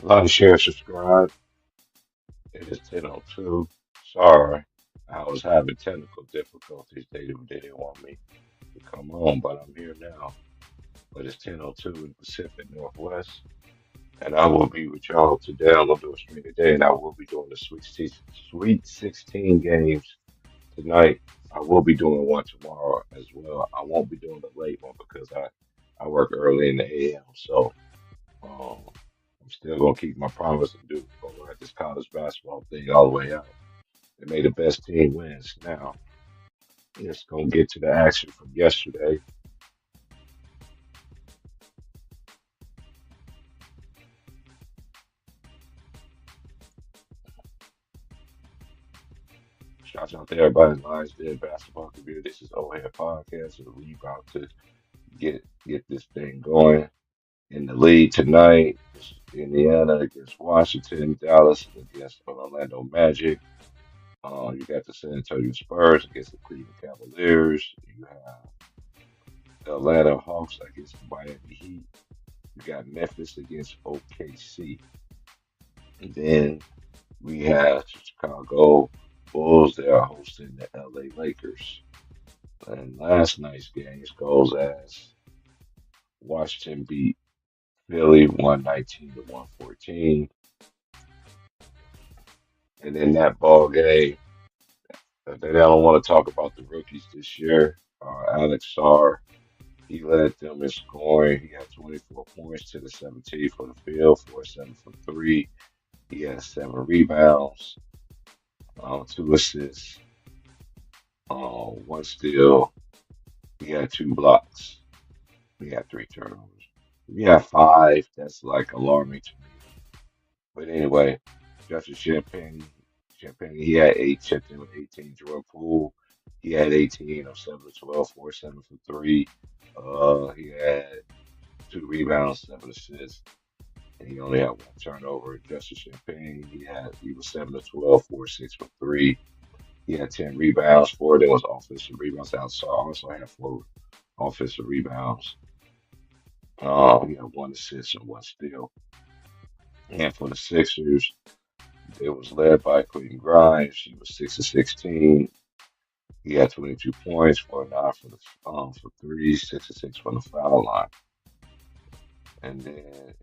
Like, share, subscribe. It is 10:02. Sorry, I was having technical difficulties. They didn't want me to come on, but I'm here now. But it's 10:02 in the Pacific Northwest, and I will be with y'all today. I'm gonna do a stream today, and I will be doing the Sweet 16 games tonight. I will be doing one tomorrow as well. I won't be doing the late one because I work early in the AM, so um, I'm still gonna keep my promise and do go ride this college basketball thing all the way out. And may the best team wins. Now, it's gonna get to the action from yesterday. Shout out to everybody in the Lions Den basketball community. This is Old Head Podcast, and we about to get this thing going in the league tonight. It's Indiana against Washington, Dallas against Orlando Magic. You got the San Antonio Spurs against the Cleveland Cavaliers. You have the Atlanta Hawks against the Miami Heat. You got Memphis against OKC. And then we have the Chicago Bulls. They are hosting the LA Lakers. And last night's games goes as Washington beat Philly 119 to 114. And in that ball game, they don't want to talk about the rookies this year. Alex Sarr, he led them in scoring. He had 24 points to the 17 for the field, 4 7 for three. He had 7 rebounds, 2 assists, one steal. He had 2 blocks. He had 3 turnovers. He had five. That's like alarming to me. But anyway, Justin Champagne, he had 8, chipped in with 18. Jordan Poole, he had 18 of 7 to 12, 4 7 for three. He had 2 rebounds, 7 assists, and he only had 1 turnover. Justin Champagne, he was 7 to 12, 4 6 for three. He had 10 rebounds. 4 of them was offensive rebounds. Outside also had 4 offensive rebounds. He had 1 assist and 1 steal. And for the Sixers, it was led by Quentin Grimes. He was 6 of 16. He had 22 points, 4 of 9 for three, 6 of 6 from the foul line. And then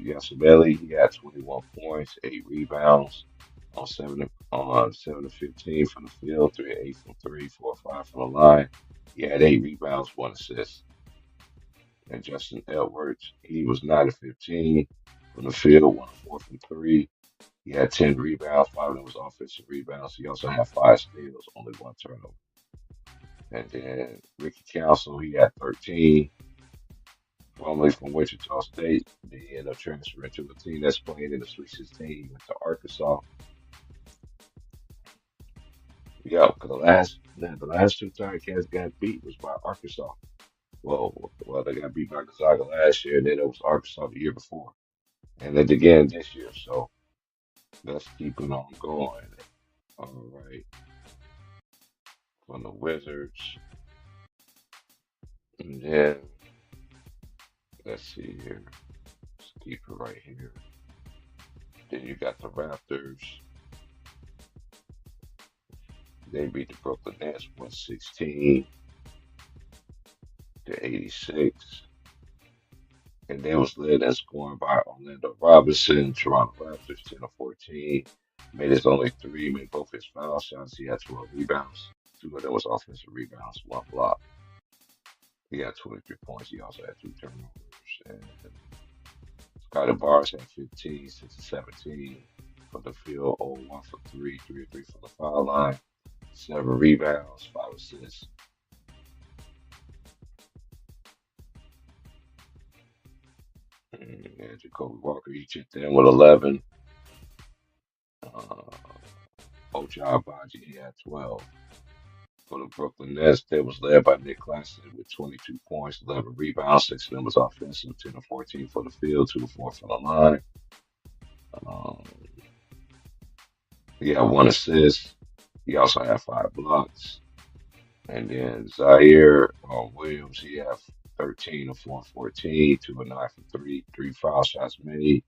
Yasubeli, he had 21 points, 8 rebounds on 7 of 15 from the field, 3 of 8 from three, 4 of 5 from the line. He had 8 rebounds, 1 assist. And Justin Edwards, he was 9 of 15 from the field, 1 of 4 from three. He had 10 rebounds, 5 of them was offensive rebounds. He also had 5 steals, only 1 turnover. And then Ricky Council, he had 13, formerly from Wichita State. He ended up transferring to a team that's playing in the Sweet 16. He went to Arkansas. Yeah, because the last 2 times Kansas got beat was by Arkansas. Well, they got beat by Gonzaga last year, and then it was Arkansas the year before, and then again this year. So let's keep it on going. All right, from the Wizards, and then let's see here. Let's keep it right here. Then you got the Raptors. They beat the Brooklyn Nets 116 to 86. And they was led in scoring by Orlando Robinson. Toronto Raptors 10 of 14. Made his only three, made both his foul shots. He had 12 rebounds. 2 of them was offensive rebounds, 1 block. He had 23 points. He also had 2 turnovers. And Scotty Barnes had 15, 6 of 17 from the field, 0 1 for three, 3 of 3 from the foul line, 7 rebounds, 5 assists. And Jacoby Walker, he chipped in with 11. Uh, Ochai Agbaji, he had 12. For the Brooklyn Nets, they was led by Nick Claxton with 22 points, 11 rebounds, 6 of them was offensive, 10 of 14 for the field, 2 of 4 from the line. Um, he had 1 assist. He also had 5 blocks. And then Zaire Williams, he had 13 of 4 14, 2 of 9 for three, 3 foul shots made.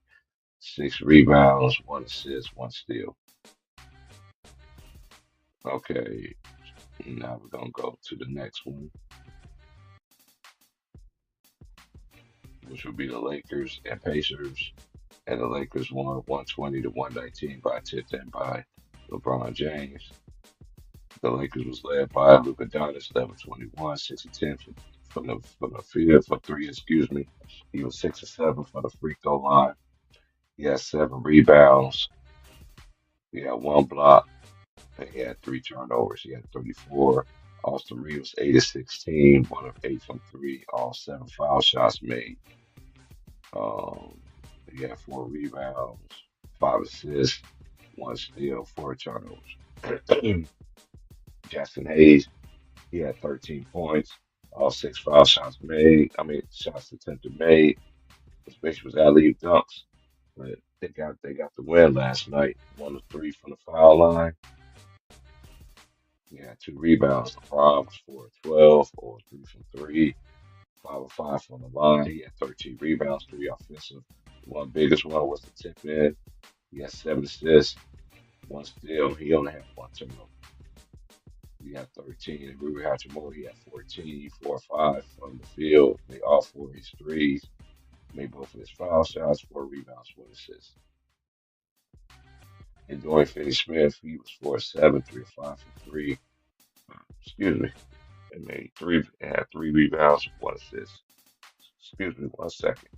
6 rebounds, 1 assist, 1 steal. Okay, now we're gonna go to the next one, which would be the Lakers and Pacers. And the Lakers won 120 to 119 by tip and by LeBron James. The Lakers was led by Luka Doncic, 11 21, 6 of 10 from the field for three, excuse me. He was 6 of 7 for the free throw line. He had 7 rebounds. He had 1 block. And he had 3 turnovers. He had 34. Austin Reeves, 8 of 16, 1 of 8 from 3, all 7 foul shots made. Um, he had 4 rebounds, 5 assists, 1 steal, 4 turnovers. Jackson Hayes, he had 13 points, all 6 foul shots made. I mean, shots attempted made. His bench was alley dunks, but they got the win last night. 1 of 3 from the foul line. He had 2 rebounds. LeBron was 4 of 12, or 3 from 3, 5 of 5 from the line. He had 13 rebounds, 3 offensive. The one biggest one was the tip in. He had 7 assists, 1 steal. He only had 1 turnover. He had 13. And Rui Hachimura, he had 14, 4 or 5 from the field. Made all 4 of his threes. Made both of his foul shots, 4 rebounds, 1 assist. And Dorian Finney-Smith, he was 4 of 7, 3 of 5 from 3. Excuse me. And made 3, and had 3 rebounds, 1 assist. Excuse me, 1 second.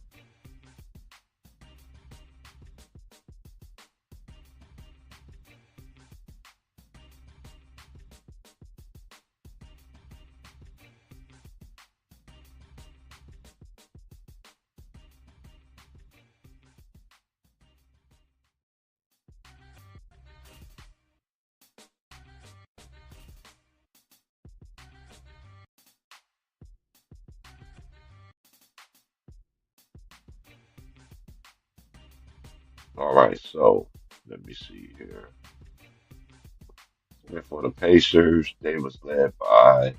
All right, so let me see here. And for the Pacers, they was led by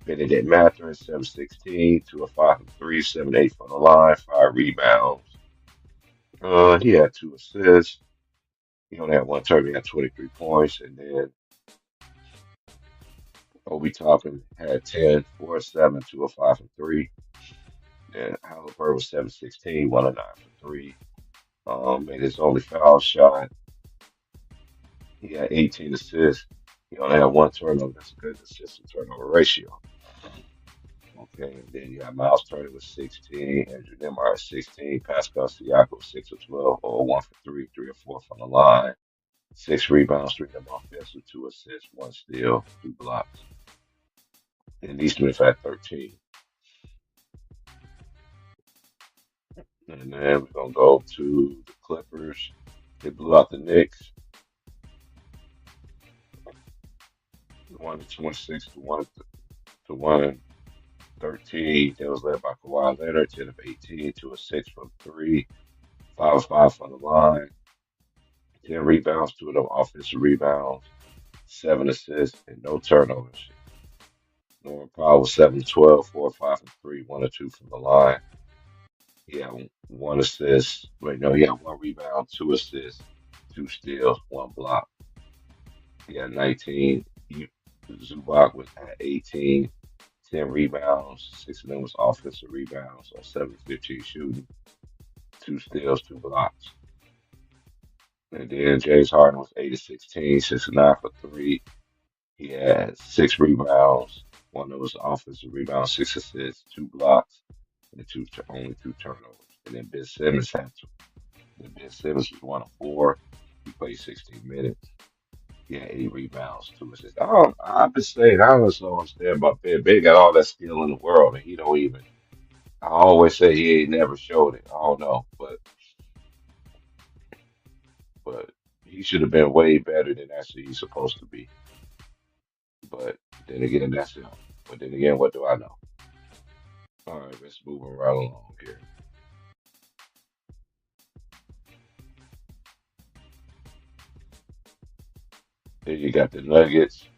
Benedict Mathurin, 7-16, 2 of 5 from 3, 7-8 from the line, 5 rebounds. He had 2 assists. He only had 1 turn. He had 23 points. And then Obi Toppin had 10, 4 of 7, 2 of 5 from 3. Then Halliburton was 7-16, 1 of 9 from 3. Made his only foul shot. He had 18 assists. He only had 1 turnover. That's a good assist to turnover ratio. Okay, and then you have Miles Turner with 16, Andrew Nemar at 16, Pascal Siakam 6 of 12, or 1 for 3, 3 or 4 from the line, 6 rebounds, 3 of them offensive, 2 assists, 1 steal, 2 blocks. And Neesmith had 13. And then we're going to go to the Clippers. They blew out the Knicks, 126 to 113. It was led by Kawhi Leonard, 10 of 18, 2 of 6 from 3, 5 of 5 from the line. 10 rebounds, 2 of them offensive rebounds, 7 assists, and no turnovers. Norman Powell was 7 of 12, 4 or 5 from 3, 1 or 2 from the line. He had 1 assist. Wait, no, he had 1 rebound, 2 assists, 2 steals, 1 block. He had 19. Zubac was at 18, 10 rebounds, 6 of them was offensive rebounds, so 7 15 shooting, 2 steals, 2 blocks. And then James Harden was 8 of 16, 6 of 9 for 3. He had 6 rebounds. One of those offensive rebounds, 6 assists, 2 blocks, and only 2 turnovers. And then Ben Simmons had 2. And Ben Simmons was 1 of 4. He played 16 minutes. He had 8 rebounds, 2 assists. I've been saying I don't understand about Ben. Ben got all that skill in the world, and he don't even. I always say he ain't never showed it. I don't know, but he should have been way better than actually he's supposed to be. But then again, that's him. But then again, what do I know? All right, let's move right along here. Then you got the Nuggets.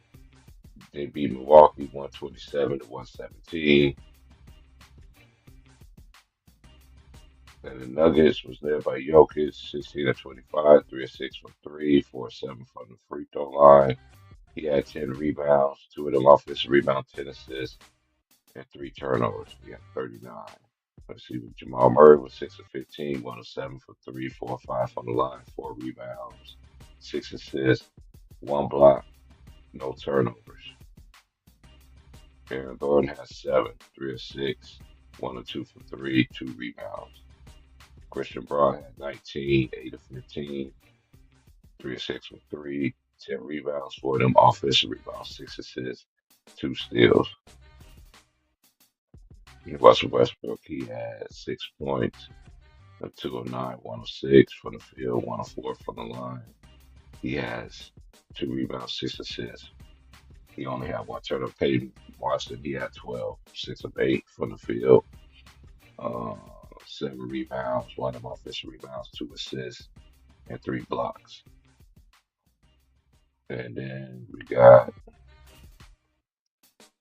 They beat Milwaukee 127 to 117. And the Nuggets was led by Jokic, 16 of 25, 3 of 6 from 3, 4 of 7 from the free throw line. He had 10 rebounds, 2 of them offensive rebounds, 10 assists, and 3 turnovers. He had 39. Let's see, Jamal Murray was 6 of 15, 1 of 7 for 3, 4 of 5 from the line, 4 rebounds, 6 assists, 1 block, no turnovers. Aaron Gordon has 7, 3 of 6, 1 of 2 for 3, 2 rebounds. Christian Braun had 19, 8 of 15, 3 of 6 for 3, 10 rebounds, 4 of them offensive rebounds, 6 assists, 2 steals. Russell Westbrook, he had 6 points, a 2 of 9, 1 of 6 from the field, 1 of 4 from the line. He has 2 rebounds, 6 assists. He only had 1 turnover. Peyton Watson, he had 12, 6 of 8 from the field, uh, 7 rebounds, 1 of offensive rebounds, 2 assists, and 3 blocks. And then we got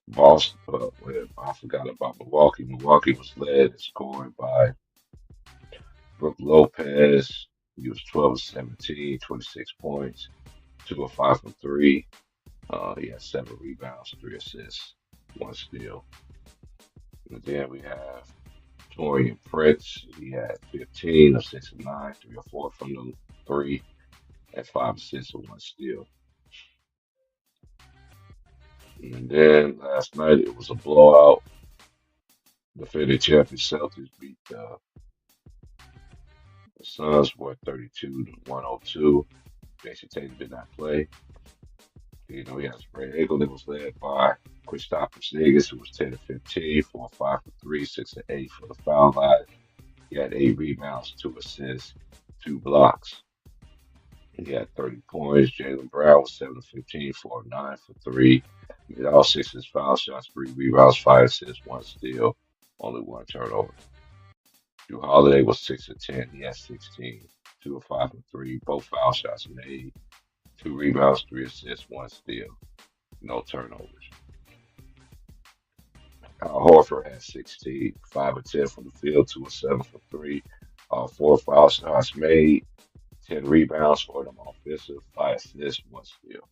Boston. Well, I forgot about Milwaukee. Milwaukee was led in scoring by Brook Lopez. He was 12 of 17, 26 points, 2 of 5 from 3. He had 7 rebounds, 3 assists, 1 steal. And then we have Torian Prince. He had 15 of 6 of 9, 3 of 4 from the 3, and 5 assists and 1 steal. And then last night it was a blowout. The defending champion Celtics beat the Suns were 32 to 102. Jason Tatum did not play. You know, he has Ray Eagleton was led by Kristaps Porzingis, who was 10 to 15, 4 5 for 3, 6 to 8 for the foul line. He had 8 rebounds, 2 assists, 2 blocks. He had 30 points. Jaylen Brown was 7 to 15, 4 of 9 for 3. He made all 6 of his foul shots, 3 rebounds, 5 assists, 1 steal, only 1 turnover. Drew Holiday was 6 of 10. He had 16, 2 of 5 for 3, both foul shots made, 2 rebounds, 3 assists, 1 steal, no turnovers. Al Horford had 16, 5 of 10 from the field, 2 of 7 for 3, 4 foul shots made, 10 rebounds for them offensive, 5 assists, 1 steal.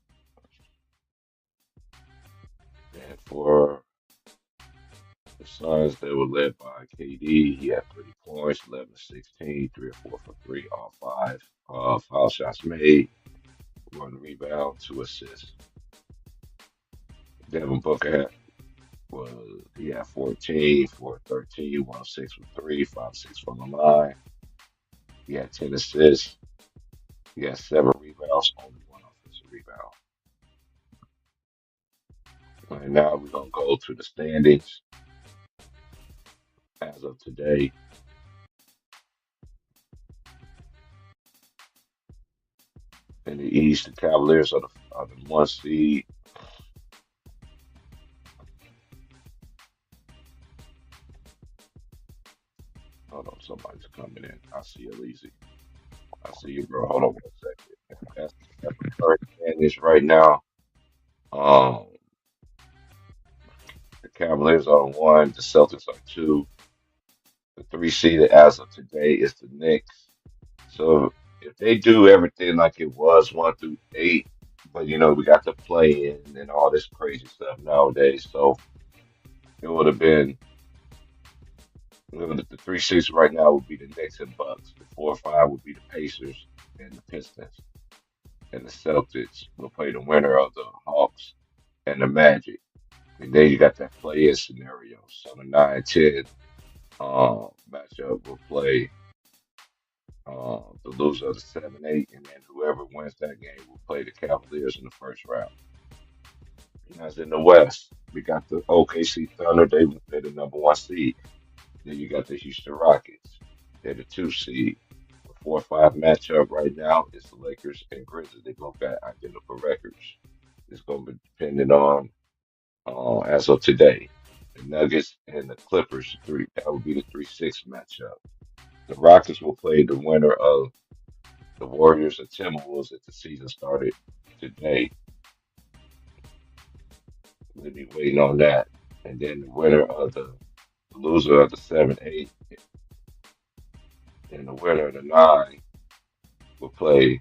And for the Suns, they were led by KD. He had 30 points, 11 to 16, 3 or 4 for 3, all 5 foul shots made, 1 rebound, 2 assists. Devin Booker was he had 14, 4 13, 1 of 6 from 3, 5 6 from the line. He had 10 assists. He had 7 rebounds, only 1 offensive rebound. And now we're gonna go to the standings as of today. In the East, the Cavaliers are the 1 seed. Hold on, somebody's coming in. I see you, Easy. I see you, bro. Hold on 1 second. That's the current standings right now. Um, the Cavaliers are 1, the Celtics are 2. The 3 seeded as of today is the Knicks. So if they do everything like it was 1 through 8, but you know we got to play in and all this crazy stuff nowadays, so it would have been the 3 seeds right now would be the Knicks and Bucks. The 4 or 5 would be the Pacers and the Pistons, and the Celtics will play the winner of the Hawks and the Magic. And then you got that play-in scenario. So the 9-10 matchup will play the loser of the 7-8, and then whoever wins that game will play the Cavaliers in the first round. And as in the West, we got the OKC Thunder. They're the number 1 seed. Then you got the Houston Rockets. They're the 2 seed. The 4 or 5 matchup right now is the Lakers and Grizzlies. They both got identical records. It's going to be dependent on as of today. The Nuggets and the Clippers, that would be the 3-6 matchup. The Rockets will play the winner of the Warriors and Timberwolves if the season started today. We'll be waiting on that. And then the winner of the loser of the 7-8 and the winner of the nine will play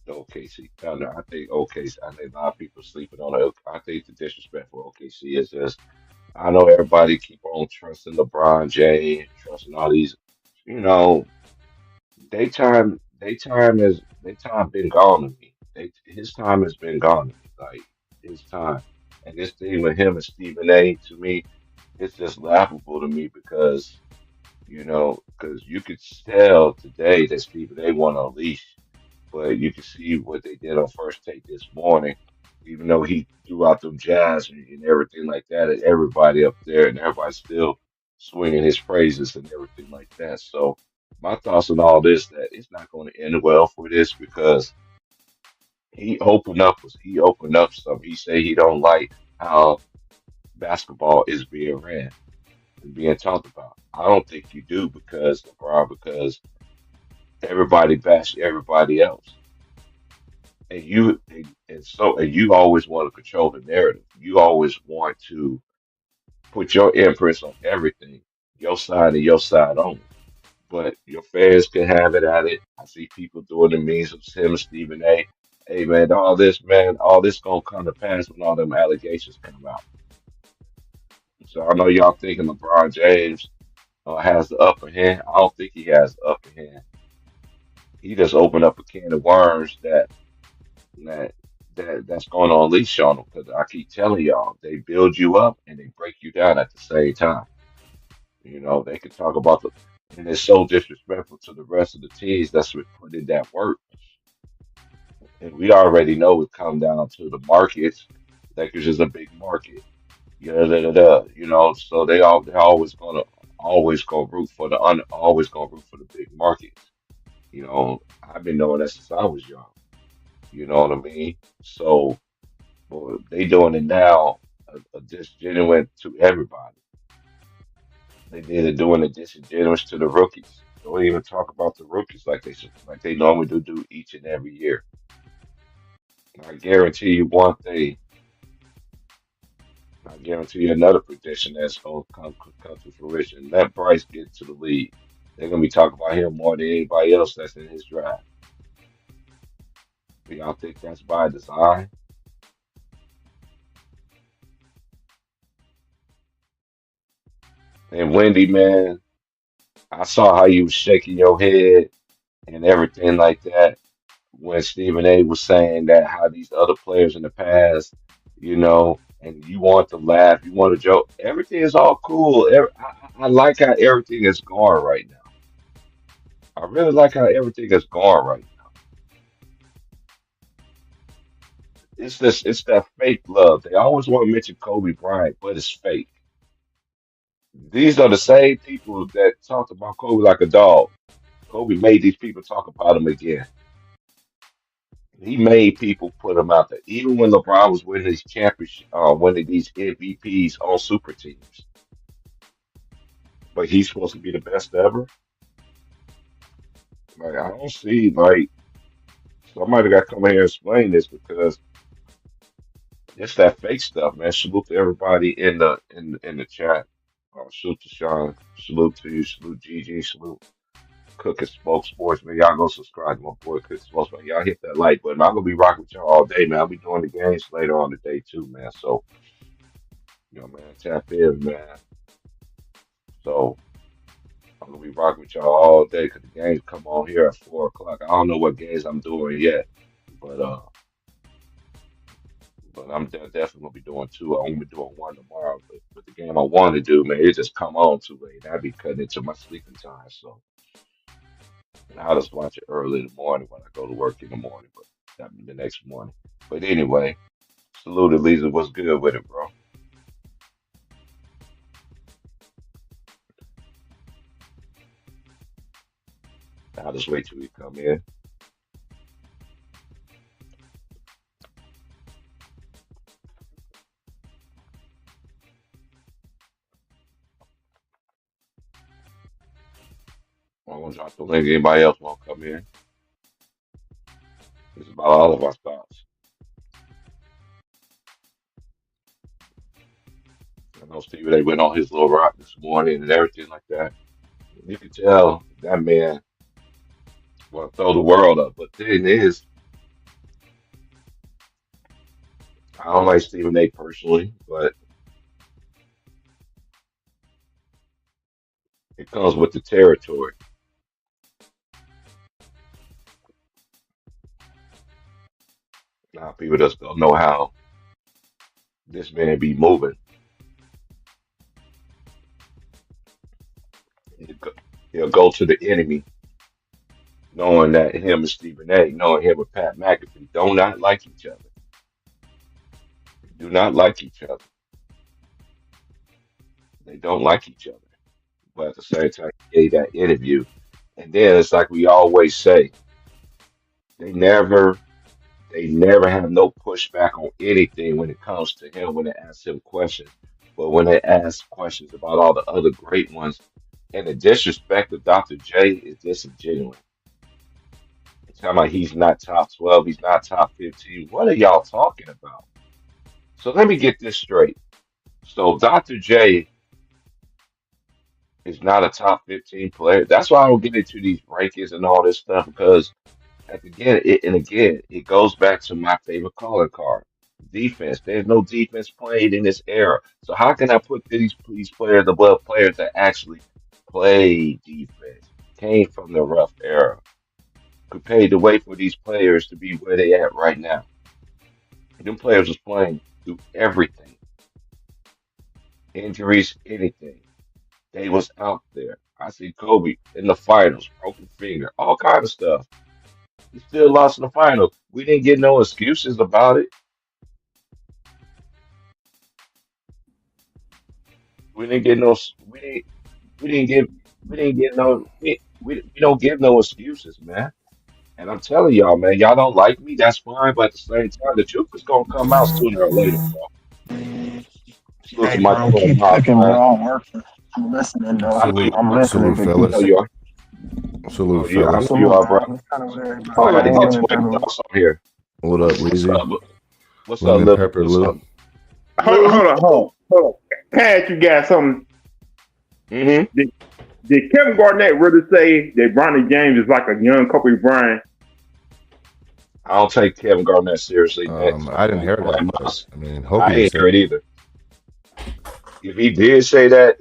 the OKC Thunder. I think OKC. I think a lot of people sleeping on it. I think the disrespect for OKC is just. I know everybody keep on trusting LeBron James, trusting all these. You know, daytime been gone to me. His time has been gone to me. Like his time, and this thing with him and Stephen A. To me, it's just laughable to me because because you could tell today that Stephen A. want to unleash, but you can see what they did on first take this morning. Even though he threw out them jazz and everything like that, and everybody up there and everybody's still swinging his praises and everything like that. So my thoughts on all this that it's not going to end well for this because he opened up some. He said he don't like how basketball is being ran and being talked about. I don't think you do because LeBron because everybody bash everybody else. And you always want to control the narrative. You always want to put your imprints on everything, your side and your side only. But your fans can have it at it. I see people doing the memes of him and Stephen A. Hey man, all this gonna come to pass when all them allegations come out. So I know y'all thinking LeBron James has the upper hand. I don't think he has the upper hand. He just opened up a can of worms that that's going to unleash on them. Because I keep telling y'all, they build you up and they break you down at the same time. They can talk about and it's so disrespectful to the rest of the teams that's put in that work. And we already know it come down to the markets. Lakers is a big market. Yeah, da, da, da, so they're always gonna root for always gonna root for the big markets. I've been knowing that since I was young. You know what I mean? So but they doing it now, disingenuous to everybody. They're doing it disingenuous to the rookies. Don't even talk about the rookies like they normally do each and every year. I guarantee you one thing. I guarantee you another prediction that's going to come to fruition. Let Bryce get to the league. They're going to be talking about him more than anybody else that's in his draft. Do y'all think that's by design? And Wendy, man, I saw how you was shaking your head and everything like that when Stephen A was saying that how these other players in the past, and you want to laugh, you want to joke. Everything is all cool. I like how everything is going right now. I really like how everything is going right now. It's that fake love. They always want to mention Kobe Bryant, but it's fake. These are the same people that talked about Kobe like a dog. Kobe made these people talk about him again. He made people put him out there. Even when LeBron was winning these championships, winning these MVPs on super teams. But he's supposed to be the best ever. Like I don't see like somebody got to come here and explain this because it's that fake stuff, man. Salute to everybody in the chat. Salute to Sean. Salute to you. Salute Gigi. Salute Cook and Smoke Sports, man. Y'all go subscribe to my boy Cook and Smoke, man. Y'all hit that like button. I'm gonna be rocking with y'all all day, man. I'll be doing the games later on today too, man. So, man, tap in, man. So I'm gonna be rocking with y'all all day because the games come on here at 4 o'clock. I don't know what games I'm doing yet, but uh, but definitely gonna be doing two. I'm gonna be doing one tomorrow. But the game I want to do, man, it just come on too late. I'd be cutting into my sleeping time, so I'll just watch it early in the morning when I go to work in the morning. But that be the next morning. But anyway, salute Lisa. What's good with it, bro? I'll just wait till we come in. I'm gonna drop the link. Anybody else want to come in? It's about all of our thoughts. I know Steve, they went on his little rock this morning and everything like that. You can tell that man. Well, throw the world up. But the thing is, I don't like Stephen A. personally, but it comes with the territory. Now people just don't know how this man be moving. He'll go, he'll go to the enemy, knowing that him and Stephen A., knowing him and Pat McAfee do not like each other. Do not like each other. They don't like each other. But at the same time, he gave that interview. And then it's like we always say, they never they never have no pushback on anything when it comes to him when they ask him questions. But when they ask questions about all the other great ones, and the disrespect of Dr. J is disingenuous. It's talking about he's not top 12, he's not top 15. What are y'all talking about? So let me get this straight. So Dr. J is not a top 15 player. That's why I don't get into these rankings and all this stuff because again, it goes back to my favorite calling card. Defense. There's no defense played in this era. So how can I put these players above players that actually play defense? Came from the rough era. Prepared to wait for these players to be where they at right now. Them players was playing through everything. Injuries, anything. They was out there. I see Kobe in the finals, broken finger, all kind of stuff. He still lost in the final. We didn't get no excuses about it. We didn't get no. We didn't give. We didn't get no. We don't give no excuses, man. And I'm telling y'all, man, y'all don't like me. That's fine, but at the same time, the truth is gonna come out sooner or later, bro. Salute to Hey, my bro, fellow keep mods, cooking, man. bro. I'm working. I'm listening, though. I know you. Salute, I'm Are. listening salute, to I keep know fellas. you cooking. are. Salute, I know fellas. you Salute, are, bro. man. What's kind of with I everybody? had How to you get doing, 20 gentlemen? thoughts on here. What up, What's Weezy? up? What's up, Lemon Lil? pepper, What's Lou. up, Hold on, Lou? hold on, hold on. Pat, you got something. Mm-hmm. Did, did Kevin Garnett really say that Bronny James is like a young Kobe Bryant? I don't take Kevin Garnett seriously, man. I didn't hear I'm that, like but Moss. I mean, I Hobie ain't said hear it either. If he did say that,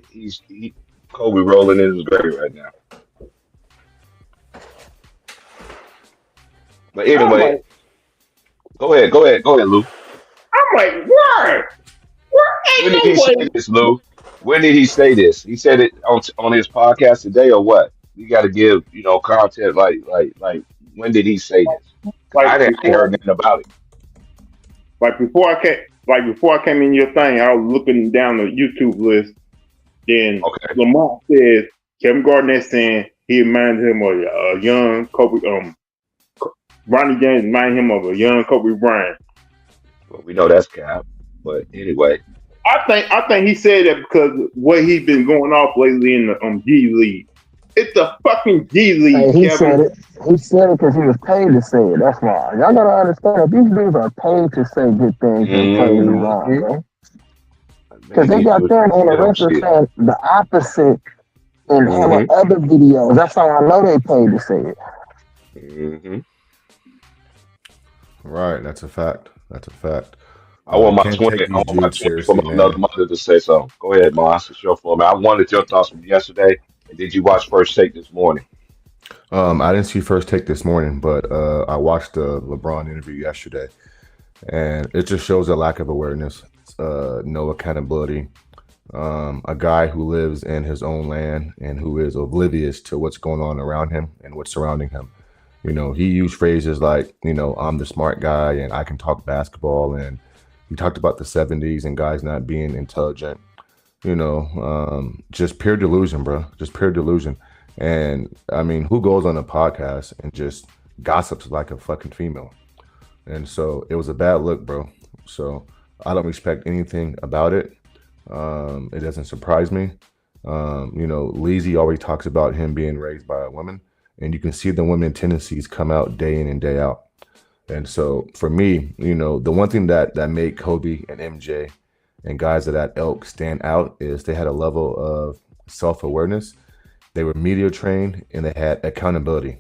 Kobe rolling in his grave right now. But I'm anyway, like, go ahead, Lou. I'm like, why? Where When ain't did he no say way? this, Lou? When did he say this? He said it on his podcast today, or what? You got to give content like when did he say this? Because Like I ain't before, heard nothing about it. before I came in your thing, I was looking down the YouTube list. Then Okay, Lamont says Kevin Garnett saying he reminds him of a young Kobe. Ronnie James reminds him of a young Kobe Bryant. well we know that's cap. But anyway, I think he said that because what he's been going off lately in the G League. It's the fucking G Hey, League, he Kevin. said it. He said it because he was paid to say it. That's why. Y'all gotta understand that these dudes are paid to say good things and play wrong, hmm bro. Because many of they these got dudes them on the they don't record see it. saying the opposite in hella hmm other videos. That's how I know they paid to say it. hmm right. That's a fact. That's a fact. I want my Can't 20. take I these want my dudes 20 from seriously, another man. mother to say something. Go ahead, Moss. It's your floor, man. I wanted your thoughts from yesterday. And did you watch First Take this morning? I didn't see First Take this morning, but I watched the LeBron interview yesterday, and it just shows a lack of awareness, no accountability. A guy who lives in his own land and who is oblivious to what's going on around him and what's surrounding him. He used phrases like, I'm the smart guy and I can talk basketball. And he talked about the 70s and guys not being intelligent, just pure delusion, bro. Just pure delusion. And I mean, who goes on a podcast and just gossips like a fucking female? And so it was a bad look, bro. So I don't respect anything about it. It doesn't surprise me. Leezy always talks about him being raised by a woman, and you can see the women tendencies come out day in and day out. And so for me, the one thing that made Kobe and MJ and guys of that ilk stand out is they had a level of self-awareness. They were media trained and they had accountability.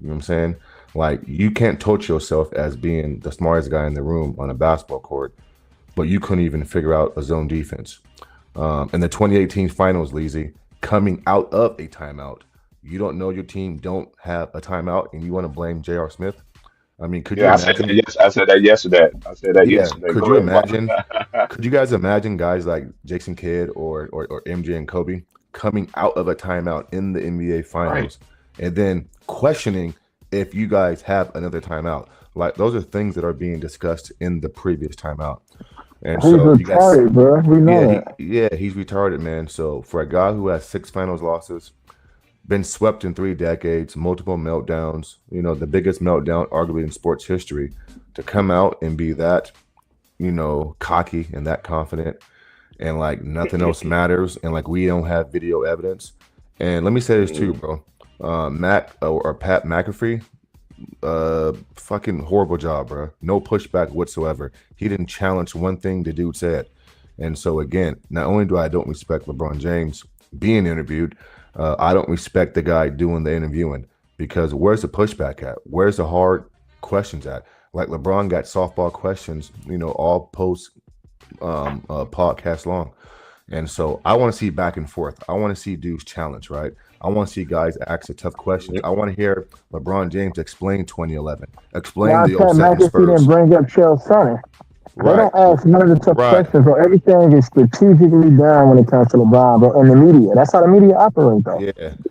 You know what I'm saying? Like, you can't touch yourself as being the smartest guy in the room on a basketball court, but you couldn't even figure out a zone defense. In the 2018 finals, Leezy, coming out of a timeout, you don't know your team don't have a timeout, and you want to blame J.R. Smith? I mean, could you Yeah, I said that. imagine? Yes, I said that yesterday. I said that Yeah, yesterday. could Go you ahead, imagine? Bob. Could you guys imagine guys like Jason Kidd or MJ and Kobe coming out of a timeout in the NBA Right. finals and then questioning if you guys have another timeout? Like, those are things that are being discussed in the previous timeout. And He's so you guys, retarded, bro. We know that. he's retarded, man. So for a guy who has 6 finals losses, been swept in 3 decades, multiple meltdowns, the biggest meltdown arguably in sports history, to come out and be that, cocky and that confident, and like nothing else matters, and like we don't have video evidence. And let me say this too, bro. Mac or Pat McAfee, fucking horrible job, bro. No pushback whatsoever. He didn't challenge one thing the dude said. And so again, not only do I don't respect LeBron James being interviewed, I don't respect the guy doing the interviewing, because where's the pushback at? Where's the hard questions at? Like, LeBron got softball questions, all post podcast long. And so I want to see back and forth. I want to see dudes challenge, right? I want to see guys ask the tough questions. I want to hear LeBron James explain 2011, explain Why the Pat 07 McAfee Spurs. didn't bring up Chael Sonny? They Right, don't ask none of the tough right. questions, bro. Everything is strategically done when it comes to LeBron, bro, and the media. That's how the media operate, though.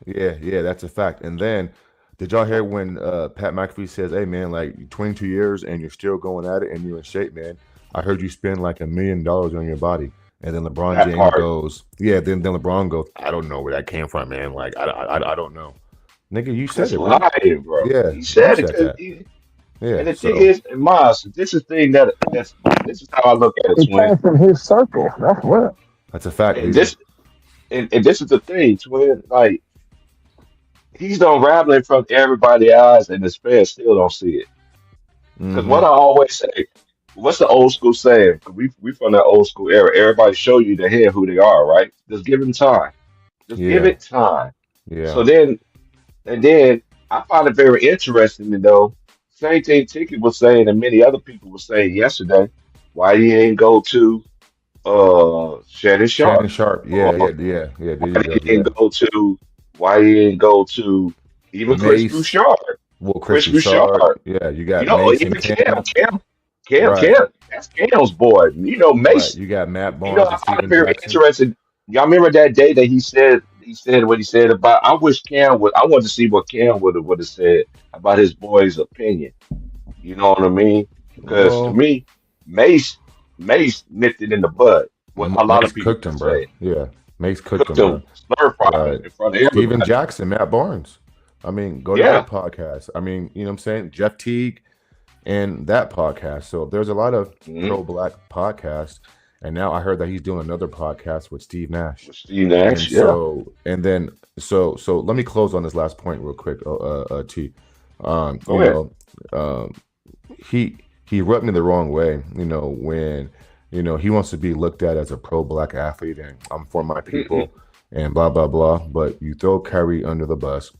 Yeah, that's a fact. And then, did y'all hear when Pat McAfee says, "Hey man, like 22 years and you're still going at it and you're in shape, man. I heard you spend like $1 million on your body." And then LeBron That James part. goes, then LeBron goes, "I don't know where that came from, man. Like, I don't know." Nigga, you said That's it, bro. lying, bro. Yeah, He you said it said because that. Yeah. and the thing So is, Miles, this is the thing this is how I look at it, It twin. came from his circle. That's what. that's a fact, And Leezy. this and this is the thing, twin. Like, he's unraveling from everybody's eyes, and the fans still don't see it. Because Mm-hmm. what I always say, what's the old school saying? 'Cause we from that old school era. Everybody show you the head who they are, right? Just give them time. Just give Yeah, it time. yeah. So then, and then I find it very interesting, same thing Ticket was saying, and many other people were saying yesterday. Why you ain't go to Shannon Shannon Sharp? Sharp. Or Yeah. There why you go. you Yeah. ain't go to why you ain't go to even Chris Mace. Bouchard? Well, Chris Chris Bouchard. Bouchard. Yeah, you got Mace and Even Cam. Right, Cam, that's Cam's boy. right. Mace. You got Matt I Barnes and find it Steven very Jackson. interesting. Y'all remember that day that he said what he said about. I wish Cam would. I want to see what Cam would have said about his boy's opinion. You know what I mean? Because to Well, me, Mace nipped it in the bud. What a lot of Mace people cooked him, bro. say, Yeah, Mace cooked cooked him, bro. him, stir fried him Right. in front of Steven everybody. Jackson, Matt Barnes. I mean, go to their Yeah. podcast. I mean, you know what I'm saying? Jeff Teague and that podcast. So there's a lot of Mm-hmm. pro-black podcasts. And now I heard that he's doing another podcast with Steve Nash. Steve And Nash. Yeah. so let me close on this last point real quick, T. Go You ahead. know, um, he rubbed me the wrong way, when he wants to be looked at as a pro-black athlete and I'm for my people and blah blah blah. But you throw Kyrie under the bus.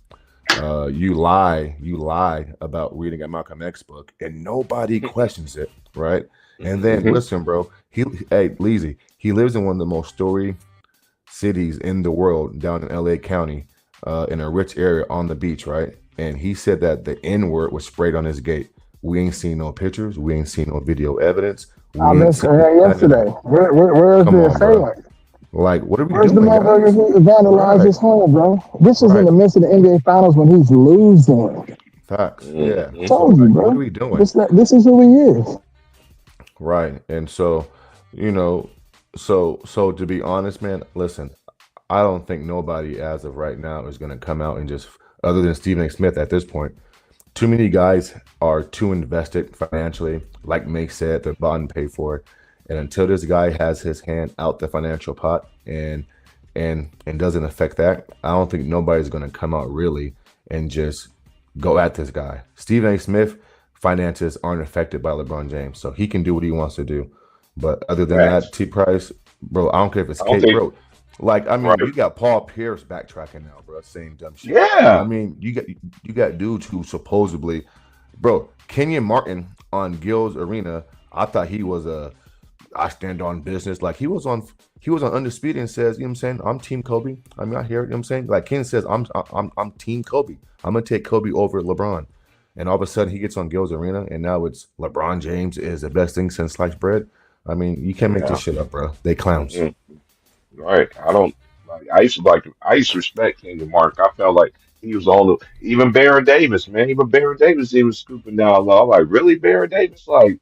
You lie about reading a Malcolm X book and nobody questions it, right? And then Mhm. listen, bro. Hey, Leezy, he lives in one of the most storied cities in the world, down in LA County, in a rich area on the beach, right? And he said that the N word was sprayed on his gate. We ain't seen no pictures. We ain't seen no video evidence. We I ain't mentioned seen that none of yesterday. that. Where's Come the on, bro. assailant? Like, what are we Where's the doing, motherfucker guys? who vandalized Right, his home, bro? This is in right. the midst of the NBA Finals when he's losing. Facts. Yeah. Mhm. So Told you, like, what are bro. we doing? This is who he is. Right. And so, you know, so to be honest, man, listen, I don't think nobody as of right now is going to come out and just, other than Stephen A. Smith at this point, too many guys are too invested financially. Like May said, they're bought and paid for it. And until this guy has his hand out the financial pot and doesn't affect that, I don't think nobody's going to come out really and just go at this guy. Stephen A. Smith finances aren't affected by LeBron James, so he can do what he wants to do. But other than Facts. that, T Price, bro, I don't care if it's I don't Kate, think. bro. Like, I mean, Right. you got Paul Pierce backtracking now, bro, saying dumb shit. I Yeah. mean, you got dudes who supposedly, bro, Kenyon Martin on Gil's Arena. I thought he was I stand on business. Like he was on Undisputed and says, you know what I'm saying, I'm Team Kobe. I'm out here, you know what I'm saying? Like Ken says, I'm Team Kobe. I'm gonna take Kobe over LeBron. And all of a sudden he gets on Gil's Arena and now it's LeBron James is the best thing since sliced bread. I mean, you can't make this Yeah. shit up, bro. They clowns. Mm-mm. Right. I don't like. I used to respect Kenyon Mark. I felt like he was on the even Baron Davis, man. Even Baron Davis, he was scooping down low. I'm like, really, Baron Davis? Like,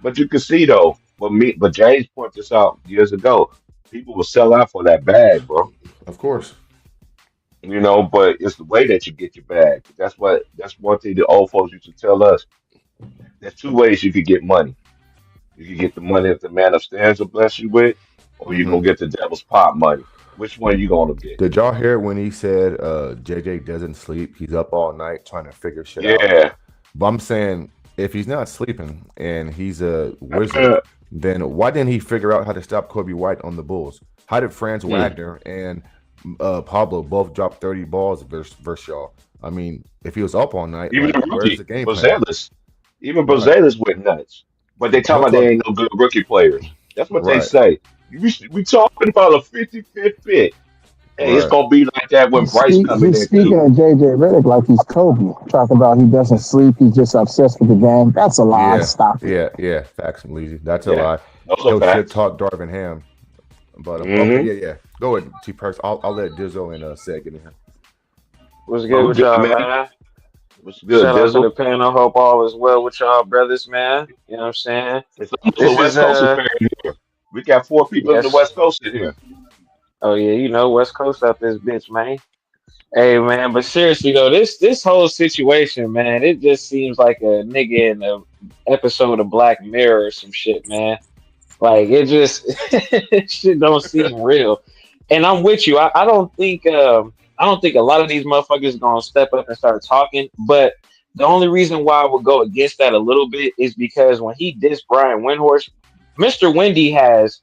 but you can see though. But James pointed this out years ago. People will sell out for that bag, bro. Of course. But it's the way that you get your bag. That's one thing the old folks used to tell us. There's two ways you could get money. You can get the money that the man upstairs will bless you with, or you're Hmm. gonna get the devil's pot money. Which one you gonna get? Did y'all hear when he said JJ doesn't sleep? He's up all night trying to figure shit out. Yeah. But I'm saying if he's not sleeping and he's a wizard, then why didn't he figure out how to stop Kobe White on the Bulls? How did Franz Hmm. Wagner and Pablo both drop 30 balls versus y'all? I mean, if he was up all night, Even like the where's the rookie, game plan? Bozales. Even Right. Bozales went nuts. But they talk I'm about they talking ain't no good rookie players. That's what they right, say. We talking about a 55th pick. Hey, it's right. gonna be like that when Bryce come in He's there speaking too. of JJ Redick like he's Kobe, talking about he doesn't sleep, he's just obsessed with the game. That's a lie. Yeah, Stop it. yeah. Facts, Leezy. That's a Yeah, lie. those are He'll shit facts. talk Darvin Ham. But okay, Mm-hmm. yeah. Go ahead, T Perks. I'll let Dizzo and Seg get in here. What's Oh, good we with good, y'all, man. man? What's good, Shout out to the Dizzle? panel. Hope all is well with y'all, brothers, man. You know what I'm saying? It's almost a This is West Coast affair here. We got four people in the yes. West Coast in here. Oh yeah, you know West Coast up this bitch, man. Hey man, but seriously though, this whole situation, man, it just seems like a nigga in a episode of Black Mirror or some shit, man. Like it just shit don't seem real. And I'm with you. I don't think a lot of these motherfuckers gonna step up and start talking. But the only reason why I would go against that a little bit is because when he dissed Brian Windhorst, Mr. Wendy has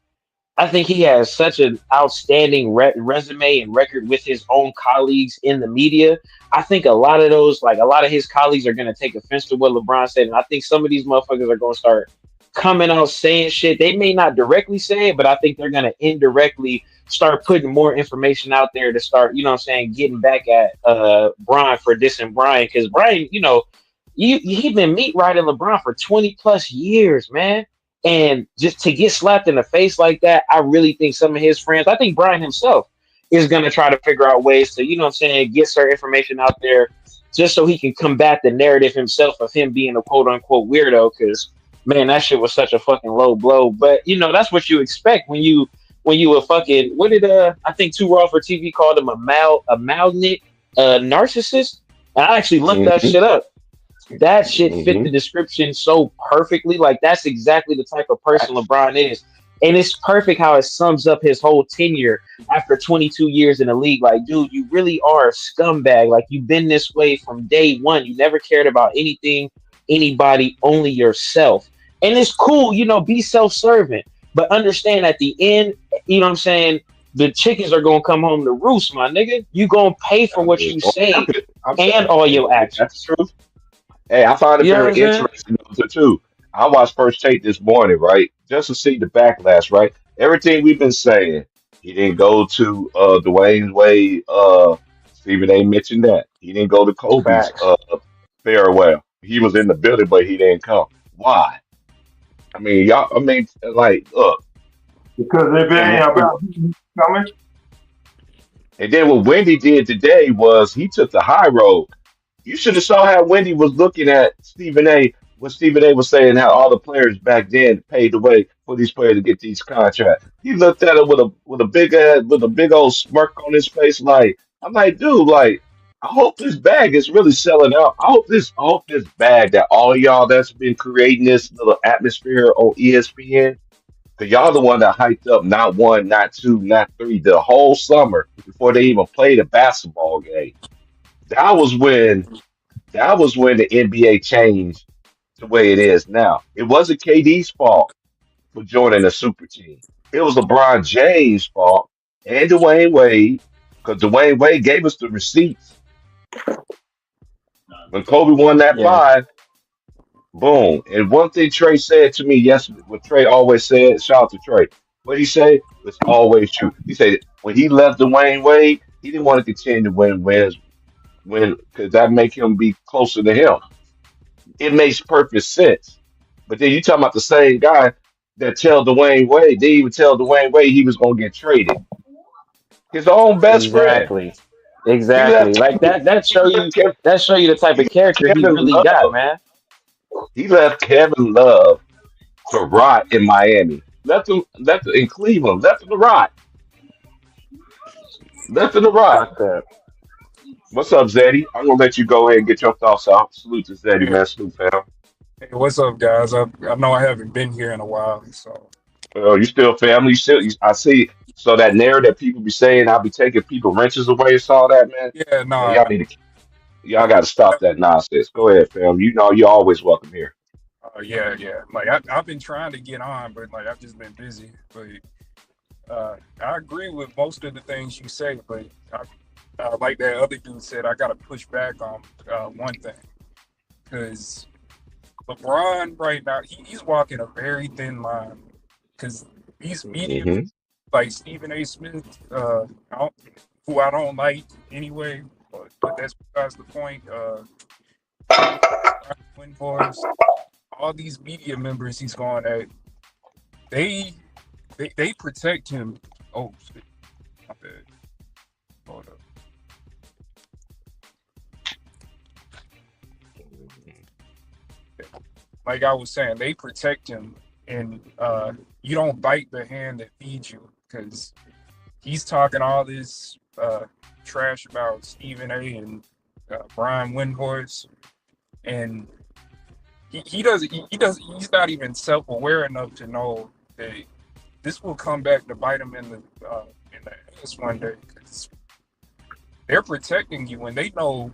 I think he has such an outstanding resume and record with his own colleagues in the media. I think a lot of those, like a lot of his colleagues, are going to take offense to what LeBron said, and I think some of these motherfuckers are going to start coming out saying shit. They may not directly say it, but I think they're going to indirectly start putting more information out there to start, you know what I'm saying, getting back at Brian for dissing Brian, because Brian, he been meat riding LeBron for 20 plus years, man. And just to get slapped in the face like that, I really think some of his friends, I think Brian himself is going to try to figure out ways to, you know what I'm saying, get certain information out there just so he can combat the narrative himself of him being a quote unquote weirdo. Cause man, that shit was such a fucking low blow. But that's what you expect when you a fucking, what did I think Too Raw for TV called him a magnet narcissist. And I actually looked that Mm-hmm. shit up. That shit fit Mm-hmm. the description so perfectly. Like that's exactly the type of person Facts. LeBron is. And it's perfect how it sums up his whole tenure after 22 years in the league. Like, dude, you really are a scumbag. Like, you've been this way from day one. You never cared about anything, anybody, only yourself. And it's cool, be self-serving. But understand at the end, you know what I'm saying? The chickens are going to come home to roost, my nigga. You going to pay for I what mean, you say I'm and saying all your that's actions. true. Hey, I found it You know what very I'm saying? interesting too. I watched First Take this morning, right? Just to see the backlash, right? Everything we've been saying. He didn't go to Dwayne Wade. Stephen A. mentioned that. He didn't go to Kobe's Facts. farewell. He was in the building, but he didn't come. Why? I mean, y'all. I mean, like, look. Because if it And ain't about coming, then what Wendy did today was he took the high road. You should have saw how Wendy was looking at Stephen A. When Stephen A. was saying how all the players back then paid the way for these players to get these contracts. He looked at it with a big old smirk on his face, like I'm like, dude, like I hope this bag is really selling out. I hope this bag that all y'all that's been creating this little atmosphere on ESPN, because y'all the one that hyped up not one, not two, not three, the whole summer before they even played a basketball game. That was when that was when the NBA changed the way it is now. It wasn't KD's fault for joining a super team. It was LeBron James' fault and Dwayne Wade, because Dwayne Wade gave us the receipts when Kobe won that Yeah, 5. Boom. And one thing Trey said to me yesterday, what Trey always said, shout out to Trey. What he said was always true. He said when he left Dwayne Wade, he didn't want to continue to win because that make him be closer to him. It makes perfect sense. But then you talking about the same guy that tell Dwayne Wade, they even tell Dwayne Wade he was gonna get traded. His own best friend. exactly, He exactly. left Like that. he left Kevin, That show you the type he of left character he Kevin really got, Love. man. He left Kevin Love to rot in Miami. Left him in Cleveland. Left him to rot. Left him to rot. Fuck that. What's up, Zeddy? I'm gonna let you go ahead and get your thoughts out. Salute to Zeddy, Hey, man. Salute, fam. hey, what's up, guys? I know I haven't been here in a while, so You still family? I see. So that narrative people be saying I'll be taking people wrenches away and all that, man. yeah, Man, no, y'all need to. Y'all got to stop that nonsense. Go ahead, fam. You know you're always welcome here. yeah. Like I've been trying to get on, but like I've just been busy. But I agree with most of the things you say, but like that other dude said, I got to push back on one thing because LeBron right now he's walking a very thin line because these media Hmm. like Stephen A. Smith, who I don't like anyway, but that's besides the point. Windhorse, all these media members he's going at, they they protect him. Oh, shit. My bad. Hold up. Like I was saying, they protect him, and you don't bite the hand that feeds you because he's talking all this trash about Stephen A. and Brian Windhorse, and he's not even self-aware enough to know that this will come back to bite him in the ass one day because they're protecting you and they know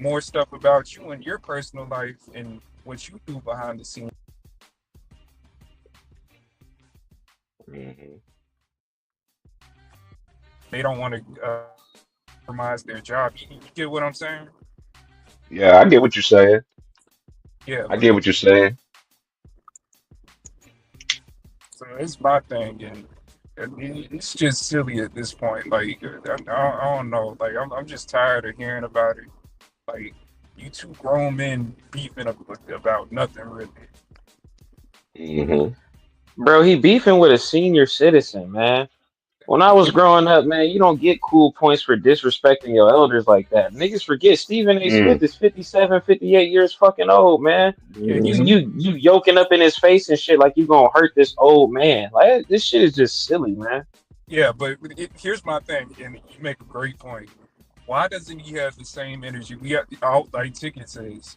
more stuff about you and your personal life and what you do behind the scenes. Hmm. They don't want to compromise their job. You get what I'm saying? Yeah, I get what you're saying. Yeah, I but get what you're saying. so it's my thing, and it's just silly at this point. Like I don't know. Like I'm just tired of hearing about it. Like you two grown men beefing about nothing really. Hmm. Bro, he beefing with a senior citizen, man. When I was growing up, man, you don't get cool points for disrespecting your elders like that. Niggas forget Stephen A. Mm. Smith is 57, 58 years fucking old, man. Yeah, You he's Hmm. you you yoking up in his face and shit like you gonna hurt this old man. Like this shit is just silly, man. yeah, but here's my thing, and you make a great point. Why doesn't he have the same energy we have? Like Ticket says,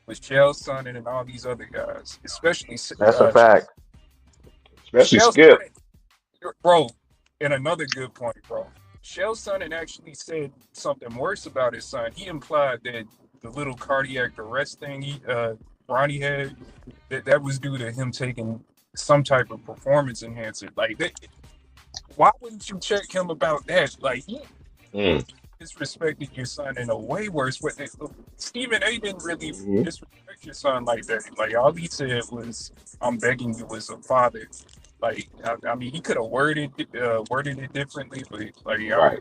with Chael Sonnen and all these other guys, especially That's a fact. Especially Chael Skip. Sonnen, bro. And another good point, bro. Chael Sonnen actually said something worse about his son. He implied that the little cardiac arrest thing Ronnie had, that was due to him taking some type of performance enhancer. Like that, why wouldn't you check him about that? Like he Mm. disrespected your son in a way worse way. Stephen A. didn't really Hmm. disrespect your son like that. Like all he said was, "I'm begging you as a father." Like I mean, he could have worded it differently, but Right.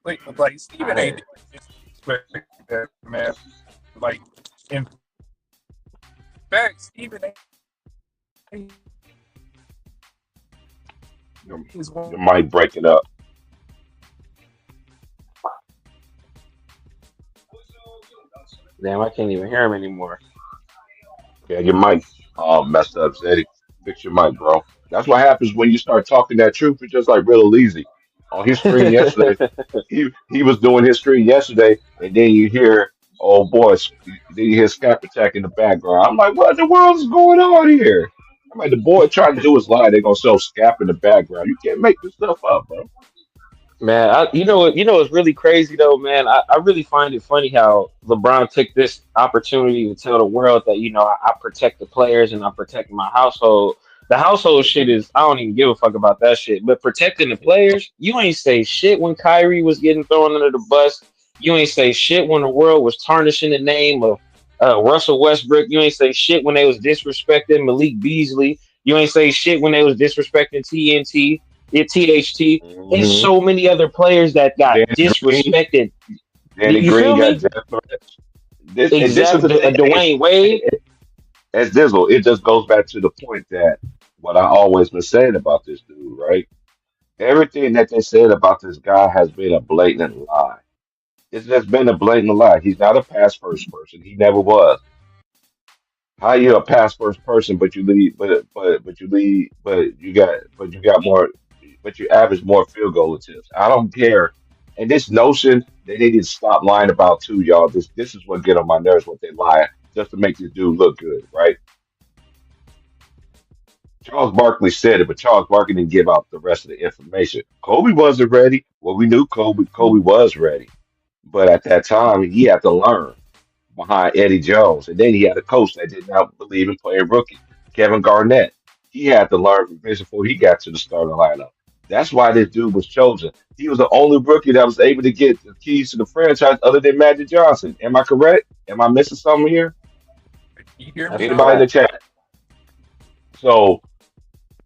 like Stephen A. I, didn't disrespect that man. Like in fact, Stephen A. your, is one. your mic breaking up. Damn, I can't even hear him anymore. Yeah, your mic messed up, Zeddy. Fix your mic, bro. That's what happens when you start talking that truth. It's just like real easy. On his stream yesterday, he was doing his stream yesterday, and then you hear, oh boy, then you hear Scap Attack in the background. I'm like, what in the world is going on here? I'm like, the boy trying to do his line, they're gonna show Scap in the background. You can't make this stuff up, bro. Man, you know what's really crazy though, man. I really find it funny how LeBron took this opportunity to tell the world that I protect the players and I protect my household. The household shit is I don't even give a fuck about that shit. But protecting the players, you ain't say shit when Kyrie was getting thrown under the bus. You ain't say shit when the world was tarnishing the name of Russell Westbrook. You ain't say shit when they was disrespecting Malik Beasley. You ain't say shit when they was disrespecting TNT, THT. It's Hmm. so many other players that got Danny Green, disrespected. Danny You Green feel got me? death threats. This is Exact. the thing. Dwayne Wade. As Dizzle, it just goes back to the point that what I always been saying about this dude, right? Everything that they said about this guy has been a blatant lie. It's just been a blatant lie. He's not a pass first person. He never was. How you a pass first person, but you lead, but you lead, but you got more, but you average more field goal attempts. I don't care. And this notion they need to stop lying about too, y'all. This is what get on my nerves. What they lie just to make this dude look good, right? Charles Barkley said it, but Charles Barkley didn't give out the rest of the information. Kobe wasn't ready. Well, we knew Kobe was ready, but at that time he had to learn behind Eddie Jones. And then he had a coach that did not believe in playing rookies, Kevin Garnett. He had to learn from this before he got to the starting lineup. That's why this dude was chosen. He was the only rookie that was able to get the keys to the franchise other than Magic Johnson. Am I correct? Am I missing something here? You hear me That's a now? Anybody in the fact. chat? So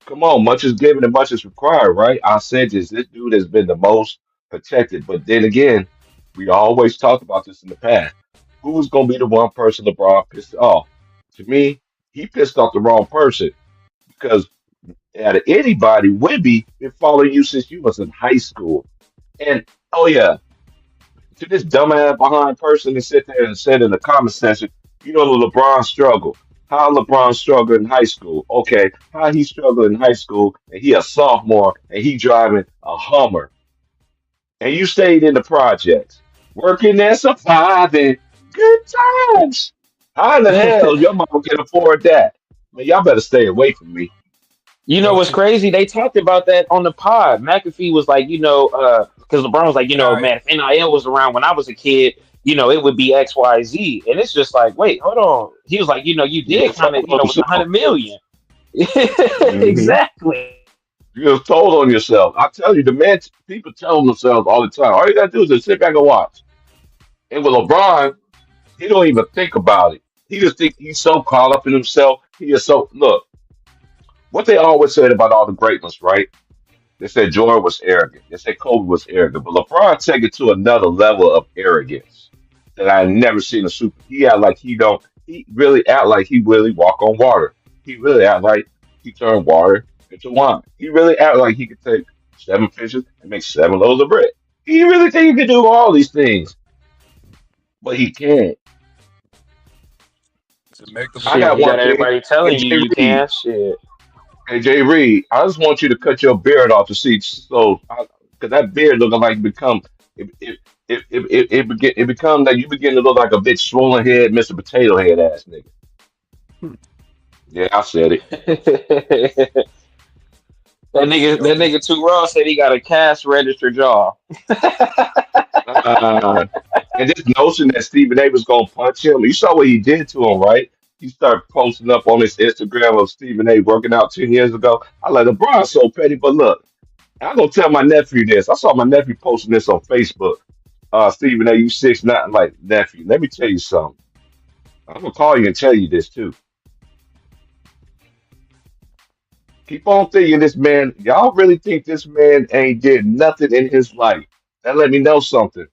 come on, much is given and much is required, right? I said this dude has been the most protected. But then again, we always talked about this in the past. Who's going to be the one person LeBron pissed off? To me, he pissed off the wrong person because out of anybody, Wimby been following you since you was in high school. And oh yeah, to this dumbass behind person that sit there and said in the comment section, you know, LeBron struggled. How LeBron struggled in high school? Okay, how he struggled in high school and he a sophomore and he driving a Hummer and you stayed in the projects, working and surviving, good times. How in the hell your mama can afford that? Man, y'all better stay away from me. You know Yo, what's crazy? They talked about that on the pod. McAfee was like, because LeBron was like, NIL. man, if NIL was around when I was a kid, it would be X, Y, Z. And it's just like, wait, hold on. He was like, you You did just kind of, told on with the yourself. 100 million. Hmm. Exactly. You just told on yourself. I tell you, the man, people tell themselves all the time. All you gotta do is just sit back and watch. And with LeBron, he don't even think about it. He just think he's so caught up in himself. He is so look. What they always said about all the great ones, right? They said Jordan was arrogant. They said Kobe was arrogant. But LeBron take it to another level of arrogance that I never seen a super. He act like he don't. He really act like he really walk on water. He really act like he turned water into wine. He really act like he could take 7 fishes and make 7 loaves of bread. He really think he can do all these things, but he can't. To make the I Shit, got you money. one got thing. everybody telling And you Jay you Reed, can. Shit. hey Jay Reed, I just want you to cut your beard off to see so because that beard looking like become it become that you begin to look like a big swollen head, Mr. Potato Head ass nigga. Yeah, I said it. that Yo, nigga Too Raw said he got a cash register jaw. Uh, and this notion that Stephen A was gonna punch him, you saw what he did to him, right? He started posting up on his Instagram of Stephen A working out 10 years ago. I like LeBron's so petty, but look, I'm gonna tell my nephew this. I saw my nephew posting this on Facebook. Stephen A, you 6'9", like nephew. Let me tell you something. I'm gonna call you and tell you this too. Keep on thinking this man. Y'all really think this man ain't did nothing in his life? That let me know something.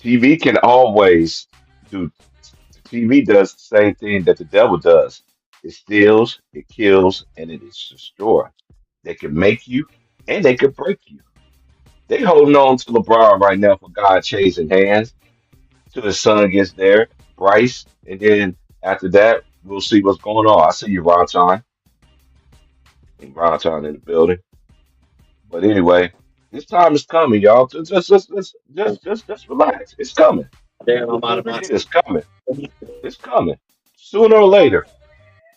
TV can always do. TV does the same thing that the devil does. It steals, it kills, and it is destroys. They can make you and they can break you. They holding on to LeBron right now for God chasing hands till his son gets there, Bryce, and then after that, we'll see what's going on. I see you, Ron Time, and Ron Time in the building. But anyway, this time is coming, y'all. Just relax. It's coming. Damn, I'm out of my It is coming. It's coming. Sooner or later.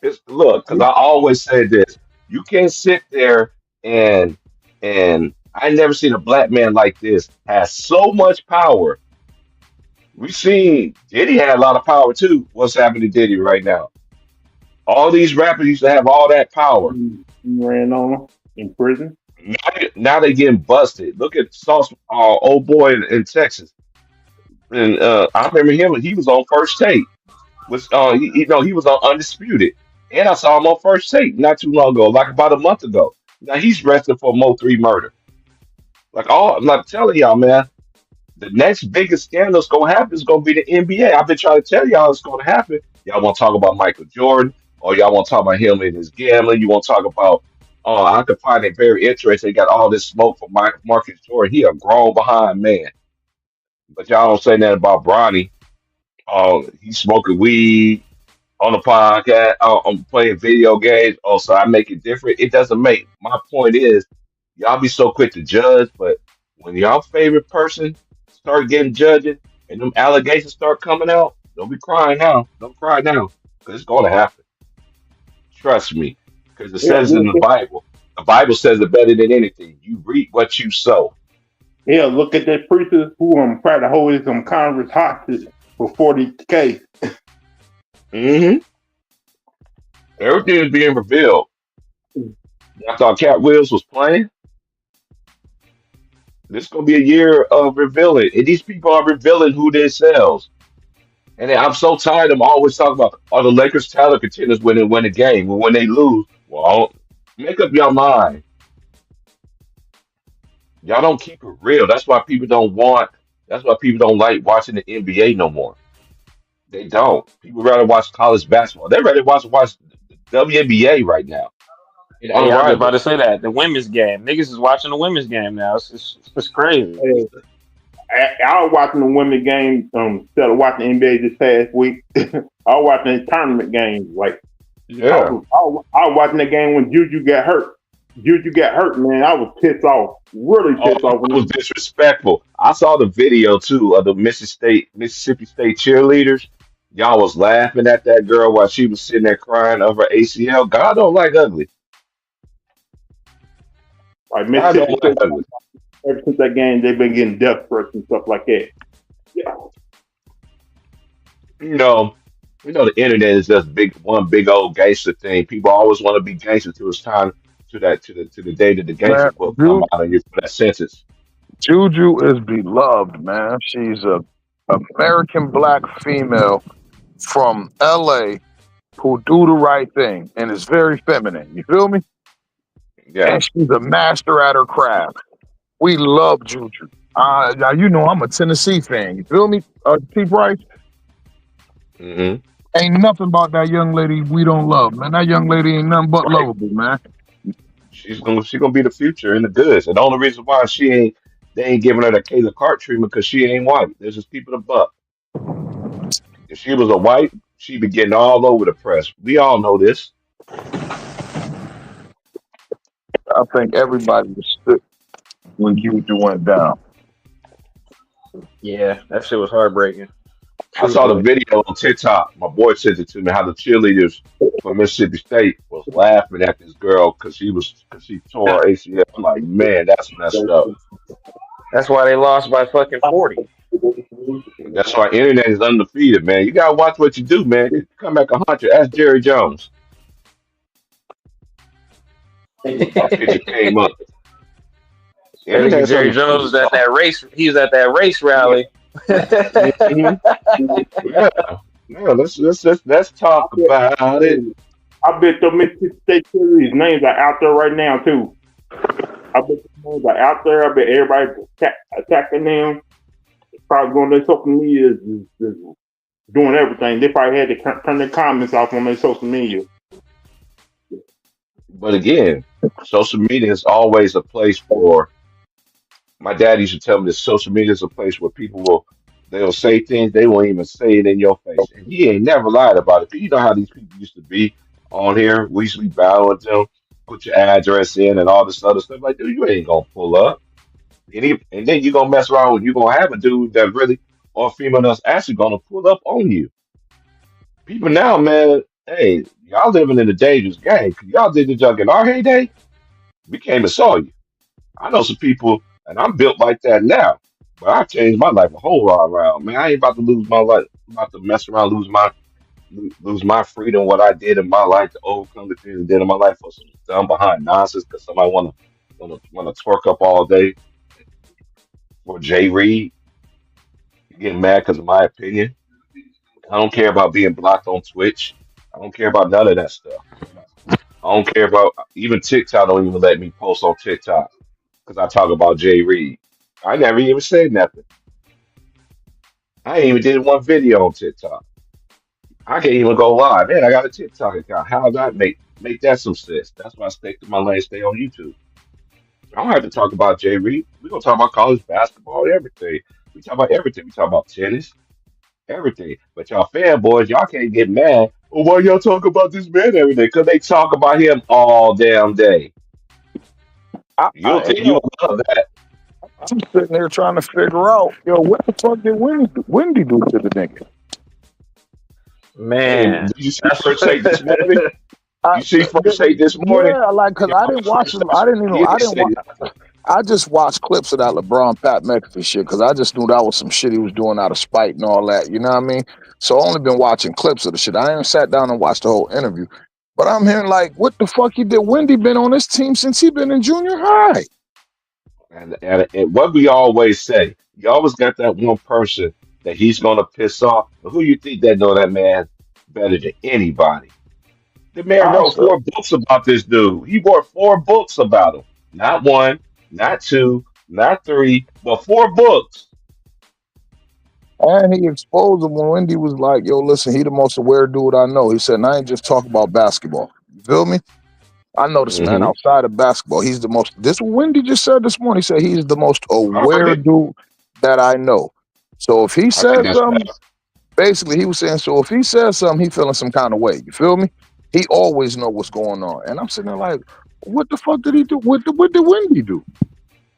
It's look, because I always say this: you can't sit there and I never seen a black man like this has so much power. We seen Diddy had a lot of power too. What's happening to Diddy right now? All these rappers used to have all that power. He ran on him in prison. Now they getting busted. Look at Sauce, old boy in Texas, and I remember him. He was on First Take. Was he was on Undisputed, and I saw him on First Take not too long ago, like about a month ago. Now he's arrested for Mo3 murder. Like I'm not telling y'all, man. The next biggest scandal that's gonna happen is gonna be the NBA. I've been trying to tell y'all it's gonna happen. Y'all want to talk about Michael Jordan, or y'all want to talk about him and his gambling? You want to talk about? Oh, I could find it very interesting. They got all this smoke from Marcus Jordan. He a grown behind man, but y'all don't say nothing about Bronny. Oh, he's smoking weed on the podcast. Oh, I'm playing video games. Oh, so I make it different. It doesn't make. My point is, y'all be so quick to judge, but when y'all favorite person start getting judged and them allegations start coming out, don't be crying now. Don't cry now, because it's going to happen. Trust me, because it Yeah, says in the Bible. The Bible says it better than anything. You reap what you sow. yeah. Look at that preacher who tried to hold his Congress hostage for 40K. Mm-hmm. Everything is being revealed. I thought Cat Wills was playing. This is gonna be a year of revealing, and these people are revealing who themselves. And I'm so tired of them always talking about are the Lakers title contenders when they win a game, but when they lose, well, make up your mind. Y'all don't keep it real. That's why people don't want. That's why people don't like watching the NBA no more. They don't. People rather watch college basketball. They rather watch the WNBA right now. It's Hey, I was just about unrivaled. to say that the women's game. Niggas is watching the women's game now. It's crazy. Hey, I was watching the women's game instead of watching NBA this past week. I was watching the tournament games. Like Yeah. I was watching the game when Juju got hurt. Juju got hurt, man. I was pissed off, really Oh, pissed off. it was disrespectful. I saw the video too of the Mississippi State cheerleaders. Y'all was laughing at that girl while she was sitting there crying over her ACL. God don't like ugly. Like God don't Mississippi like State, ugly. ever since that game, they've been getting death threats and stuff like that. Yeah, You know, the internet is just one big old gangster thing. People always want to be gangster till it's time to the day that the gangster Man, book come out of you for that sentence. Juju is beloved, man. She's a American black female from LA who do the right thing and is very feminine. You feel me? Yeah. And she's a master at her craft. We love Juju. Now you know I'm a Tennessee fan. You feel me? T. Price? Hmm. Ain't nothing about that young lady we don't love, man. That young lady ain't nothing but Right. lovable, man. She gonna be the future and the goods. And the only reason why they ain't giving her the Kayla Cart treatment because she ain't white. There's just people to buck. If she was a white, she'd be getting all over the press. We all know this. I think everybody was sick when Juju went down. Yeah, that shit was heartbreaking. I saw the Truthfully. video on TikTok. My boy sent it to me how the cheerleaders from Mississippi State was laughing at this girl because she tore her ACL. I'm like, man, that's messed up. That's why they lost by fucking 40. That's why internet is undefeated, man. You gotta watch what you do, man. Come back 100. Ask Jerry Jones. That picture came up. That nigga Internet's Jerry Jones undefeated. was at that race. He was at that race rally. Mhm. Yeah, yeah. Let's talk about it. I bet the Mississippi State cheerleaders' names are out there right now too. I bet the names are out there. I bet everybody's attacking them. Probably going to their social media, is doing everything. They probably had to turn their comments off on their social media. But again, social media is always a place for. My dad used to tell me that social media is a place where they'll say things they won't even say it in your face, and he ain't never lied about it. 'Cause you know how these people used to be on here. We used to be battling them, put your address in, and all this other stuff. Like, dude, you ain't gonna pull up, and then you gonna mess around with you gonna have a dude that really or a female that's actually gonna pull up on you. People now, man, hey, y'all living in a dangerous game. 'Cause y'all did the junk in our heyday. We came and saw you. I know some people, and I'm built like that now. But I changed my life a whole lot around, man. I ain't about to lose my life. I'm about to mess around, lose my lose my freedom, what I did in my life, to overcome the things I did in my life for some dumb behind nonsense because somebody wanna twerk up all day for Jay Reed, getting mad because of my opinion. I don't care about being blocked on Twitch. I don't care about none of that stuff. I don't care about even TikTok. Don't even let me post on TikTok because I talk about Jay Reed. I never even said nothing. I ain't even did one video on TikTok. I can't even go live. Man, I got a TikTok account. How did I make that some sense? That's why I stay to my lane, stay on YouTube. I don't have to talk about Jay Reed. We're gonna talk about college basketball, everything. We talk about everything. We talk about tennis, everything. But y'all fanboys, y'all can't get mad. Well, why y'all talk about this man every day? Because they talk about him all damn day. You'll think Yo, you love that. I'm sitting there trying to figure out, yo, what the fuck did Wendy do to the nigga? Hey, Man, did you see that's first take this morning? I, You see first take this morning? yeah, like, cause Yeah, I on didn't the watch first them. take, he I didn't didn't say watch. I just watched clips of that LeBron Pat McAfee shit because I just knew that was some shit he was doing out of spite and all that. You know what I mean? So I only been watching clips of the shit. I ain't sat down and watched the whole interview. But I'm hearing like, what the fuck he did? Wendy been on this team since he been in junior high. And what we always say, you always got that one person that he's gonna piss off. But who you think that know that man better than anybody? The man I wrote said, 4 books about this dude. He wrote 4 books about him. Not one, not two, not three, but 4 books. and he exposed him when Wendy was like, yo, listen, he the most aware dude I know. He said, and I ain't just talking about basketball. You feel me? I know this man Hmm. outside of basketball. He's the most. This Wendy just said this morning. He said he's the most I heard aware it. dude that I know. So if he I think says that's something, bad. basically he was saying, so if he says something, he feeling some kind of way. You feel me? He always know what's going on. And I'm sitting there like, what the fuck did he do? What did Wendy do?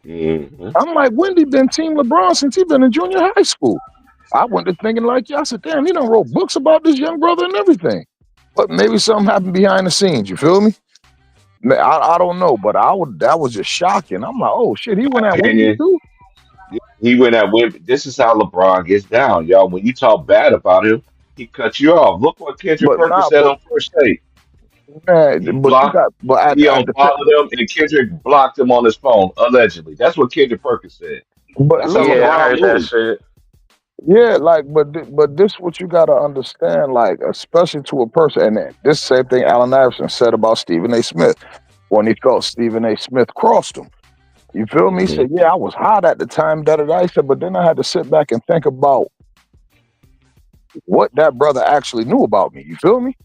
Hmm. I'm like, Wendy been Team LeBron since he been in junior high school. I went to thinking like, yeah, I said, damn, he done wrote books about this young brother and everything. But maybe something happened behind the scenes. You feel me? I don't know, but that was just shocking. I'm like, oh shit, he My went at Wendy opinion, too. he went at women. This is how LeBron gets down, y'all. When you talk bad about him, he cuts you off. Look what Kendrick But Perkins nah, said on first take. He man, but you blocked. got, but He at the unfollowed him, and Kendrick blocked him on his phone. Allegedly, that's what Kendrick Perkins said. but That's how listen, yeah, I LeBron heard that moves. shit. yeah, like, but this what you gotta understand, like, especially to a person, and this same thing Allen Iverson said about Stephen A. Smith when he felt Stephen A. Smith crossed him. You feel me? He Hmm. said, yeah, I was hot at the time, da da da. He said, but then I had to sit back and think about what that brother actually knew about me. You feel me?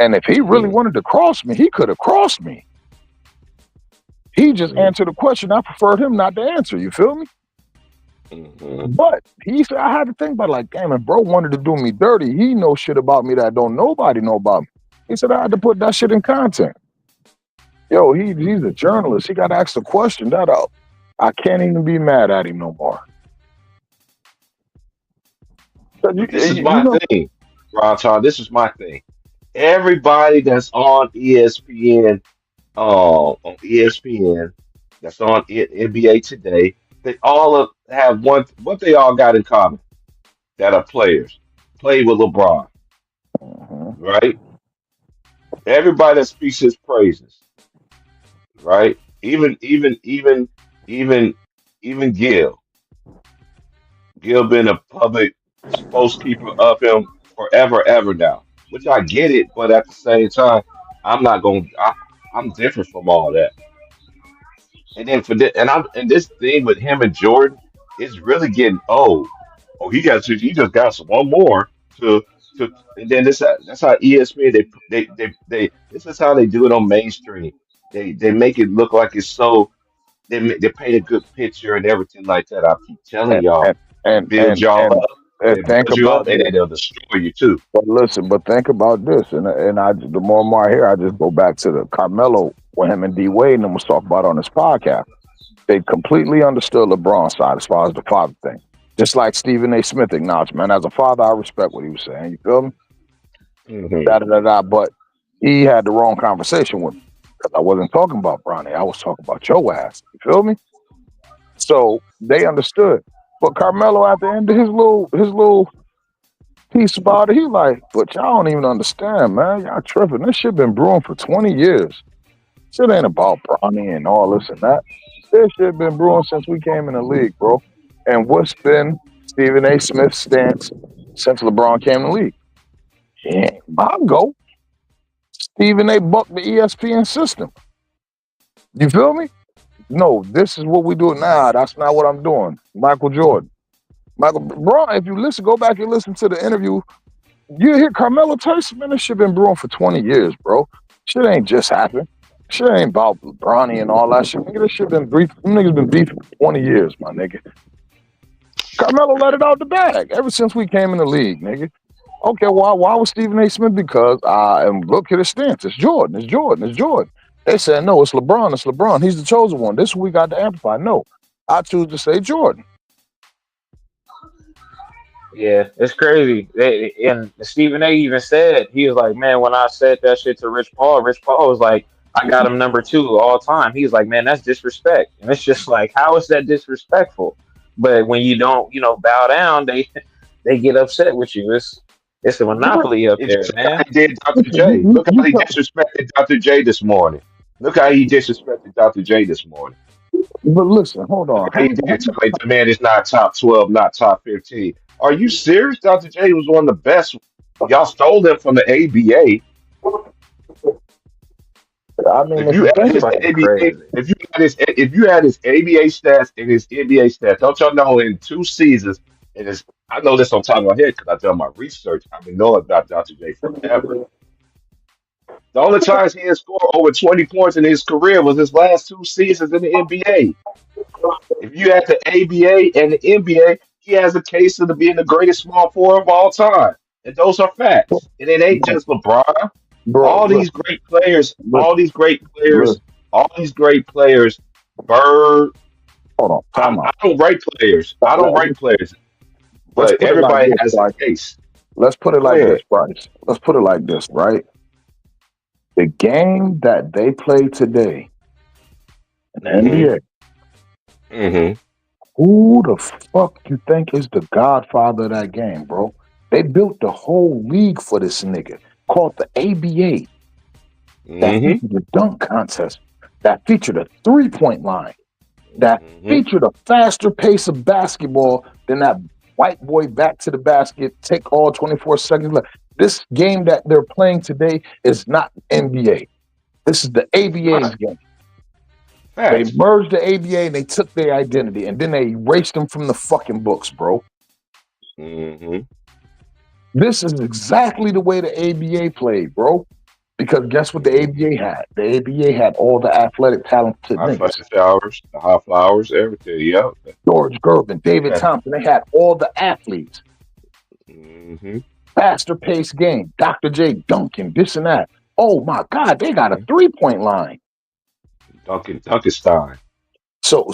And if he really Hmm. wanted to cross me, he could have crossed me. He just Hmm. answered a question I preferred him not to answer. You feel me? Hmm. But he said I had to think about it, like, damn, if bro wanted to do me dirty, he knows shit about me that don't nobody know about me. He said I had to put that shit in content. Yo, he's a journalist. He got to ask the question. That I can't even be mad at him no more. But this is You my know, thing, Ron Todd. This is my thing. Everybody that's on ESPN, on ESPN, that's on NBA Today, they all have one. What they all got in common that are players. Played with LeBron, Mhm. right? Everybody that speaks his praises, right? Even even Gil. Gil been a public spokeskeeper of him forever, ever now. Which I get it, but at the same time, I'm not going. I'm different from all that. And then for this, and this thing with him and Jordan is really getting old. Oh, he just got some one more to and then that's how ESPN they this is how they do it on mainstream. They make it look like it's so they paint a good picture and everything like that. I keep telling and y'all, and they and build and y'all and, up, and they think build you up, about and this. then they'll destroy you too. But listen, but think about this, and I the more and more I hear, I just go back to the Carmelo when him and D Wade and them was talking about on his podcast. They completely understood LeBron's side as far as the father thing. Just like Stephen A. Smith acknowledged, man, as a father, I respect what he was saying. You feel me? Hmm. Da da da da. But he had the wrong conversation with me because I wasn't talking about Bronny. I was talking about your ass. You feel me? So they understood. But Carmelo, at the end of his little piece about it. He like, but y'all don't even understand, man. Y'all tripping. This shit been brewing for 20 years. Shit ain't about Bronny and all this and that. This shit been brewing since we came in the league, bro. And what's been Stephen A. Smith's stance since LeBron came in the league? Yeah, I'll go. Stephen A. bucked the ESPN system. You feel me? No, this is what we do now. That's not what I'm doing. Michael Jordan. Bro, if you listen, go back and listen to the interview. You hear Carmelo Tyson, man, this shit been brewing for 20 years, bro. Shit ain't just happened. Shit ain't about Bronny and all that shit. Nigga, this shit been brief. Them niggas been beefing for 20 years, my nigga. Carmelo let it out the bag ever since we came in the league, nigga. Okay, why was Stephen A. Smith? Because look at his stance. It's Jordan. It's Jordan. It's Jordan. They said, no, it's LeBron. It's LeBron. He's the chosen one. This is what we got to amplify. No, I choose to say Jordan. Yeah, it's crazy. And Stephen A. even said, he was like, man, when I said that shit to Rich Paul was like, I got him number 2 all time. He was like, man, that's disrespect. And it's just like, how is that disrespectful? But when you don't, bow down, they get upset with you. It's a monopoly up there, man. He did Dr. J. Look how he disrespected Dr. J this morning. Look how he disrespected Dr. J this morning. But listen, hold on. He did tell me the man is not top 12, not top 15. Are you serious? Dr. J was one of the best. Y'all stole him from the ABA. I mean, If you had his ABA, if you had his ABA stats and his NBA stats, don't y'all know in 2 seasons, I know this on top of my head because I've done my research. I've been knowing about Dr. J forever. The only times he has scored over 20 points in his career was his last 2 seasons in the NBA. If you had the ABA and the NBA, he has a case of being the greatest small forward of all time. And those are facts. And it ain't just LeBron. Bro, all these great players, all these great players, Bird. Hold on, I don't rate players. But everybody has a case. Let's put it like this, Bryce. Let's put it like this, right? The game that they play today in the NBA, who the fuck you think is the godfather of that game, bro? They built the whole league for this nigga called the ABA. That featured the dunk contest, that featured a 3-point line, that featured a faster pace of basketball than that white boy back to the basket, take all 24 seconds left. This game that they're playing today is not NBA. This is the ABA's game. They merged the ABA and they took their identity and then they erased them from the fucking books, bro. This is exactly the way the ABA played, bro. Because guess what the ABA had? The ABA had all the athletic talented niggas. The high flowers, everything, yeah. George Gervin, David Thompson, they had all the athletes. Faster paced game. Dr. J Duncan, this and that. Oh my God, they got a 3-point line. Duncanstein. So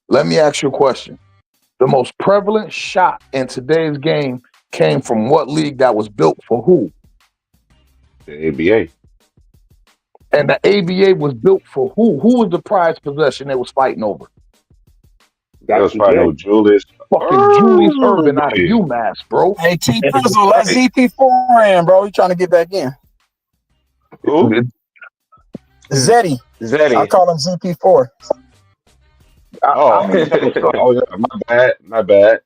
let me ask you a question. The most prevalent shot in today's game came from what league that was built for who? The ABA. And the ABA was built for who? Who was the prized possession they was fighting over? That was probably Julius. Fucking Julius Irvin out of UMass, bro. Hey, T Pizzle, let ZP4 in, bro. You trying to get back in? Who? Zeddy. I call him ZP4. My bad.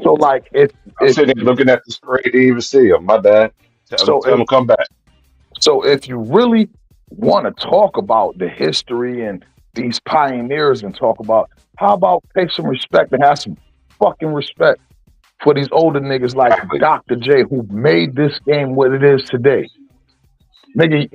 So, like, I'm sitting there looking at the screen to even see him. My bad. Tell him to come back. So, if you really want to talk about the history and these pioneers and talk about, how about pay some respect and have some fucking respect for these older niggas like Dr. J who made this game what it is today. Nigga,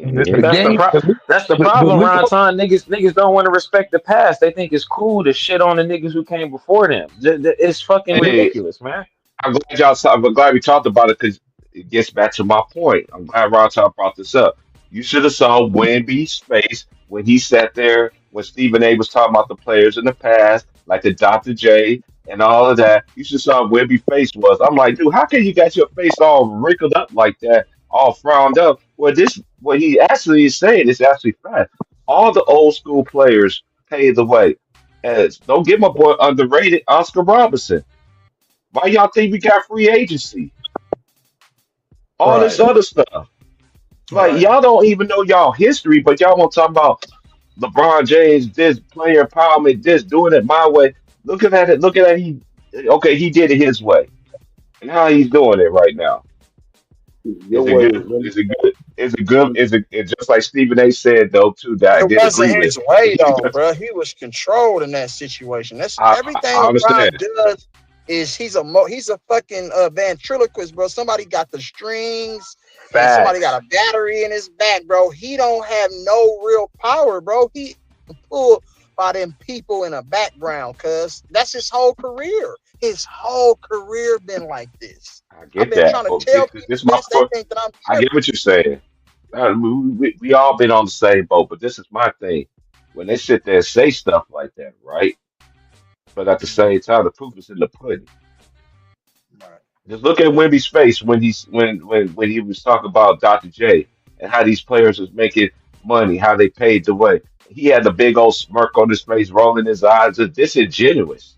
that's the problem, Ron Son. Niggas don't want to respect the past. They think it's cool to shit on the niggas who came before them. It's fucking ridiculous, man. I'm glad we talked about it because it gets back to my point. I'm glad Ron Son brought this up. You should have saw Wemby's face when he sat there when Stephen A was talking about the players in the past, like the Dr. J and all of that. You should have saw Wemby's face was. I'm like, dude, how can you got your face all wrinkled up like that? All frowned up. Well, what he actually is saying is actually fact. All the old school players paved the way. Don't get my boy underrated, Oscar Robertson. Why y'all think we got free agency? All this Right. other stuff. Like Right. y'all don't even know y'all history, but y'all want to talk about LeBron James, this player empowerment, this doing it my way. Looking at it, looking at he okay, he did it his way. And how he's doing it right now. Your Is it way good? is really Is it good? Is it good? Is it it's just like Stephen A said though too that I It did agree wasn't with. his way He though, does bro. He was controlled in that situation. That's everything I LeBron understand. does is he's a fucking ventriloquist, bro. Somebody got the strings and somebody Facts. got a battery in his back, bro. He don't have no real power, bro. He pulled by them people in the background, cuz that's his whole career. His whole career been like this. I I've get been that. trying to But tell this people is my this. They think that I'm I get tripping. what you're saying. We all been on the same boat, but this is my thing. When they sit there and say stuff like that, right? But at the same time, the proof is in the pudding. Right. Just look at Wemby's face when he was talking about Dr. J and how these players was making money, how they paid the way. He had the big old smirk on his face, rolling his eyes, just disingenuous.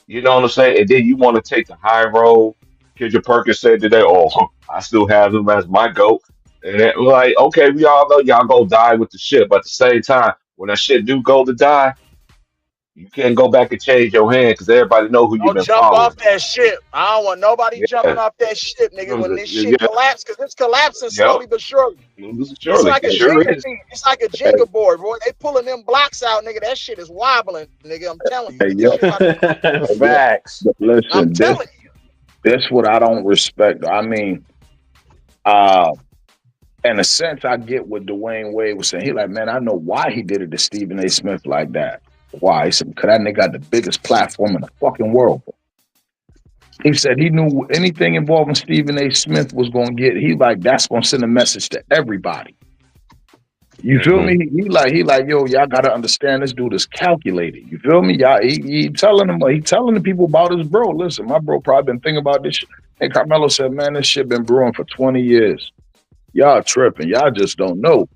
You know what I'm saying? And then you want to take the high road. Kendrick Perkins said today, "Oh, I still have him as my goat." And it, like, okay, we all know y'all go die with the ship, but at the same time, when that shit do go to die, you can't go back and change your hand because everybody know who you've Don't been jump off following. that ship. I don't want nobody jumping Yeah, off that ship, nigga. When this shit yeah, collapse, because it's collapsing yep. slowly but surely. It's Surely, like a it sure Jenga is. thing. It's like a Hey, Jenga board, boy. They pulling them blocks out, nigga. That shit is wobbling, nigga. I'm telling you, hey, nigga. yo, Shit about to. hey, yo. Facts. But I'm listen, telling you. this what I don't respect. I mean, uh, in a sense, I get what Dwayne Wade was saying. He like, man, I know why he did it to Stephen A. Smith like that. Why? He said, because that nigga got the biggest platform in the fucking world. He said he knew anything involving Stephen A. Smith was going to get. He like, that's going to send a message to everybody. You feel Hmm. me? He like, yo, y'all got to understand this dude is calculated. You feel me? Y'all, he telling them, he telling the people about his bro. Listen, my bro probably been thinking about this shit. And Carmelo said, man, this shit been brewing for 20 years. Y'all tripping. Y'all just don't know.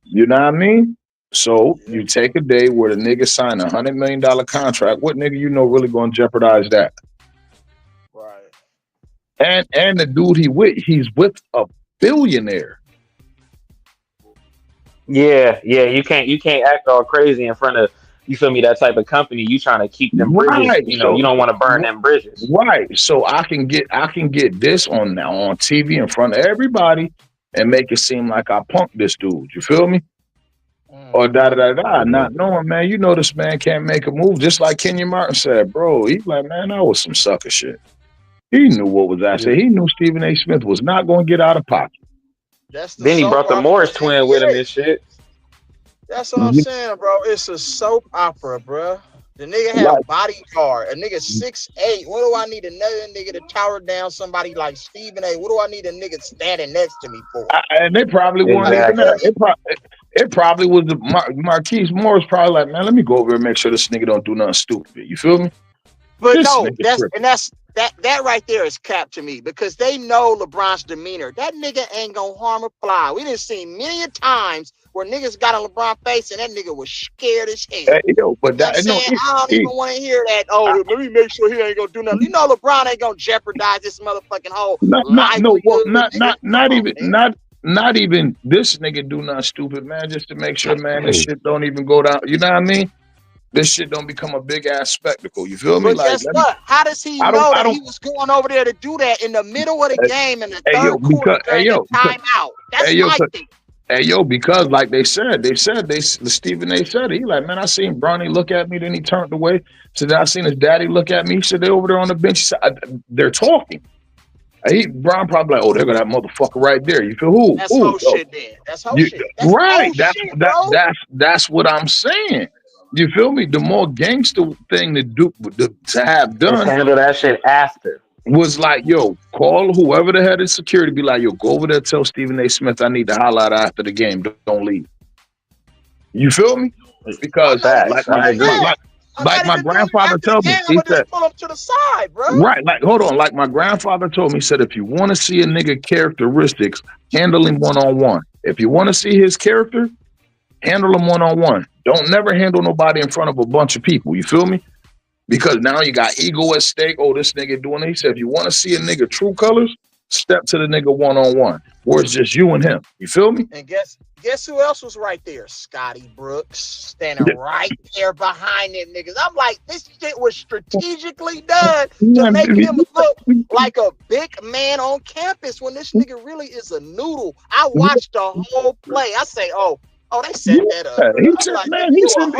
You know what I mean? So Yeah, you take a day where the nigga signed $100 million contract. What nigga you know really going to jeopardize that? right. And the dude he's with a billionaire. Yeah, yeah. You can't act all crazy in front of you feel me that type of company. You trying to keep them bridges. Right. You don't want to burn them bridges. Right. So I can get this on TV in front of everybody and make it seem like I punked this dude. You feel me? Or da da da da. Hmm. Not knowing, man. You know this man can't make a move. Just like Kenyon Martin said, bro. He's like, man, that was some sucker shit. He knew what was I said. He knew Stephen A. Smith was not going to get out of pocket. That's the Then he soap brought the opera Morris of twin with him NBA. and shit. That's what I'm saying, bro. It's a soap opera, bro. The nigga Right. have bodyguard. A nigga 6'8". What do I need another nigga to tower down somebody like Stephen A? What do I need a nigga standing next to me for? And they probably weren't even Exactly. there. It probably was the Marquise Morris probably like, man, let me go over here and make sure this nigga don't do nothing stupid. You feel me? But This no, nigga tripping. that right there is cap to me because they know LeBron's demeanor. That nigga ain't gonna harm a fly. We done seen million times where niggas got on LeBron face and that nigga was scared as hell. Hey, yo, You know but what I'm that no, saying? I don't even want to hear that. I, Oh, let me make sure he ain't gonna do nothing. You know LeBron ain't gonna jeopardize this motherfucking whole not no, well, livelihood, nigga. not Come on, even man. not even this nigga do nothing stupid, man, just to make sure, man, this Hey, shit don't even go down. You know what I mean? This shit don't become a big ass spectacle. You feel me? But Like, guess what? How does he I don't, know I that don't. he was going over there to do that in the middle of the game in the Hey yo, third quarter because during the timeout? hey That's yo, my thing. hey yo, because like the Stephen A. said it. He like, man, I seen Bronny look at me, then he turned away. So then I seen his daddy look at me. He said they over there on the bench. He said, they're talking. Bron probably like, oh, they're gonna that motherfucker right there. You feel who? That's Who? whole Oh, shit then. That's whole you, shit. That's right. whole shit, bro. That's what I'm saying. You feel me? The more gangster thing to have Let's done handle that shit after. was like, yo, call whoever the head of security, be like, yo, go over there, tell Stephen A. Smith I need to holler at after the game. Don't leave. You feel me? I Because know like Facts. my I that's agree. bad. I like got my to do it grandfather after the told me, game. I'm he gonna said, just pull him to the side, bro. right, like hold on, like my grandfather told me, he said, if you want to see a nigga characteristics, handle him one-on-one. If you want to see his character, handle him one-on-one. Don't never handle nobody in front of a bunch of people. You feel me? Because now you got ego at stake. Oh, this nigga doing it. He said, if you want to see a nigga true colors, step to the nigga one-on-one, where it's just you and him. You feel me? And guess who else was right there? Scotty Brooks standing right there behind them niggas. I'm like, this shit was strategically done to make him look like a big man on campus when this nigga really is a noodle. I watched the whole play. I say, oh, they set that up. He said, like, man, he sent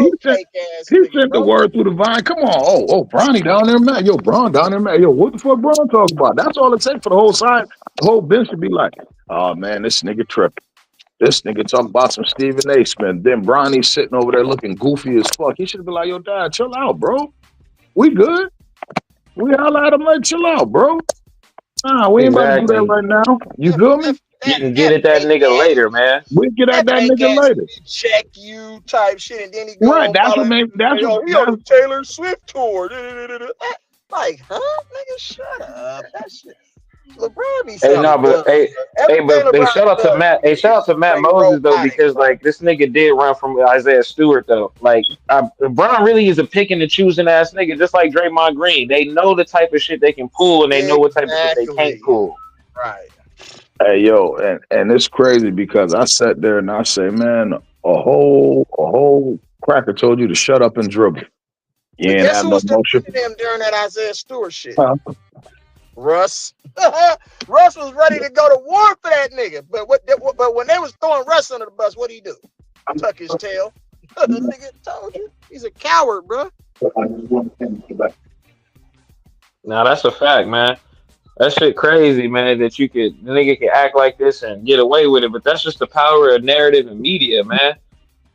the word through the vine. Come on. Oh, Bronny down there, man. Yo, Bron down there, man. Yo, what the fuck Bron talking about? That's all it takes for the whole side. The whole bench to be like, oh, man, this nigga tripping. This nigga talking about some Stephen A. Smith. Then Bronny's sitting over there looking goofy as fuck. He should be like, yo, dad, chill out, bro. We good. We all at him like, chill out, bro. Nah, we ain't about to do that right now. You feel me? You can get at that nigga later, man. We get at that nigga later. Check you type shit, and then he go right. That's what made. That's he what. on the Taylor Swift tour. Like, huh, nigga, shut up. That shit. LeBron be shout out to Matt. Hey, shout out to Matt Moses though, because like this nigga did run from Isaiah Stewart though. Like LeBron really is a picking and choosing ass nigga, just like Draymond Green. They know the type of shit they can pull, and they know what type of shit they can't pull. Right. Hey yo, and it's crazy because I sat there and I say, man, a whole cracker told you to shut up and dribble. You ain't have no motion. Them during that Isaiah Stewart shit. Huh? Russ. Russ was ready to go to war for that nigga. But when they was throwing Russ under the bus, what did he do? Tuck his tail. The nigga told you. He's a coward, bro. Now that's a fact, man. That shit crazy, man, that the nigga can act like this and get away with it. But that's just the power of narrative and media, man.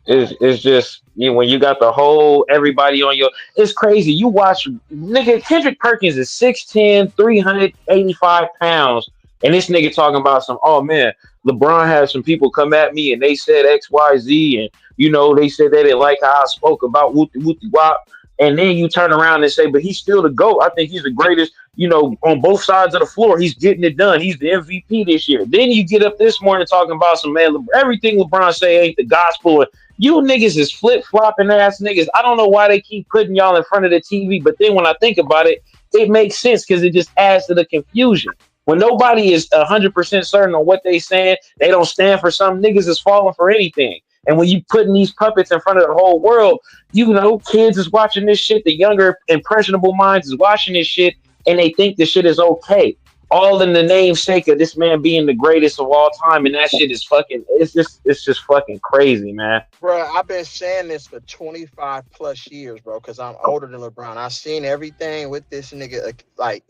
It's just, when you got the whole everybody on it's crazy. You watch nigga Kendrick Perkins is 6'10", 385 pounds, and this nigga talking about some, oh man, LeBron had some people come at me and they said XYZ, and they said they didn't like how I spoke about whoopty wop. And then you turn around and say, but he's still the GOAT. I think he's the greatest, on both sides of the floor. He's getting it done. He's the MVP this year. Then you get up this morning talking about some, man, everything LeBron say ain't the gospel. You niggas is flip-flopping ass niggas. I don't know why they keep putting y'all in front of the TV, but then when I think about it, it makes sense because it just adds to the confusion. When nobody is 100% certain on what they saying, they don't stand for something. Niggas is falling for anything. And when you putting these puppets in front of the whole world, kids is watching this shit. The younger, impressionable minds is watching this shit, and they think this shit is okay. All in the namesake of this man being the greatest of all time, and that shit is fucking. It's just fucking crazy, man. Bro, I've been saying this for 25 plus years, bro, because I'm older than LeBron. I've seen everything with this nigga, like,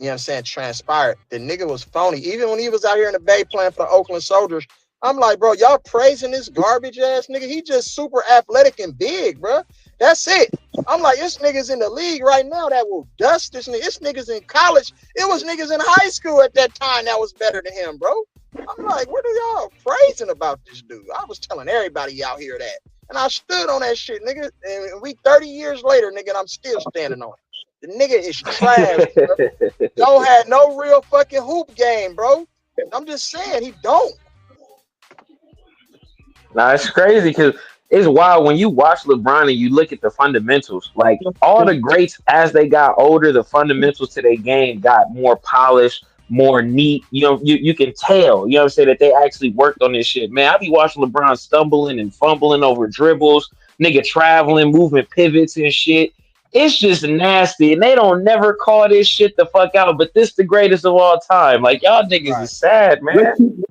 transpired. The nigga was phony. Even when he was out here in the Bay playing for the Oakland Soldiers, I'm like, bro, y'all praising this garbage ass nigga. He just super athletic and big, bro. That's it. I'm like, this nigga's in the league right now that will dust this nigga. This nigga's in college. It was niggas in high school at that time that was better than him, bro. I'm like, what are y'all praising about this dude? I was telling everybody out here that. And I stood on that shit, nigga. And we 30 years later, nigga, and I'm still standing on it. The nigga is trash, bro. Don't have no real fucking hoop game, bro. I'm just saying, he don't. Nah, it's crazy because it's wild when you watch LeBron and you look at the fundamentals. Like all the greats, as they got older, the fundamentals to their game got more polished, more neat. You can tell, what I'm saying, that they actually worked on this shit. Man, I be watching LeBron stumbling and fumbling over dribbles, nigga traveling, moving pivots and shit. It's just nasty, and they don't never call this shit the fuck out. But this the greatest of all time. Like y'all niggas is sad, man.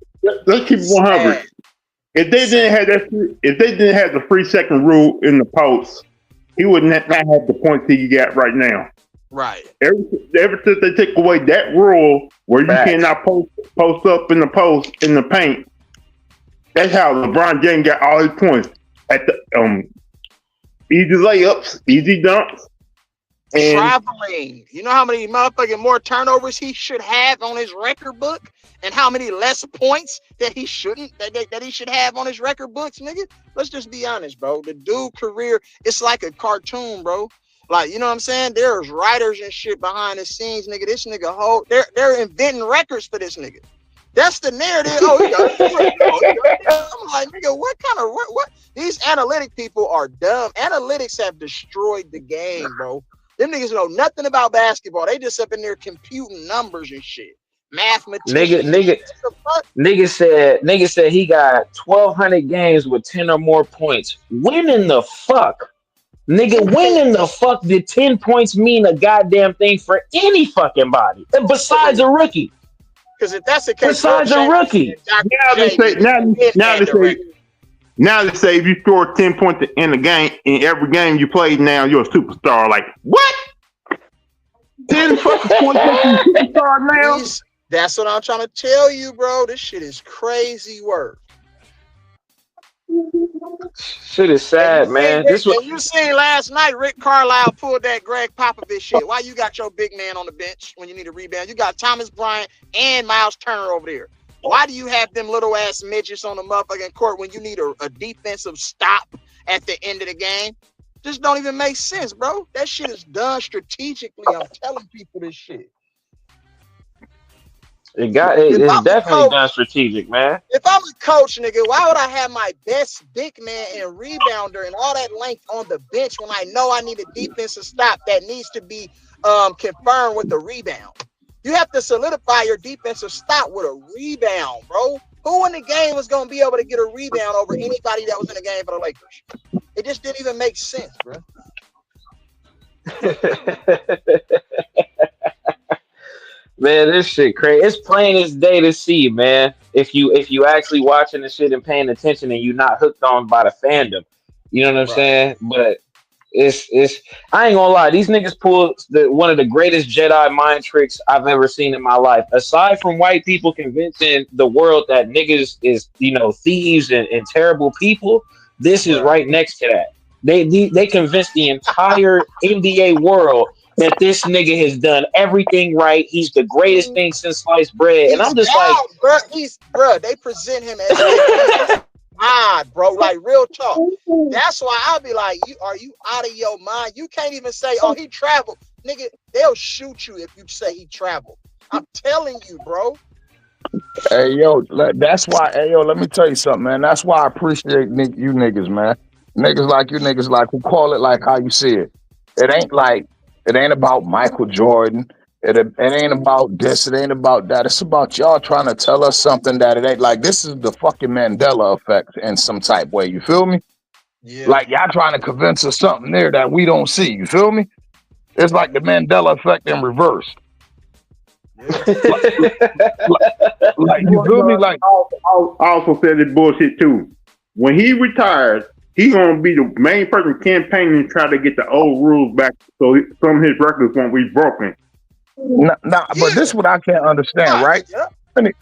Let's keep 100. If they didn't have the 3 second rule in the post, he would not have the points that he got right now. Right. Ever since they took away that rule where you cannot post up in the post in the paint, that's how LeBron James got all his points at the easy layups, easy dunks. And traveling. You know how many motherfucking more turnovers he should have on his record book, and how many less points that he shouldn't that he should have on his record books, nigga? Let's just be honest, bro. The dude career, it's like a cartoon, bro. Like, you know what I'm saying? There's writers and shit behind the scenes, nigga. This nigga they're inventing records for this nigga. That's the narrative. Oh, he got it. I'm like, nigga, what kind of what? These analytic people are dumb. Analytics have destroyed the game, bro. Them niggas know nothing about basketball. They just up in there computing numbers and shit. Nigga, Mathematicians. nigga said he got 1,200 games with 10 or more points. When in the fuck? Nigga, when in the fuck did 10 points mean a goddamn thing for any fucking body? Besides a rookie. Because if that's the case, besides a rookie. Now they say if you score 10 points in the game, in every game you played, now you're a superstar. Like, what? 10 fucking points makes you a superstar now? That's what I'm trying to tell you, bro. This shit is crazy work. Shit is sad, man. This was you seen last night. Rick Carlisle pulled that Greg Popovich shit. Why you got your big man on the bench when you need a rebound? You got Thomas Bryant and Miles Turner over there. Why do you have them little ass midgets on the motherfucking court when you need a defensive stop at the end of the game? Just don't even make sense, bro. That shit is done strategically. I'm telling people this shit. It's definitely done strategic, man. If I'm a coach, nigga, why would I have my best big man and rebounder and all that length on the bench when I know I need a defensive stop that needs to be confirmed with the rebound? You have to solidify your defensive stop with a rebound, bro. Who in the game was going to be able to get a rebound over anybody that was in the game for the Lakers? It just didn't even make sense, bro. Man, this shit crazy. It's plain as day to see, man. If you actually watching the shit and paying attention and you're not hooked on by the fandom, you know what I'm saying? But it's I ain't gonna lie. These niggas pulled one of the greatest Jedi mind tricks I've ever seen in my life. Aside from white people convincing the world that niggas is thieves and terrible people, this is right next to that. They convinced the entire NBA world that this nigga has done everything right. He's the greatest thing since sliced bread. And I'm just bro, they present him as God, bro. Like real talk. That's why I'll be like, are you out of your mind? You can't even say, oh, he traveled. Nigga, they'll shoot you if you say he traveled. I'm telling you, bro. Hey, yo, that's why, let me tell you something, man. That's why I appreciate you niggas, man. Niggas like you niggas who call it like how you see it. It ain't about Michael Jordan. It ain't about this. It ain't about that. It's about y'all trying to tell us something that it ain't. Like, this is the fucking Mandela effect in some type way. You feel me? Yeah. Like, y'all trying to convince us something there that we don't see. You feel me? It's like the Mandela effect in reverse. Yeah. like you feel me? Like, I also said this bullshit too. When he retires, he's gonna be the main person campaigning to try to get the old rules back, so some of his records won't be broken. But this is what I can't understand, right? Yeah.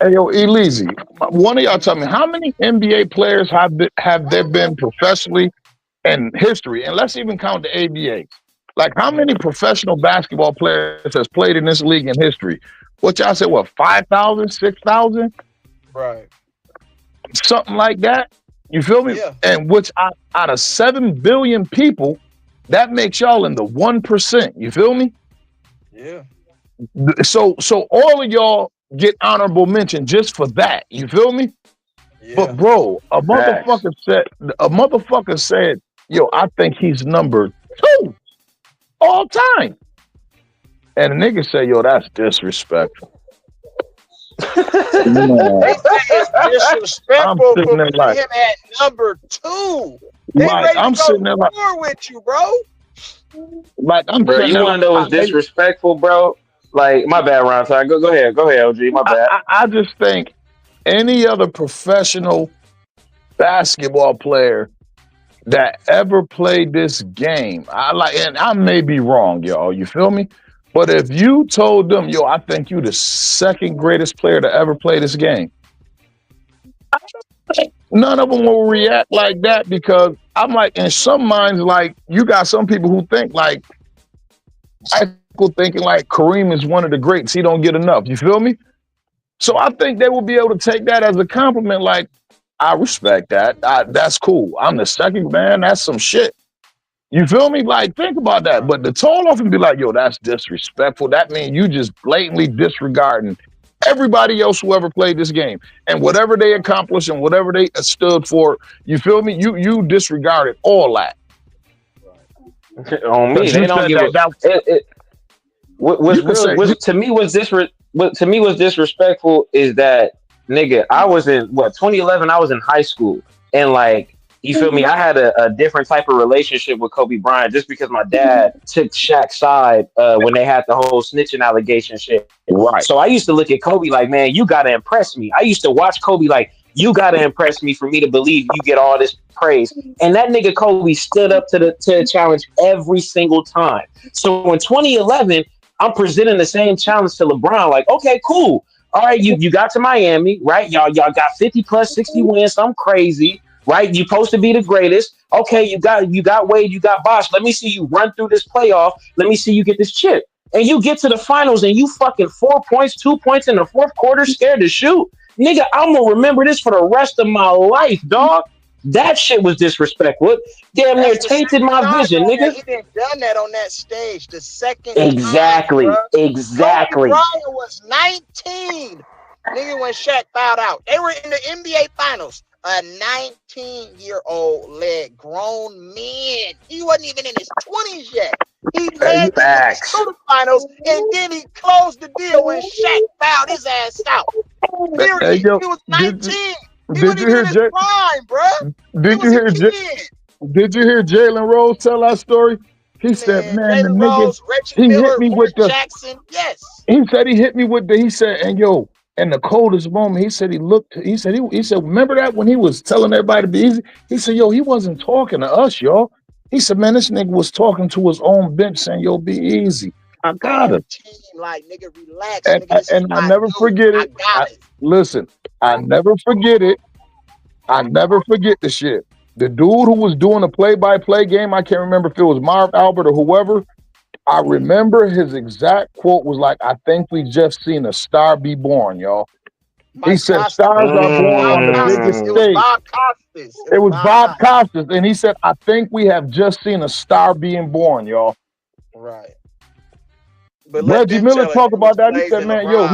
Hey, yo, Elise, one of y'all tell me, how many NBA players have there been professionally in history? And let's even count the ABA. Like, how many professional basketball players has played in this league in history? What y'all said, 5,000, 6,000? Right. Something like that. You feel me? Yeah. And which out of 7 billion people, that makes y'all in the 1%. You feel me? Yeah. So all of y'all get honorable mention just for that. You feel me? Yeah. But bro, a motherfucker said, yo, I think he's number 2 all time. And a nigga say, yo, that's disrespectful. They say it's disrespectful for him at number 2. I'm sitting there like, with you, bro. Like, I'm bro, you want to know what's disrespectful, bro? Like, my bad, Ron. Sorry. Go ahead, OG. My bad. I just think any other professional basketball player that ever played this game, and I may be wrong, y'all. You feel me? But if you told them, yo, I think you the second greatest player to ever play this game, none of them will react like that, because I'm like, in some minds, like, you got some people who think like, thinking like Kareem is one of the greats. He don't get enough. You feel me? So I think they will be able to take that as a compliment. Like, I respect that. That's cool. I'm the second, man. That's some shit. You feel me? Like, think about that. But to toll off and be like, yo, that's disrespectful. That means you just blatantly disregarding everybody else who ever played this game and whatever they accomplished and whatever they stood for. You feel me? You disregarded all that. On me, Because you they don't said give a. that What you was can real say was to me was what to me was disrespectful is that nigga I was in 2011 I was in high school and like you feel me I had a different type of relationship with Kobe Bryant just because my dad took Shaq's side when they had the whole snitching allegation shit. right. So I used to look at Kobe like, man, you gotta impress me. I used to watch Kobe like, you gotta impress me for me to believe you get all this praise. And that nigga Kobe stood up to the challenge every single time. So in 2011, I'm presenting the same challenge to LeBron. Like, okay, cool. All right, you got to Miami, right? Y'all got 50 plus 60 wins, something crazy, right? You supposed to be the greatest. Okay, you got Wade, you got Bosh. Let me see you run through this playoff. Let me see you get this chip. And you get to the finals and you fucking 4 points, 2 points in the fourth quarter, scared to shoot. Nigga, I'm gonna remember this for the rest of my life, dog. That shit was disrespectful. Damn near That's the tainted second my time vision, that nigga. he didn't done that on that stage. The second time, bro. Exactly. Kobe Exactly. Bryant was 19. Nigga, when Shaq fouled out, they were in the NBA Finals. A 19-year-old led grown man. He wasn't even in his 20s yet. He led them niggas Facts. to the finals, and then he closed the deal when Shaq fouled his ass out. Hey, Period. yo, He was 19. He did wasn't you even hear in his prime, bro. He did you was a hear kid. did you hear Jalen Rose tell that story? He said, Man, man, the Jalen nigga, Rose, Reggie he hit Miller, me with Mark the Jackson. Yes. he said he hit me with the he said, and yo, in the coldest moment, he said he said, remember that when he was telling everybody to be easy? He said, yo, he wasn't talking to us, y'all. He said, man, this nigga was talking to his own bench saying, yo, be easy. I got Own it. team, like, nigga, relax, nigga. This is And I my never dude. forget I it. got it. Listen, I never forget it. I never forget the shit. The dude who was doing the play-by-play game, I can't remember if it was Marv Albert or whoever. I remember his exact quote was like, I think we just seen a star be born, y'all. He Mike said, Costas. stars are It was born on Bob the Costas. biggest It was Mm. stage. Bob Costas. It was Bob Costas. And he said, I think we have just seen a star being born, y'all. Right. But let Reggie them Miller tell it. talk It was about that. He Blaze said, and man, LeBron.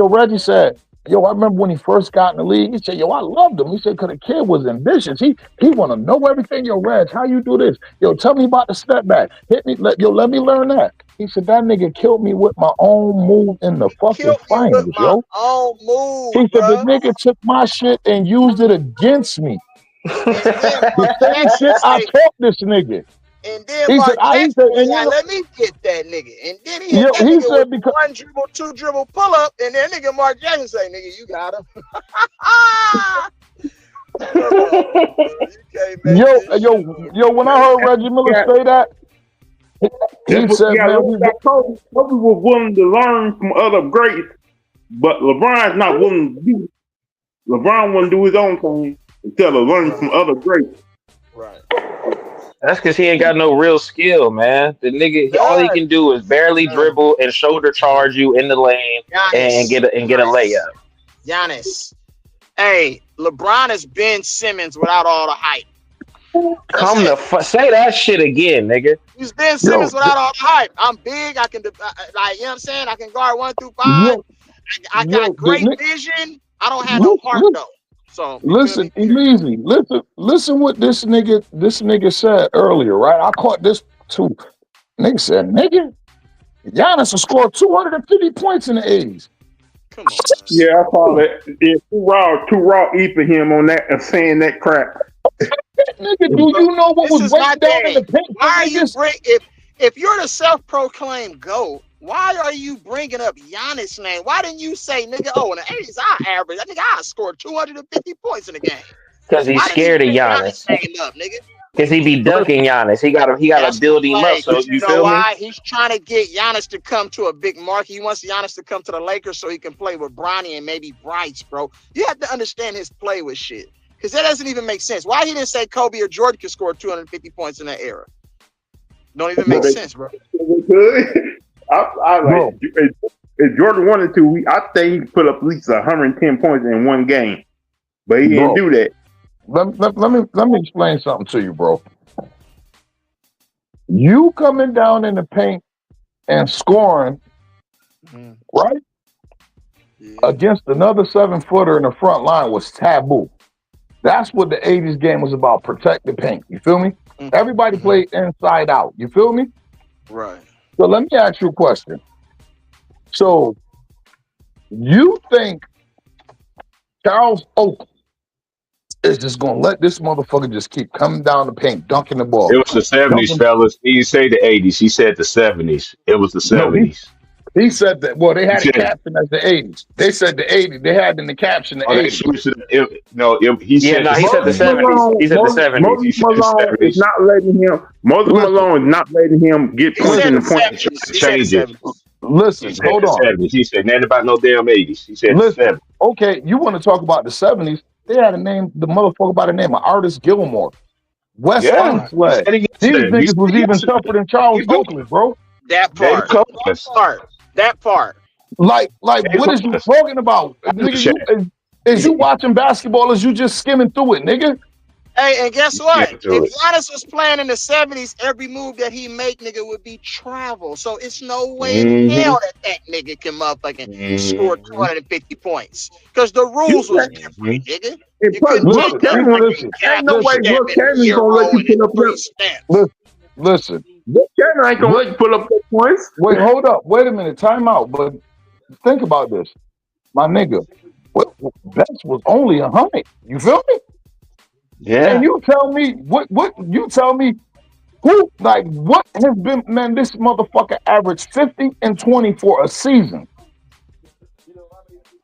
Reggie said, yo, I remember when he first got in the league, he said, yo, I loved him. He said, because the kid was ambitious. He want to know everything. Yo, Reg, how you do this? Yo, tell me about the step back. Hit me. Let me learn that. He said, that nigga killed me with my own move in the fucking Killed me with finals, my yo. own move, He said, the bro. nigga took my shit and used it against me. And then The Mark same Jackson shit I say, taught this nigga. and then He said, Mark Jackson was and you like, know, let me get that nigga. And then he hit yo, that he nigga with said, because, one dribble, two dribble pull up, and then nigga Mark Jackson say, nigga, you got him. Come on, bro. You can't make this shit up. yo, when I heard Reggie Miller Yeah, say that, that's he what you said, got to man, look at. Kobe was willing to learn from other greats, but LeBron's not willing to do. LeBron wouldn't do his own thing instead of learning from other greats. Right. That's because he ain't got no real skill, man. The nigga, all he None. can do is barely None. dribble and shoulder charge you in the lane and Giannis. get a layup. Giannis. Hey, LeBron is Ben Simmons without all the hype. Come to say that shit again, nigga. He's Ben Simmons without all the hype. I'm big. I can, like, you know what I'm saying? I can guard 1 through 5. I got great vision. I don't have no heart, though. So, listen, easy. Listen what this nigga said earlier, right? I caught this too. Nigga said, nigga, Giannis will score 250 points in the 80s. Come on. Yeah, I saw that. Yeah, too raw eating him on that and saying that crap. Nigga, do you know what was waiting down in the paint? Why are you if you're the self-proclaimed GOAT, why are you bringing up Giannis' name? Why didn't you say, nigga, in the 80s, I average. I think I scored 250 points in a game. Because he's scared of Giannis. Up, nigga? Because he be ducking Giannis. He gotta build him up. So you know feel why? me? He's trying to get Giannis to come to a big market. He wants Giannis to come to the Lakers so he can play with Bronny and maybe Bryce, bro. You have to understand his play with shit. Because that doesn't even make sense. Why he didn't say Kobe or Jordan could score 250 points in that era? Don't even make sense, bro. I like if Jordan wanted to, I think he could put up at least 110 points in one game. But he didn't do that. Let me explain something to you, bro. You coming down in the paint and scoring, right? Yeah. Against another 7-footer in the front line was taboo. That's what the 80s game was about. Protect the paint. You feel me? Everybody played inside out. You feel me? Right. So let me ask you a question. So you think Charles Oakley is just gonna let this motherfucker just keep coming down the paint, dunking the ball? It was the 70s, Dunking- fellas. He didn't say the 80s. He said the 70s. It was the No, 70s. He said that. Well, they had He it said- captioned as the 80s. They said the 80s. They had in the caption the Oh, they 80s. switched it. He Yeah, said no, the he said the 70s. He said the 70s. Moses He said the Malone is 70s. not letting him. Moses Listen. Malone is not letting him get He points said in the the point. 70s. He said the Change it. 70s. Listen, He said hold the on. 70s. He said nothing about no damn 80s. He said the Listen, 70s. okay, you want to talk about the 70s? They had a name, the motherfucker by the name of Artis Gilmore, Wes Yeah. Unseld. He These said it niggas was yesterday. even tougher than Charles He was. Oakley, bro. That David part. Covers. That part. Like, David what is you Covers. talking about, nigga? Is you watching basketball? Is you just skimming through it, nigga? Hey, and guess You what? can't do If it. Giannis was playing in the 70s, every move that he make, nigga, would be travel. So it's no way in hell that nigga can motherfucking score 250 points. Because the rules was different, nigga. And You plus, couldn't Brooke take that Cannon, listen, gap ain't no and way step Brooke and Cannon's gonna let you Euro put up and 3 that. steps. Listen. Brooke Cannon ain't gonna let you put up those points. Wait, hold up. Wait a minute. Time out. But think about this, my nigga. Best was only 100. You feel me? Yeah. And you tell me what you tell me who what has been, man, this motherfucker averaged 50 and 20 for a season.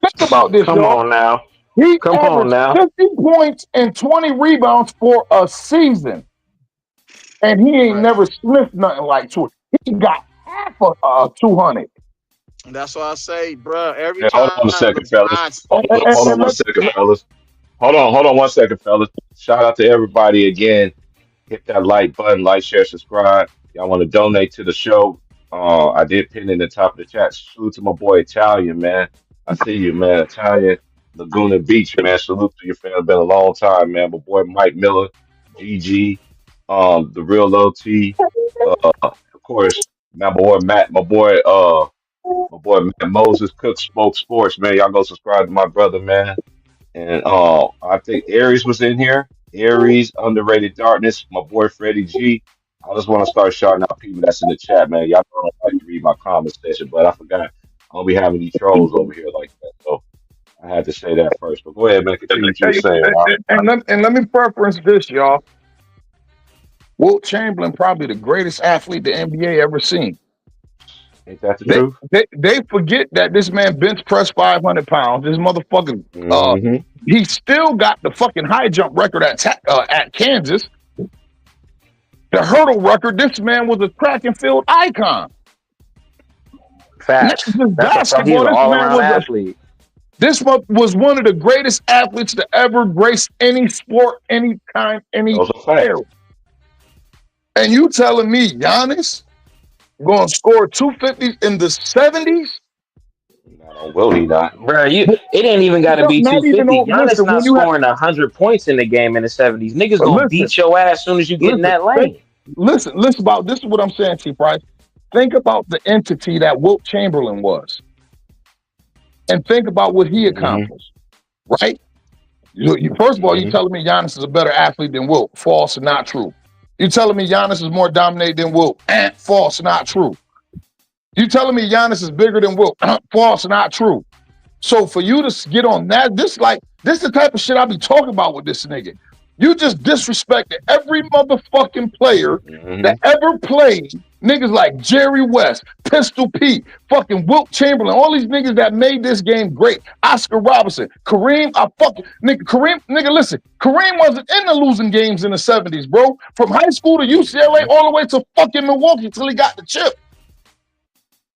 Think about this, Come y'all. on now. He Come on averaged now. 50 points and 20 rebounds for a season. And he ain't never sniffed nothing like 2. He got half of 200. That's why I say, bruh, every Hey, time hold on a second, fellas. LeBron's Hold on 1 second, fellas. Hold on 1 second, fellas. Shout out to everybody again. Hit that like button, like, share, subscribe. Y'all want to donate to the show? I did pin in the top of the chat. Salute to my boy Italian, man. I see you, man. Italian, Laguna Beach, man. Salute to your family. Been a long time, man. My boy Mike Miller, GG, the real OT. Of course, my boy Matt, my boy Matt Moses, Cook Spoke Sports, man. Y'all go subscribe to my brother, man. And I think Aries was in here. Aries, Underrated Darkness, my boy Freddie G. I just want to start shouting out people that's in the chat, man. Y'all know I don't like to read my comment section, but I forgot I don't be having any trolls over here like that. So I had to say that first. But go ahead, man. Continue what you were saying. And let me preference this, y'all. Wilt Chamberlain, probably the greatest athlete the NBA ever seen. Ain't that the truth? They forget that this man bench pressed 500 pounds. This motherfucker, he still got the fucking high jump record at Kansas. The hurdle record, this man was a track and field icon. Facts. Not just That's a, he's basketball. an This man all-around athlete. was one of the greatest athletes to ever grace any sport, any kind, any Those are facts. era. And you telling me Giannis going to score 250 in the 70s? No, will he not? Bro, it ain't even got to be Not 250. even on- Giannis listen, not when you have- scoring 100 points in the game in the 70s. Niggas But gonna listen, beat your ass as soon as you get in that lane. Listen about this is what I'm saying, T. Price. Think about the entity that Wilt Chamberlain was, and think about what he accomplished. Right? First of all, you telling me Giannis is a better athlete than Wilt? False, not true. You telling me Giannis is more dominated than Wilt? False, not true. You telling me Giannis is bigger than Wilt? False, not true. So for you to get on that, this the type of shit I be talking about with this nigga. You just disrespected every motherfucking player that ever played. Niggas like Jerry West, Pistol Pete, fucking Wilt Chamberlain, all these niggas that made this game great. Oscar Robertson, Kareem, listen, Kareem wasn't in the losing games in the 70s, bro. From high school to UCLA all the way to fucking Milwaukee till he got the chip.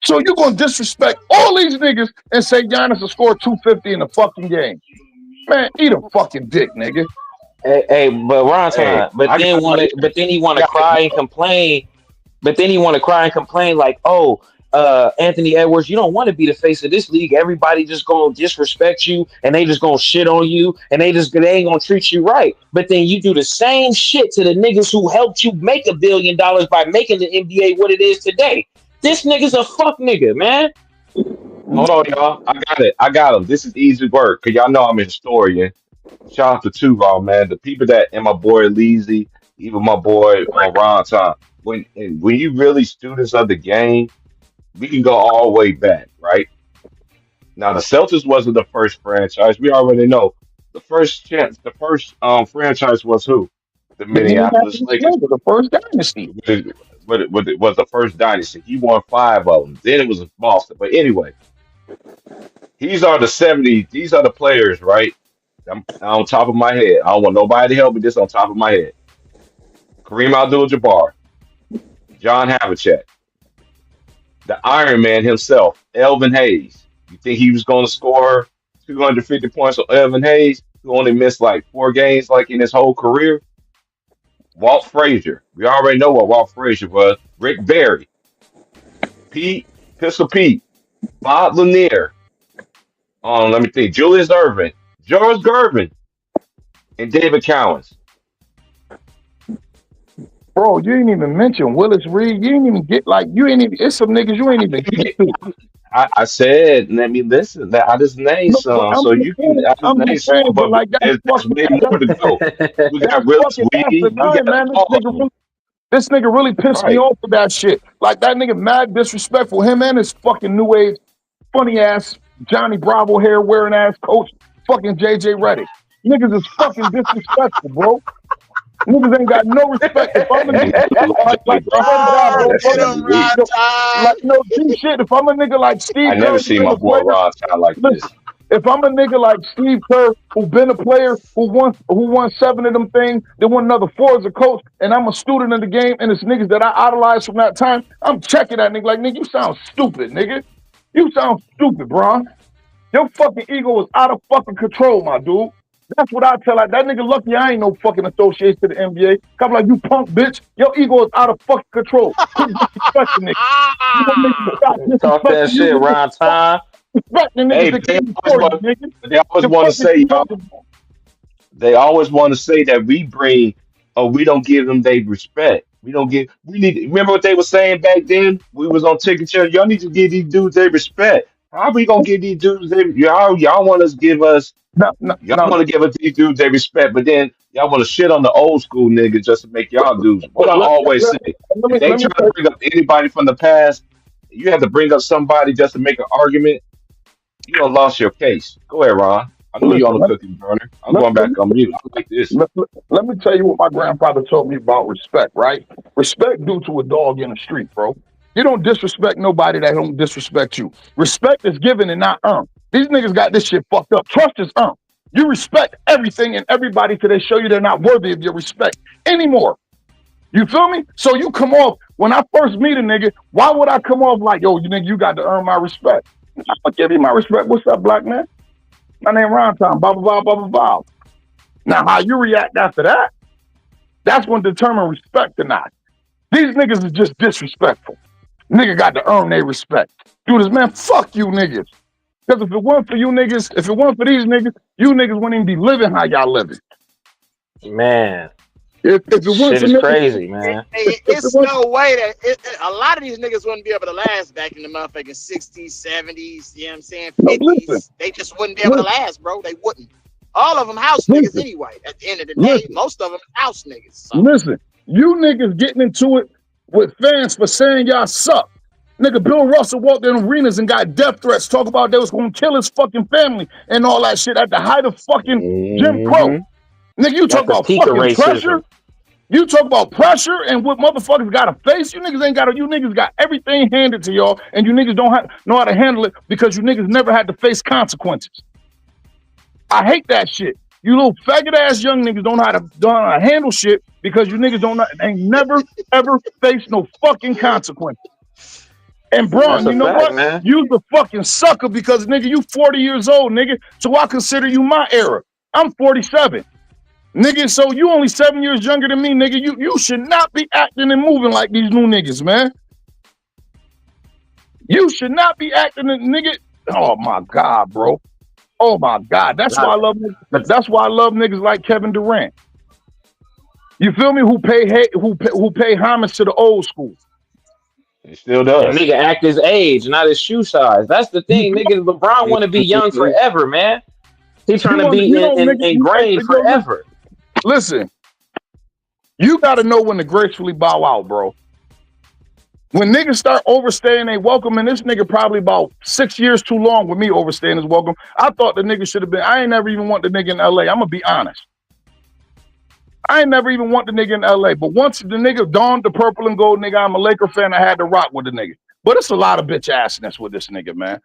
So you're gonna disrespect all these niggas and say Giannis will score 250 in the fucking game. Man, eat a fucking dick, nigga. Hey, but Ron, but then he want to cry and complain. But then he want to cry and complain like, oh, Anthony Edwards, you don't want to be the face of this league. Everybody just gonna disrespect you, and they just gonna shit on you, and they ain't gonna treat you right. But then you do the same shit to the niggas who helped you make $1 billion by making the NBA what it is today. This nigga's a fuck nigga, man. Hold on, y'all. I got it. I got him. This is easy work because y'all know I'm a historian. Shout out to Two Raw, man. The people that and my boy Leezy, even my boy on Ron Time. When you really students of the game, we can go all the way back, right? Now the Celtics wasn't the first franchise. We already know the first franchise was who? The The Minneapolis Minneapolis Lakers. Lakers, the first dynasty. It was the first dynasty. He won five of them. Then it was Boston. But anyway, these are the 70s. These are the players, right? I'm on top of my head. I don't want nobody to help me. This on top of my head. Kareem Abdul-Jabbar, John Havlicek, the Iron Man himself, Elvin Hayes. You think he was going to score 250 points on Elvin Hayes, who only missed like 4 games, like in his whole career? Walt Frazier. We already know what Walt Frazier was. Rick Barry, Pete, Pistol Pete, Bob Lanier. Let me think. Julius Irvin, George Gervin, and David Cowens. Bro, you ain't even mention Willis Reed. You ain't even get it's some niggas you ain't even get to. I said, let me listen. That I just named No, but some, so you can. I just I'm named just saying, some, but but that's there's fucking way more to go. We that's got Willis fucking Reed. We asinine, got man. all of them. This nigga really pissed me Right. off with that shit. Like that nigga mad disrespectful. Him and his fucking new age funny ass Johnny Bravo hair wearing ass coach fucking JJ Redick. Niggas is fucking disrespectful, bro. Niggas ain't got no respect. If I'm a And nigga he look like like Johnny I swear to Bravo. God, Yeah, bro, that's if I'm Get a, Johnny him, Reed. Ron Todd. like no G shit. If I'm a nigga like Steve I never Kerr, seen been my a boy player, Ron Todd like listen, this. if I'm a nigga like Steve Kerr, who been a player, who won 7 of them things, then won another 4 as a coach, and I'm a student of the game, and it's niggas that I idolize from that time, I'm checking that nigga like, nigga, you sound stupid, nigga. You sound stupid, bro. Your fucking ego is out of fucking control, my dude. That's what I tell that nigga lucky I ain't no fucking association to the NBA. Come like, you punk bitch. Your ego is out of fucking control. Quit disrespecting niggas. You gonna make me stop Talk that disrespecting you, shit, nigga. Ron Time. Respecting niggas Hey, that they came always before you, want. nigga. They always The want to fuck is say, you y'all. talking about? They always want to say that we bring, or we don't give them their respect. We don't give. We need. Remember what they were saying back then? We was on Ticket Chair. Y'all need to give these dudes their respect. How we gonna give these dudes their? Y'all want us give us. No, no, Y'all no. want to give us these dudes their respect, but then y'all want to shit on the old school niggas just to make y'all dudes. What I Let, always let, say, let if me they let me try to say, bring up anybody from the past, you have to bring up somebody just to make an argument. You done lost your case. Go ahead, Ron. I know you're on listen, the cooking burner. I'm let, going let, back on mute. I like this. let me tell you what my grandfather told me about respect, right? Respect due to a dog in the street, bro. You don't disrespect nobody that don't disrespect you. Respect is given and not earned. These niggas got this shit fucked up. Trust is earned. You respect everything and everybody till they show you they're not worthy of your respect anymore. You feel me? So you come off, when I first meet a nigga, why would I come off like, yo, you nigga, you got to earn my respect? I'll give you my respect. What's up, black man? My name Ron Tom, blah, blah, blah, blah, blah, blah. Now, how you react after that, that's going to determine respect or not. These niggas is just disrespectful. Nigga got to earn their respect. Dude, man, fuck you niggas. Because if it weren't for you niggas, if it weren't for these niggas, you niggas wouldn't even be living how y'all living. Man, If it weren't shit for is niggas, crazy, man. if it It's weren't, no way that a lot of these niggas wouldn't be able to last back in the motherfucking 60s, 70s, you know what I'm saying, no, listen, 50s. They just wouldn't be able to last, bro. They wouldn't. All of them house niggas listen, anyway. At the end of the day, listen, most of them house niggas. So. listen. You niggas getting into it with fans for saying y'all suck. Nigga, Bill Russell walked in arenas and got death threats, talk about they was gonna kill his fucking family and all that shit at the height of fucking Jim Crow. Hmm. Nigga, you talk At the about peak of fucking pressure. racism. You talk about pressure and what motherfuckers got to face. You niggas ain't got you niggas got everything handed to y'all, and you niggas don't know how to handle it because you niggas never had to face consequences. I hate that shit. You little faggot ass young niggas don't know how to handle shit because you niggas ain't never ever faced no fucking consequences. And That's Braun, a you know fact, what? man. You's a fucking sucker because nigga, you 40 years old, nigga. So I consider you my era. I'm 47. Nigga, so you only 7 years younger than me, nigga. You should not be acting and moving like these new niggas, man. You should not be acting and nigga. Oh my God, bro. Oh my God. That's why I love niggas like Kevin Durant. You feel me? Who pay homage to the old school. He still And does. nigga act his age, not his shoe size. That's the You thing. feel Nigga, LeBron want to be young Mhm. forever, man. He trying to You be know, nigga. ingrained forever. Listen, you got to know when to gracefully bow out, bro. When niggas start overstaying they welcome, and this nigga probably about 6 years too long with me overstaying his welcome. I thought the nigga should have been. I ain't never even want the nigga in LA. I'm gonna be honest. I ain't never even want the nigga in LA. But once the nigga donned the purple and gold, nigga, I'm a Laker fan. I had to rock with the nigga. But it's a lot of bitch assness with this nigga, man.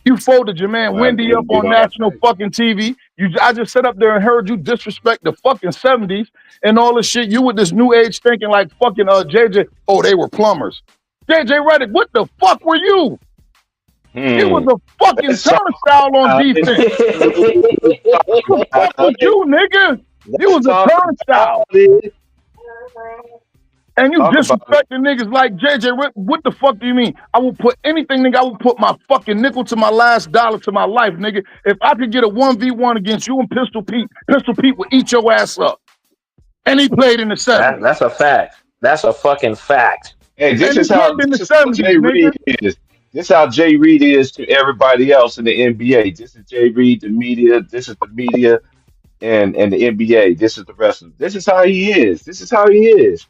You folded your man Wendy up on national fucking TV. I just sat up there and heard you disrespect the fucking 70s and all this shit. You with this new age thinking like fucking JJ. Oh, they were plumbers. JJ Redick, what the fuck were you? You was a fucking turnstile on defense. What the fuck was you, nigga? You was a turnstile. And you disrespecting niggas like JJ. What the fuck do you mean? I will put anything, nigga. I will put my fucking nickel to my last dollar to my life, nigga. If I could get a 1v1 against you and Pistol Pete would eat your ass up. And he played in the 70s. That's a fact. That's a fucking fact. Hey, this is how Jay Reed is. This is how Jay Reed is to everybody else in the NBA. This is Jay Reed, the media. This is the media and the NBA. This is the rest of them. This is how he is. This is how he is.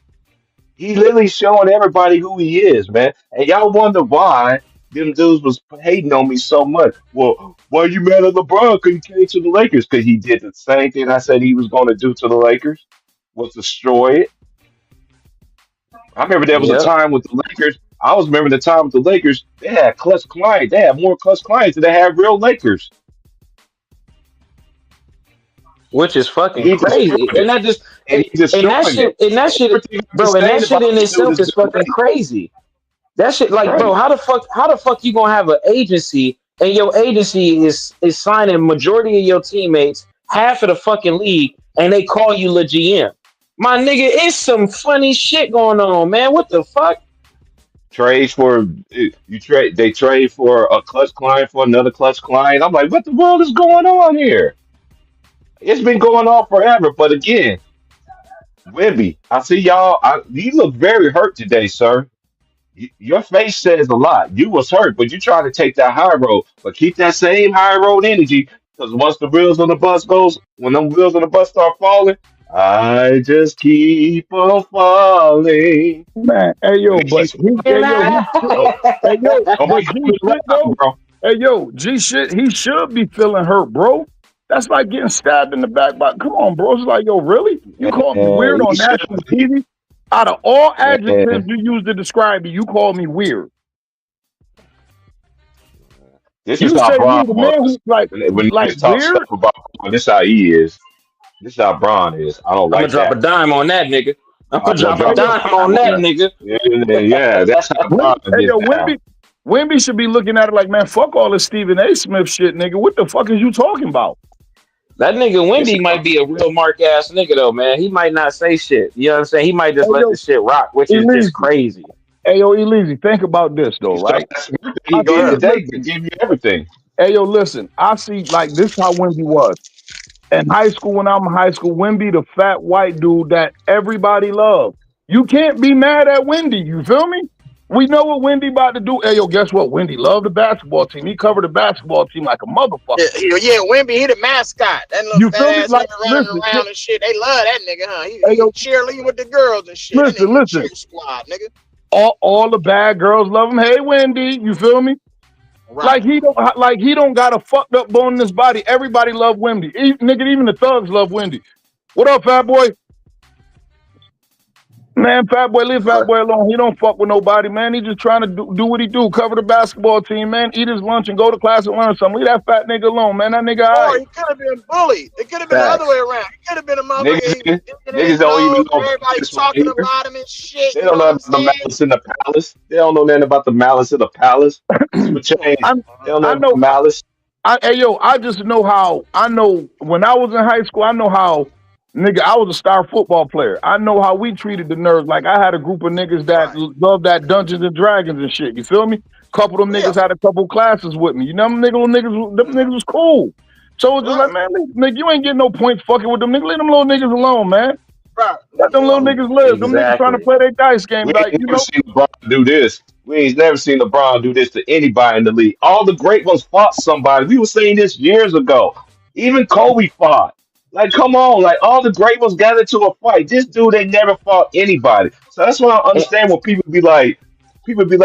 He literally showing everybody who he is, man. And y'all wonder why them dudes was hating on me so much. Well, why you mad at LeBron because he came to the Lakers? Because he did the same thing I said he was going to do to the Lakers, was destroy it. I remember there was a time with the Lakers. I was remembering the time with the Lakers. They had clutch clients. They had more clutch clients than they had real Lakers. Which is fucking crazy. And that just and that shit in itself is fucking crazy. That shit, like, bro, how the fuck you gonna have an agency and your agency is signing majority of your teammates, half of the fucking league, and they call you the GM? My nigga, it's some funny shit going on, man. What the fuck? They trade for a clutch client for another clutch client. I'm like, what the world is going on here? It's been going on forever. But again, Wemby, I see y'all. You look very hurt today, sir. Your face says a lot. You was hurt, but you trying to take that high road. But keep that same high road energy, because once the wheels on the bus when them wheels on the bus start falling, I just keep on falling. Man, hey yo, but G shit, he should be feeling hurt, bro. That's like getting stabbed in the back. But come on, bro. It's like, yo, really? You called me weird on national TV? Out of all adjectives you use to describe me, you call me weird. This is how Bron was. When you talk stuff about Bron, this is how he is. This is how Bron is. I don't like that. I'm gonna drop a dime on that nigga. I'm gonna drop a dime on that nigga. Yeah, that's how Bron is. Hey, yo, Wemby should be looking at it like, man, fuck all this Stephen A. Smith shit, nigga. What the fuck is you talking about? That nigga Wemby might be a real mark ass nigga though, man. He might not say shit. You know what I'm saying? He might just let the shit rock, which is just crazy. Hey yo, Eleazy, think about this though, right? He gave you everything. Hey yo, listen, I see like this how Wemby was. In high school, when I'm in high school, Wemby, the fat white dude that everybody loved. You can't be mad at Wendy, you feel me? We know what Wendy about to do. Hey, yo, guess what? Wendy loved the basketball team. He covered the basketball team like a motherfucker. Yeah, Wendy, he the mascot. That little fat ass like, running around and shit. They love that nigga, huh? He cheerleading with the girls and shit. Listen. Squad, nigga. All the bad girls love him. Hey, Wendy, you feel me? Right. Like he don't got a fucked up bone in his body. Everybody love Wendy. Even the thugs love Wendy. What up, fat boy? Man, fat boy, leave fat boy alone. He don't fuck with nobody, man. He just trying to do what he do. Cover the basketball team, man. Eat his lunch and go to class and learn something. Leave that fat nigga alone, man. That nigga he could have been bullied. It could have been the other way around. He could have been a motherfucker. Niggas don't even know. Everybody's talking about him and shit. They don't know about the malice in the palace. They don't know nothing about the malice in the palace. They don't know about malice. I just know how. I know when I was in high school, I know how. Nigga, I was a star football player. I know how we treated the nerds. Like, I had a group of niggas that loved that Dungeons and Dragons and shit. You feel me? Couple of them niggas had a couple classes with me. You know, them niggas was cool. So it's just like, man, nigga, you ain't getting no points fucking with them niggas. Leave them little niggas alone, man. Let them little niggas live. Them niggas trying to play their dice game. We ain't never seen LeBron do this. We ain't never seen LeBron do this to anybody in the league. All the great ones fought somebody. We were saying this years ago. Even Kobe fought. Like, come on, like all the great ones got into a fight. This dude ain't never fought anybody. So that's why I And, understand when people be like,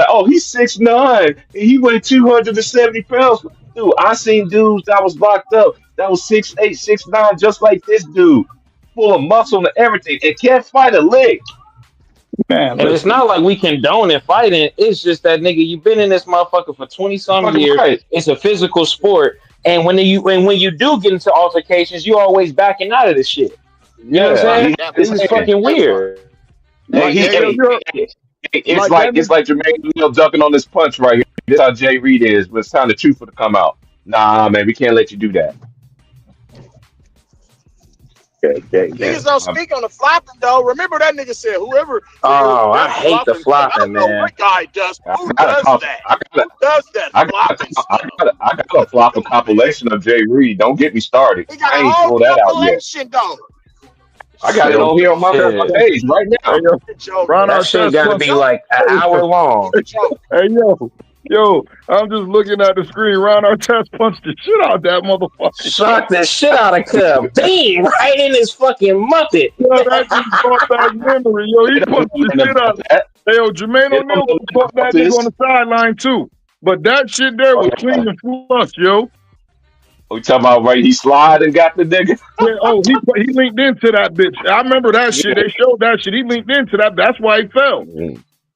oh, he's 6'9" and he weighed 270 pounds. Dude, I seen dudes that was locked up that was 6'8", 6'9", just like this dude, full of muscle and everything, and can't fight a lick. Man, and it's listen. not like we condone and fighting. It's just that nigga, you've been in this motherfucker for 20 some Fucking years. right. It's a physical sport. And when you do get into altercations, you always backing out of this shit. You know what I'm Yeah, Right. saying? he That This is is part. saying. fucking That part. weird. Hey, Like, he, hey, hey, hey, it's like that like nigga. Jermaine O'Neal ducking on this punch right here. This how Jay Reed is, but it's time the truth for to come out. Nah, man, we can't let you do that. Yeah, Niggas don't speak on the flopping though. Remember that nigga said, whoever Oh, I that hate the flopping stuff. I flopping, don't know man. what guy does. I Who got a does cop. that? I got Who does that flopping stuff? I got a flop a Come on, man. compilation of Jay Reed. Don't get me started. He got I a ain't whole pulled that out yet. compilation though. I got Hey, it yo, on here on my Shit. page right hey, now. yo, Joke. Ron That shit Artest got to punch. be Joke. like an hour long. Joke. Hey, yo, I'm just looking at the screen. Ron Artest punched the shit out that motherfucker. Shock the shit out of Cub. Bam! Right in his fucking muppet. Yo, that just brought back memory. Yo, he They don't punched know the nothing shit out. about that. Hey, yo, Jermaine They don't O'Neal know nothing fought about that nigga on this. the sideline too. But that shit there Oh was clean yeah. and flush, yo. We talking about right? He slide and got the nigga. Yeah, oh, he linked into that bitch. I remember that shit. Yeah. They showed that shit. He linked into that. That's why he fell.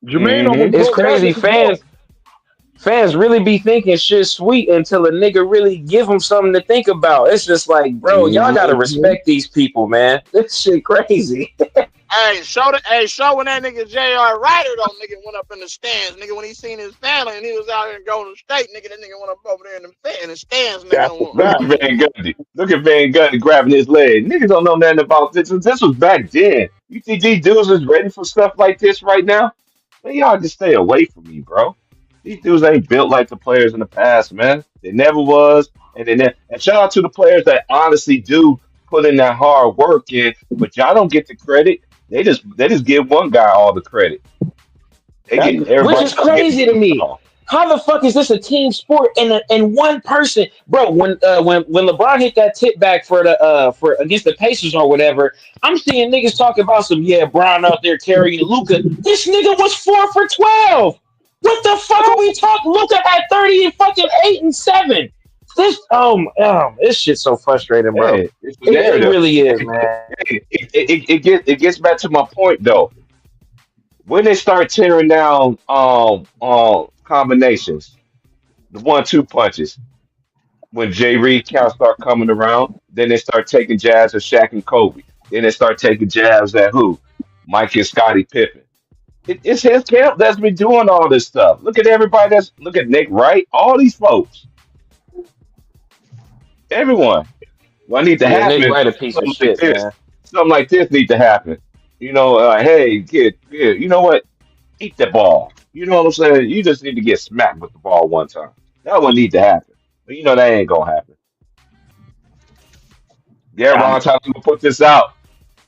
Jermaine Mm-hmm. almost It's broke that crazy. nigga's jaw. Fans really be thinking shit sweet until a nigga really give them something to think about. It's just like, bro, y'all gotta Mm-hmm. respect these people, man. This shit crazy. Show when that nigga J.R. Ryder though, nigga went up in the stands, nigga, when he seen his family and he was out here in Golden State, nigga, that nigga went up over there in the stands, nigga. That's a Look at fact. Van Gundy. Look at Van Gundy grabbing his leg. Niggas don't know nothing about this. This was back then. You think these dudes is ready for stuff like this right now? Man, y'all just stay away from me, bro. These dudes ain't built like the players in the past, man. They never was, and and shout out to the players that honestly do put in that hard work in, but y'all don't get the credit. They just give one guy all the credit. They That get Which everybody is else get crazy to me. all. How the fuck is this a team sport and one person, bro? When LeBron hit that tip back for against the Pacers or whatever, I'm seeing niggas talking about some Brown out there carrying Luca. This nigga was 4 for 12. What the fuck are we talking? Luca had 30 and fucking 8 and 7. This shit's so frustrating, bro. Hey, it's the It narrative. really is, man. It gets back to my point though. When they start tearing down combinations, the 1-2 punches, when Jay Reed counts start coming around, then they start taking jabs at Shaq and Kobe. Then they start taking jabs at who? Mike and Scottie Pippen. It's his camp that's been doing all this stuff. Look at everybody look at Nick Wright, all these folks, everyone. What need to Yeah, Nick happen? Wright a piece of Something like shit, this. man. Something like this need to happen. Hey, kid, you know what? Eat the ball. You know what I'm saying? You just need to get smacked with the ball one time. That would need to happen. But that ain't gonna happen. Yeah, I'm Ron, time to put this out.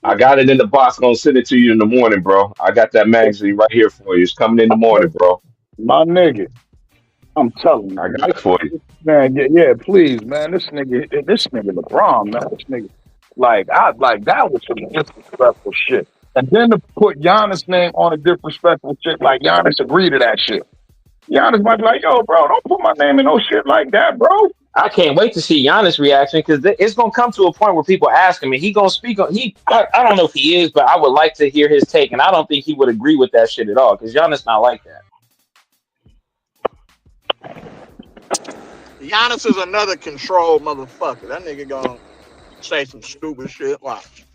I got it in the box. Gonna send it to you in the morning, bro. I got that magazine right here for you. It's coming in the morning, bro. my nigga. I'm telling you, I got it for you. man. Yeah, please, man. This nigga LeBron, man. This nigga, like that was some disrespectful shit. And then to put Giannis' name on a disrespectful shit, like Giannis agreed to that shit. Giannis might be like, yo, bro, don't put my name in no shit like that, bro. I can't wait to see Giannis' reaction because it's gonna come to a point where people ask him, and he gonna speak on. I don't know if he is, but I would like to hear his take, and I don't think he would agree with that shit at all because Giannis not like that. Giannis is another controlled motherfucker. That nigga gonna say some stupid shit. Watch.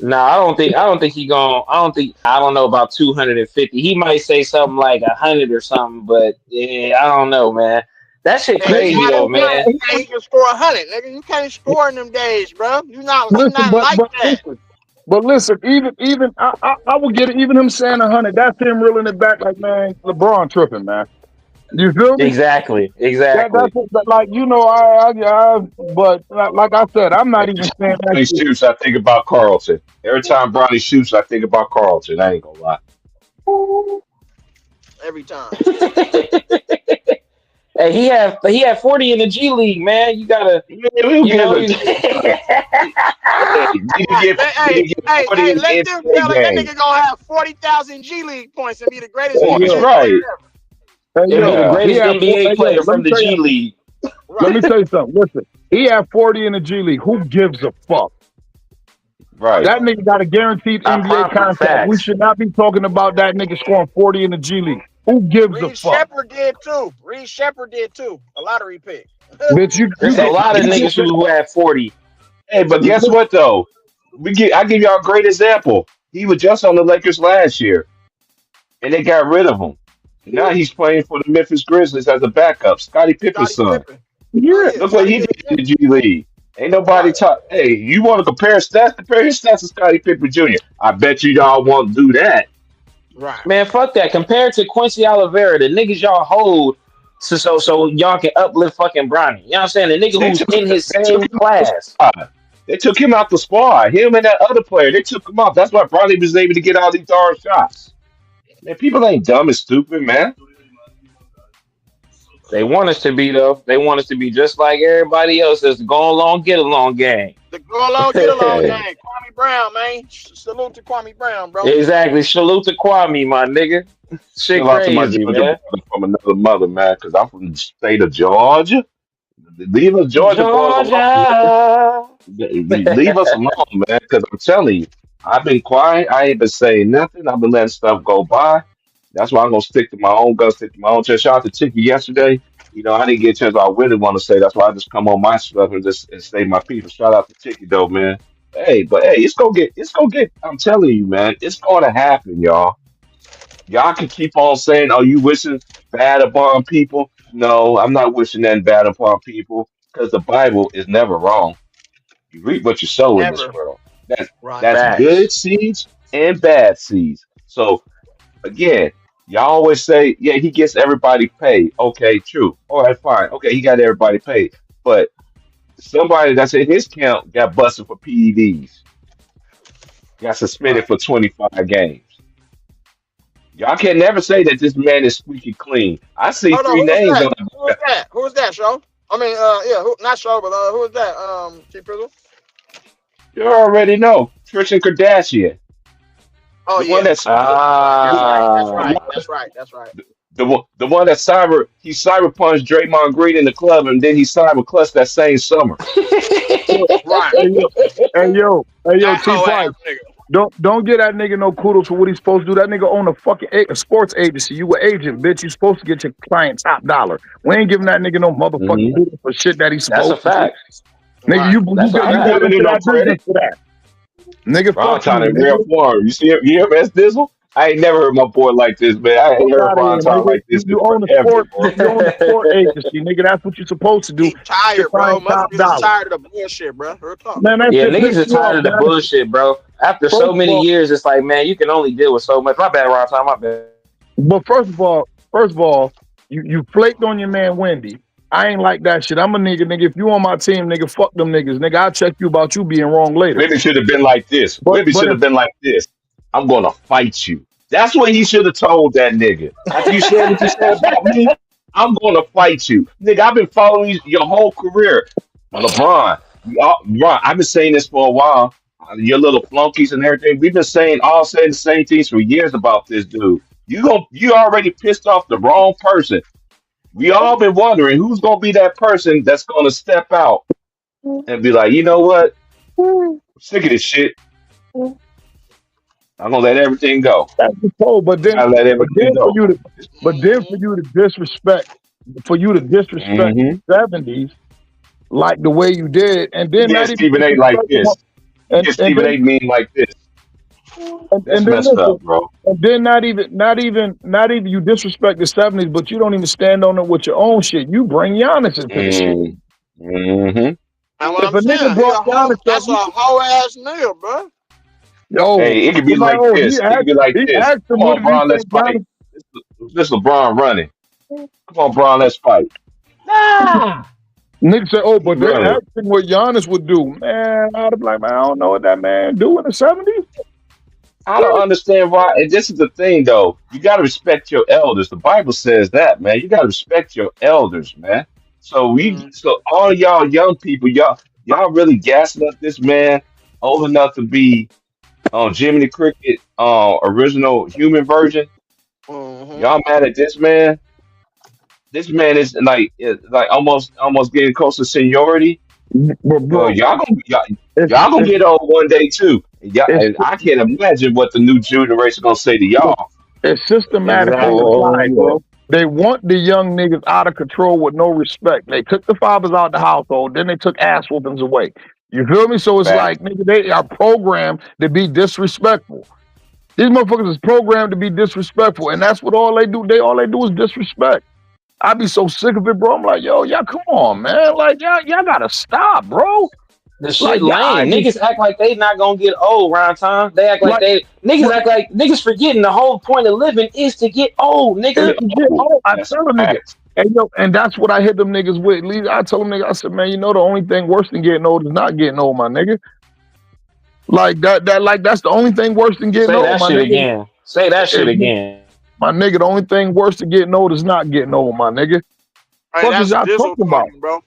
No, I don't think he gonna. I don't know about 250. He might say something like 100 or something, but yeah, I don't know, man. That shit And he crazy though, got man. he can score 100, nigga. You can't score in them days, bro. You not Listen, like that. but listen, even I would get it. Even him saying 100, that's him reeling it back like, man, LeBron tripping, man. You feel me? Exactly. That's it, but like but like I said, I'm not Every even time saying that Bronny shit. shoots, I think about Carlton. Every time Bronny shoots, I think about Carlton. I ain't gonna lie. every time. Hey, he had 40 in the G League, man. You gotta, Man, who you gives know, a damn? Hey, Hey, did he get 40 in let the them NBA tell it. That game? nigga gonna have 40,000 G League points and be the greatest Hey That's yo, NBA player right. ever. hey and be the yo, Yeah. he greatest had four. NBA Hey yo, player from the G League. let me Right. tell you something. Listen, he had 40 in the G League. Who gives a fuck? Oh Right. That yeah. nigga got a guaranteed I NBA promise, contract. We facts. should not be talking about that nigga scoring 40 in the G League. Who gives a Reed fuck? Shepard did too. Reed Shepard did too. A lottery pick. Bitch, There's a Hey, lot of guess niggas what? who had 40. Hey, but guess what though? I give y'all a great example. He was just on the Lakers last year, and they got rid of him. Now he's playing for the Memphis Grizzlies as a backup. Scottie Pippen's Scottie son. Pippen. Oh Yeah. yeah, Look what Scottie he did Pippen. in the G League. Ain't nobody Right. talk. Hey, you want to compare stats? Compare his stats to Scottie Pippen Jr. I bet you y'all won't do that. Right. Man, fuck that. Compared to Quincy Oliveira, the niggas y'all hold so y'all can uplift fucking Bronny. You know what I'm saying? The nigga They who's took in his they took same him out the class. squad. They took him out the squad. Him and that other player. They took him out. That's why Bronny was able to get all these darn shots. Man, people ain't dumb and stupid, man. They want us to be though. They want us to be just like everybody else that's go along, get along gang. The go along, get along Hey, gang. Kwame Brown, man. Salute to Kwame Brown, bro. Exactly. Salute to Kwame, my nigga. Shit shout out to my crazy, Georgia man. brother from another mother, man, because I'm from the state of Georgia. Leave us Georgia boys alone, man. Georgia. Leave us alone, man, because I'm telling you, I've been quiet. I ain't been saying nothing. I've been letting stuff go by. That's why I'm gonna stick to my own guns, stick to my own chest. Shout out to Chicky yesterday. You know, I didn't get a chance. I really want to say. That's why I just come on my stuff and just and say my piece. Shout out to Chicky though, man. Hey, but hey, it's gonna get. I'm telling you, man, it's gonna happen, y'all. Y'all can keep on saying, "Oh, you wishing bad upon people." No, I'm not wishing that bad upon people because the Bible is never wrong. You reap what you sow in this Never. world. That's Right. that's good Facts. seeds and bad seeds. So again, y'all always say, yeah, he gets everybody paid. Okay, true. All right, fine. Okay, he got everybody paid. But somebody that's in his camp got busted for PEDs, got suspended Right. for 25 games. Y'all can never say that this man is squeaky clean. I see Hold on, three who's names that? on Who is that? Who is that, show? I mean, yeah, not show, but who is that? Chief Prizzle? you already know. Tristan Kardashian. Oh The one yeah. that's Yeah, that's right. That's right. That's the Ah. right. one That's right. That's right. the one that cyber punched Draymond Green in the club and then he cyber clutched that same summer. Right. Hey yo, That T whole Price. ass nigga. Don't get that nigga no kudos for what he's supposed to do. That nigga own a fucking a sports agency. You an agent, bitch. You supposed to get your client top dollar. We ain't giving that nigga no motherfucking Hmm. kudos for shit that he's That's a supposed to do. fact. Nigga, Right. That's a you I'm got fact. giving into him no that business credit. for that. Nigga, Ron fuck trying you, to rare nigga. form. You hear S Dizzle? I ain't never heard my boy like this, man. I Fuck ain't heard out of Ron here, talk nigga. like this in You own a forever, sport, boy. you own a sport agency, nigga. That's what you're supposed to do. He Get your tired, bro. client top Motherfuckers is dollar. tired of the bullshit, bro. Real talk. Man, that Yeah, shit niggas pissed are me tired off, of the man. bullshit, bro. After First so of many all, years, it's like, man, you can only deal with so much. My bad, Ron. Time. My bad. but first of all, you flaked on your man Wendy. I ain't like that shit. I'm a nigga. If you on my team, nigga, fuck them niggas. Nigga, I'll check you about you being wrong later. Women should have been like this. But Women but should if have been like this. I'm gonna fight you. That's what he should have told that nigga. After you said what you said about me, I'm gonna fight you. Nigga, I've been following you your whole career. LeBron, LeBron, I've been saying this for a while. Your little flunkies and everything. We've been saying the same things for years about this dude. You already pissed off the wrong person. We all been wondering who's gonna be that person that's gonna step out and be like, you know what? I'm sick of this shit. I'm gonna let everything go. that's the code, I let but everything then for go. you to Mm-hmm. disrespect the '70s like the way you did, and You then get not even Stephen A. like disrespect them, this. You and get and Stephen then A. mean like this. That's and then messed listen, up, bro. and then not even you disrespect the '70s, but you don't even stand on it with your own shit. You bring Giannis into the shit. Mm, hmm And what If I'm a nigga saying, he a brought hoe. Giannis up, That's a hoe ass nigga, bro. yo, Hey, it could he be like, like oh, this. It could be like he this. asked him, Come what on, did he Bron, let's think fight. Giannis? This LeBron running. Come on, Bron, let's fight. Nah. Nigga said, oh, He but they running. asked him what Giannis would do. Man, I'd be like, man, I don't know what that man do in the '70s. I don't understand why. And this is the thing, though. You got to respect your elders. The Bible says that, man. You got to respect your elders, man. Mm. So all y'all young people, y'all really gassing up this man old enough to be on Jiminy Cricket, original human version. Mm-hmm. Y'all mad at this man? This man is like almost getting close to seniority. But Well, bro, it's y'all gonna it's get old one day too. it's And I can't imagine what the new generation gonna say to y'all. it's systematically Exactly. applied, Oh bro. They want the young niggas out of control with no respect. They took the fathers out the household, then they took ass whoopings away. You feel me? So it's Fact. like, nigga, they are programmed to be disrespectful. These motherfuckers is programmed to be disrespectful, and that's what all they do. All they do is disrespect. I be so sick of it, bro. I'm like, yo, y'all, come on, man. Like, y'all gotta stop, bro. The Like, shit y'all, I lame. just, Niggas act like they not gonna get old around time. They act like like, they niggas like, act like niggas forgetting the whole point of living is to get old, nigga. I That's tell a nigga, facts. and yo, and that's what I hit them niggas with. I tell them nigga, I said, man, you know the only thing worse than getting old is not getting old, my nigga. Like that's the only thing worse than getting Say old, that my shit nigga. again. Say that shit again. My nigga, the only thing worse than getting old is not getting old, my nigga. Hey, Fuck is that's y'all Dizzle talking about? talking, bro.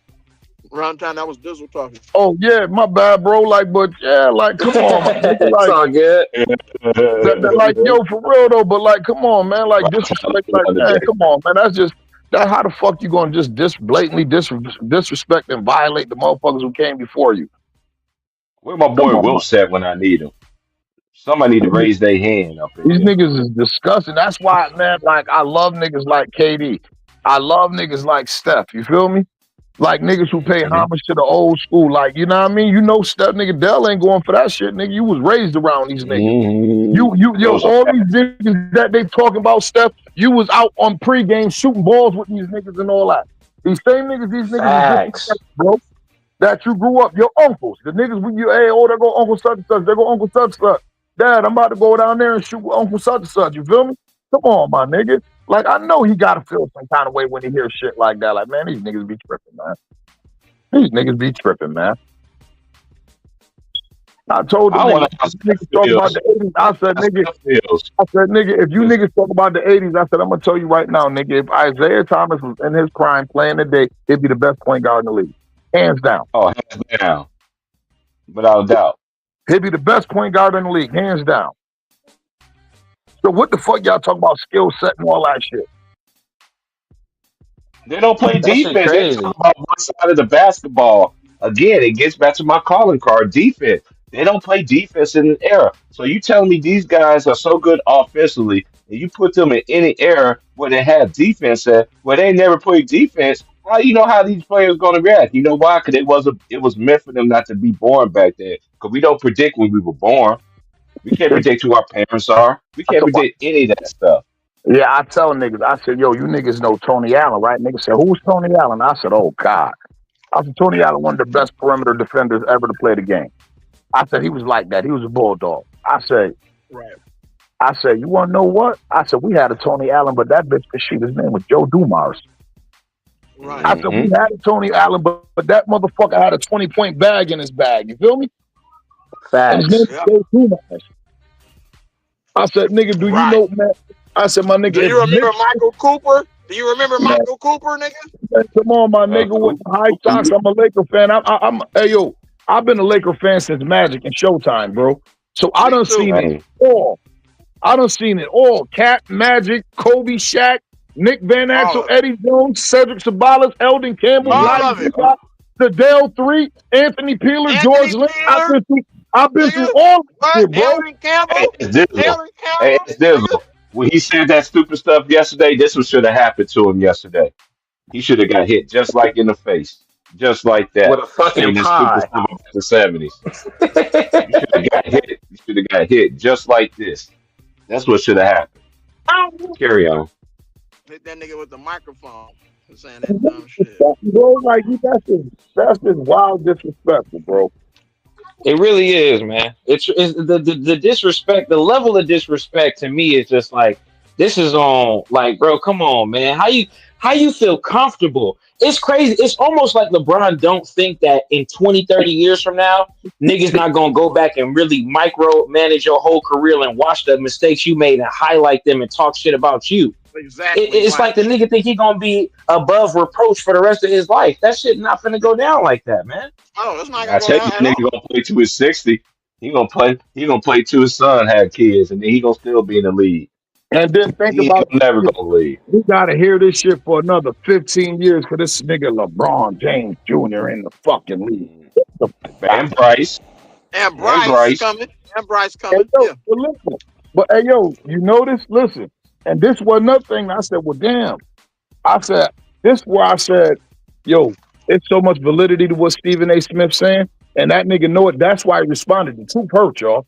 Around time that was Dizzle talking. Oh yeah, my bad, bro. Like, but yeah, like, come on, my nigga. It's Like all good. like, yo, for real though. But like, come on, man. Like, disrespect. Like, Another man, day. come on, man. That. How the fuck you gonna just blatantly disrespect and violate the motherfuckers who came before you? Where my Come boy on, Will at when I need him? Somebody need to man. raise their hand up in These here. niggas is disgusting. That's why, man. Like, I love niggas like KD. I love niggas like Steph. You feel me? Like niggas who pay Hmm. homage to the old school. Like, you know what I mean? You know, Steph, nigga, Dell ain't going for that shit, nigga. You was raised around these niggas. Yo, Those are all these facts. niggas that they talking about, Steph, you was out on pregame shooting balls with these niggas and all that. These same niggas, these niggas is Facts. disrespectful, bro. That you grew up, your uncles, the niggas when you, hey, oh, there go Uncle such and such, there go Uncle such and such. Dad, I'm about to go down there and shoot with Uncle such and such. You feel me? Come on, my nigga. Like, I know he gotta feel some kind of way when he hears shit like that. Like, man, these niggas be tripping, man. These niggas be tripping, man. I told them I want niggas, to ask niggas Steph talk about Fields. the 80s. I said, Ask nigga, Steph Fields. if you Is niggas talk about the 80s, I said, I'm gonna tell you right now, nigga, if Isaiah Thomas was in his prime playing today, he'd be the best point guard in the league. Hands down. hands down, without a doubt. He'd be the best point guard in the league, hands down. So what the fuck y'all talk about skill set and all that shit? They don't play That shit defense. They crazy. talk about one side of the basketball. Again, it gets back to my calling card, defense. They don't play defense in an era. So you telling me these guys are so good offensively, and you put them in any era where they have defense at, where they never play defense, how you know how these players going to react? You know why? Because it was meant for them not to be born back then. Because we don't predict when we were born. We can't predict who our parents are. We can't predict any of that stuff. Yeah, I tell niggas, I said, yo, you niggas know Tony Allen, right? Niggas said, who's Tony Allen? I said, oh God. I said, Tony Allen, one of the best perimeter defenders ever to play the game. I said, he was like that. He was a bulldog. Right. I said, you want to know what? I said, we had a Tony Allen, but that bitch could shoot. His name was Joe Dumars. Right. I said, we had a Tony Allen, but that motherfucker had a 20-point bag in his bag. You feel me? And his name Facts. was Joe Dumars. I said, nigga, do you Right. know, man? I said, my nigga, Do you remember Michael Cooper? Do you remember Michael Cooper, nigga? come on, my nigga, with the high socks. I'm a Laker fan. Hey, yo, I've been a Laker fan since Magic and Showtime, bro. So I Me done too. seen it all. I done seen it all. Cat, Magic, Kobe, Shaq, Nick Van All Axel, of it. Eddie Jones, Cedric Sabalas, Eldon Campbell, All Rodney of it. Peacock, Fidel 3, Anthony Peeler, George Anthony Lynch. Peeler, I've been through nigga. all this What? shit, bro. Eldon Campbell? Hey, it's Dizzle. Eldon Hey, Campbell, it's nigga. Dizzle. When he said that stupid stuff yesterday, this was should have happened to him yesterday. He should have got hit just like in the face, just like With that. a fucking Saying that stupid pie. stuff about the '70s. You should have got hit. You should have got hit just like this. That's what should have happened. Carry on. Hit that nigga with the microphone. Saying that dumb shit. Bro, like, that's just wild disrespectful, bro. It really is, man. It's the disrespect, the level of disrespect to me is just like this is on like, bro, come on, man. How you How you feel comfortable? It's crazy. It's almost like LeBron don't think that in 20, 30 years from now, niggas not gonna go back and really micromanage your whole career and watch the mistakes you made and highlight them and talk shit about you. Exactly. It's like the nigga think he gonna be above reproach for the rest of his life. That shit not finna go down like that, man. Oh, it's not I gonna go tell you, down that at nigga all. gonna play to his 60. He gonna play. He gonna play till his son have kids, and then he gonna still be in the league. And then think He about ain't never this. gonna leave. We gotta hear this shit for another 15 years for this nigga LeBron James Jr. in the fucking league. The And Bryce. And And Bryce Bryce. coming. And Bryce Hey, coming. yo, Yeah. but listen. But hey, yo, you notice? Listen. And this was another thing. I said, well, damn. I said, this is where I said, yo, it's so much validity to what Stephen A. Smith's saying. And that nigga know it. That's why he responded. The truth hurt, y'all.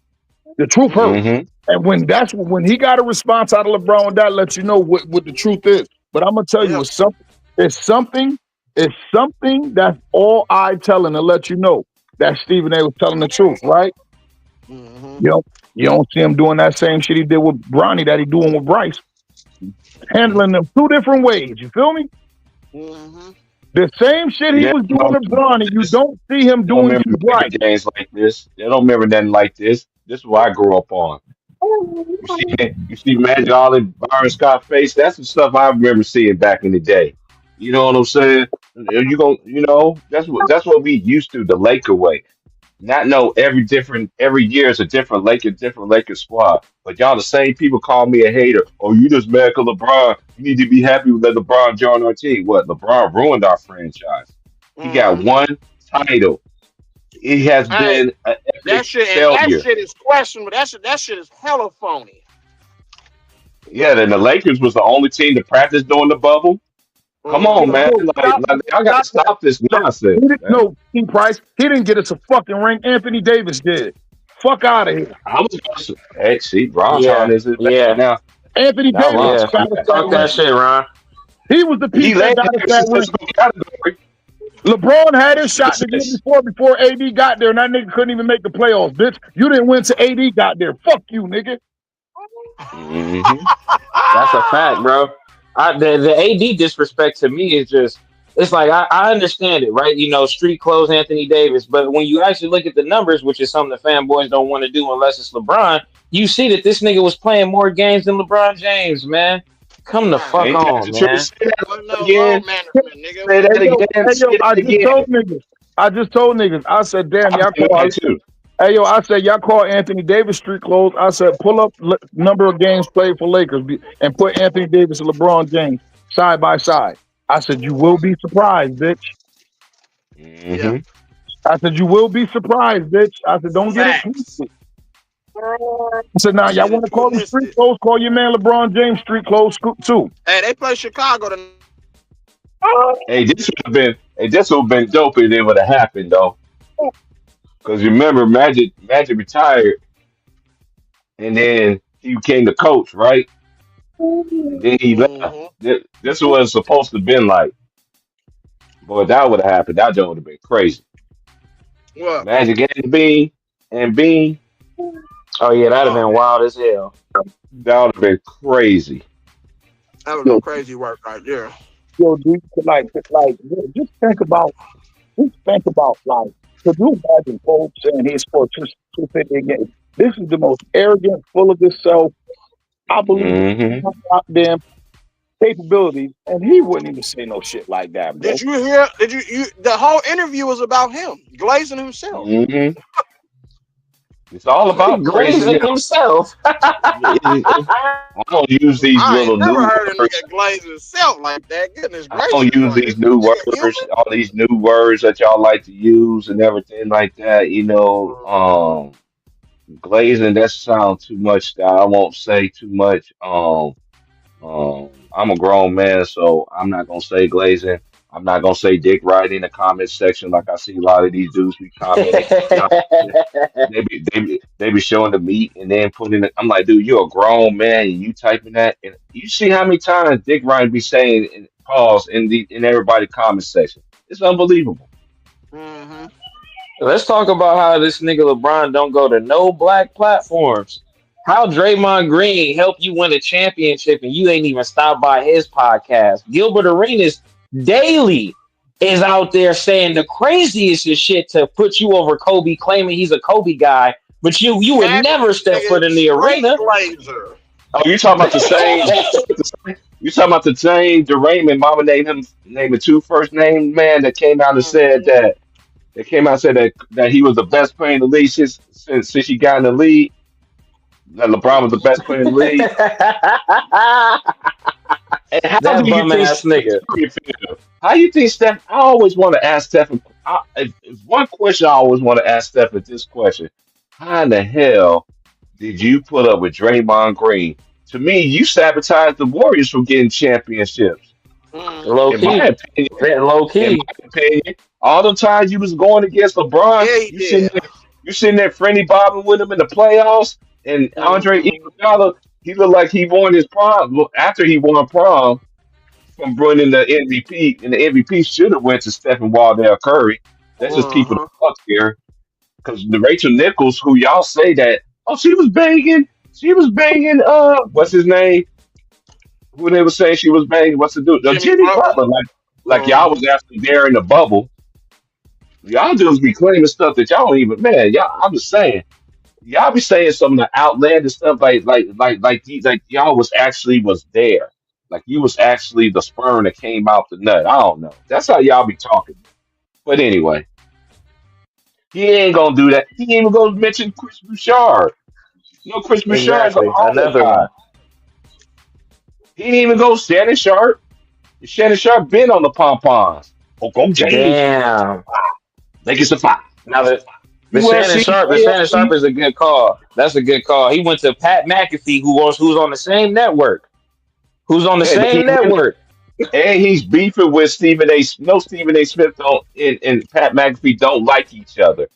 The truth hurt. Mm-hmm. And when he got a response out of LeBron, that lets you know what the truth is. But I'm gonna tell you, Yeah. it's something that's all eye telling to let you know that Stephen A. was telling the truth, right? Mm-hmm. You don't see him doing that same shit he did with Bronny that he doing with Bryce. Handling them two different ways. You feel me? Mm-hmm. The same shit he Yeah, was doing to Bronny, you don't see him They don't doing remember to Bryce. games like this. They don't remember nothing like this. This is what I grew up on. You see Magic all in Byron Scott face. That's the stuff I remember seeing back in the day. You know what I'm saying? That's what we used to, the Laker way. Not know every year is a different Laker squad. But y'all the same people call me a hater. Oh, you just mad 'cause LeBron. You need to be happy with that LeBron join our team. What? LeBron ruined our franchise. He got Mm-hmm. one title. It has Hey, been an that epic shit failure. is questionable. That shit is hella phony. Yeah, then the Lakers was the only team to practice during the bubble. Come on, Mm-hmm. man. Yo, Like I gotta stop this nonsense, He didn't man. know T. Price. He didn't get us a fucking ring. Anthony Davis did. Fuck out of here. I was gonna say, hey, see, Bron Yeah, trying is his back yeah, now. Anthony Now Davis Ron's yeah. come got us back. that Talk that ring. shit, Ron. He was the He piece that led got the us that ring. statistical category. LeBron had his shot the year Yes. before AD got there, and that nigga couldn't even make the playoffs, bitch. You didn't win till AD got there. Fuck you, nigga. Mm-hmm. That's a fact, bro. The AD disrespect to me is just it's like I understand it, right? You know, street clothes Anthony Davis, but when you actually look at the numbers, which is something the fanboys don't want to do unless it's LeBron, you see that this nigga was playing more games than LeBron James, man. Come the fuck Ain't that on, the truth? man. Say that Wasn't no again. load management, nigga. Say that again. Hey yo, Say I that just again. told niggas. I said, damn, I y'all believe call. that too. Hey yo, I said y'all call Anthony Davis street clothes. I said pull up number of games played for Lakers and put Anthony Davis and LeBron James side by side. I said you will be surprised, bitch. Yeah. Mm-hmm. I said you will be surprised, bitch. I said don't get it Facts. twisted. I said now y'all Get it want to call them street twisted. clothes? Call your man LeBron James street clothes too. Hey, they play Chicago tonight. Hey, this would have been dope if it would have happened though. Because remember, Magic retired, and then he became the coach, right? And then he left. Mm-hmm. This was supposed to have been like, boy, if that would have happened. That would have been crazy. What? Magic and Bean, Oh yeah, that'd have Oh been man, wild as hell. that would have been crazy. that was Yo, some crazy work right there. yo, dude, just think about like, could you imagine Pope saying he scored 250 a game? This is the most arrogant, full of himself. I believe Mm-hmm. goddamn capabilities, and he wouldn't even say no shit like that, bro. Did you hear? Did you? The whole interview was about him, glazing himself. Mm-hmm. It's all about praising Glazing him. himself. I don't use these I ain't little never new heard a words. nigga glaze himself like that. Goodness I don't gracious, use like, is these new this nigga words, human? all these new words that y'all like to use and everything like that. Glazing, that sounds too much. That I won't say too much. I'm a grown man, so I'm not gonna say glazing. I'm not gonna say dick riding in the comment section like I see a lot of these dudes be commenting. No, they be showing the meat and then putting it. I'm like, dude, you're a grown man and you typing that, and you see how many times dick riding be saying and pause in everybody's comment section. It's unbelievable. Mm-hmm. Let's talk about how this nigga LeBron don't go to no black platforms. How Draymond Green helped you win a championship and you ain't even stopped by his podcast? Gilbert Arenas daily is out there saying the craziest of shit to put you over Kobe, claiming he's a Kobe guy, but you would And never step nigga, foot in the straight arena. laser. Oh, you talking about the same? You talking about the same DeRayman? Mama named the two first name man that came out and said Mhm. that. They came out and said that he was the best player in the league since he got in the league. That LeBron was the best player in the league. That And how do you bum think ass Steph nigga. Curry feel? How you think Steph? I always want to ask Steph. If one question I always want to ask Steph is this question: how in the hell did you put up with Draymond Green? To me, you sabotaged the Warriors from getting championships. Low In my key. opinion, Low in key. my opinion, all the times you was going against LeBron, Yeah, he did. you sitting there friendly bobbing with him in the playoffs, and Andre Mhm. Iguodala, he looked like he won his prom. Well, after he won prom from winning the MVP, and the MVP should have went to Stephen Wardell Curry. Let's just keep it a Uh-huh. buck here, because the Rachel Nichols, who y'all say that, oh, she was banging, what's his name? Who they were saying she was banging? What's the dude? Jimmy Jimmy Butler. Butler, like y'all Uh-huh. was actually there in the bubble. Y'all just be claiming stuff that y'all don't even, man. Y'all, I'm just saying, y'all be saying some of the outlandish stuff like y'all was there, like you was actually the sperm that came out the nut. I don't know. That's how y'all be talking. But anyway, he ain't gonna do that. He ain't even gonna mention Chris Bouchard. No, Chris Bouchard's an Exactly. older Another guy. one. He didn't even go Shannon Sharp. Shannon Sharp been on the pom poms. Oh, go James. Damn. Make it survive. Now the Shannon USC, Sharp, is a good call. That's a good call. He went to Pat McAfee, who's on the same network. Who's on the and same network. he's beefing with Stephen A. No, Stephen A. Smith don't and Pat McAfee don't like each other.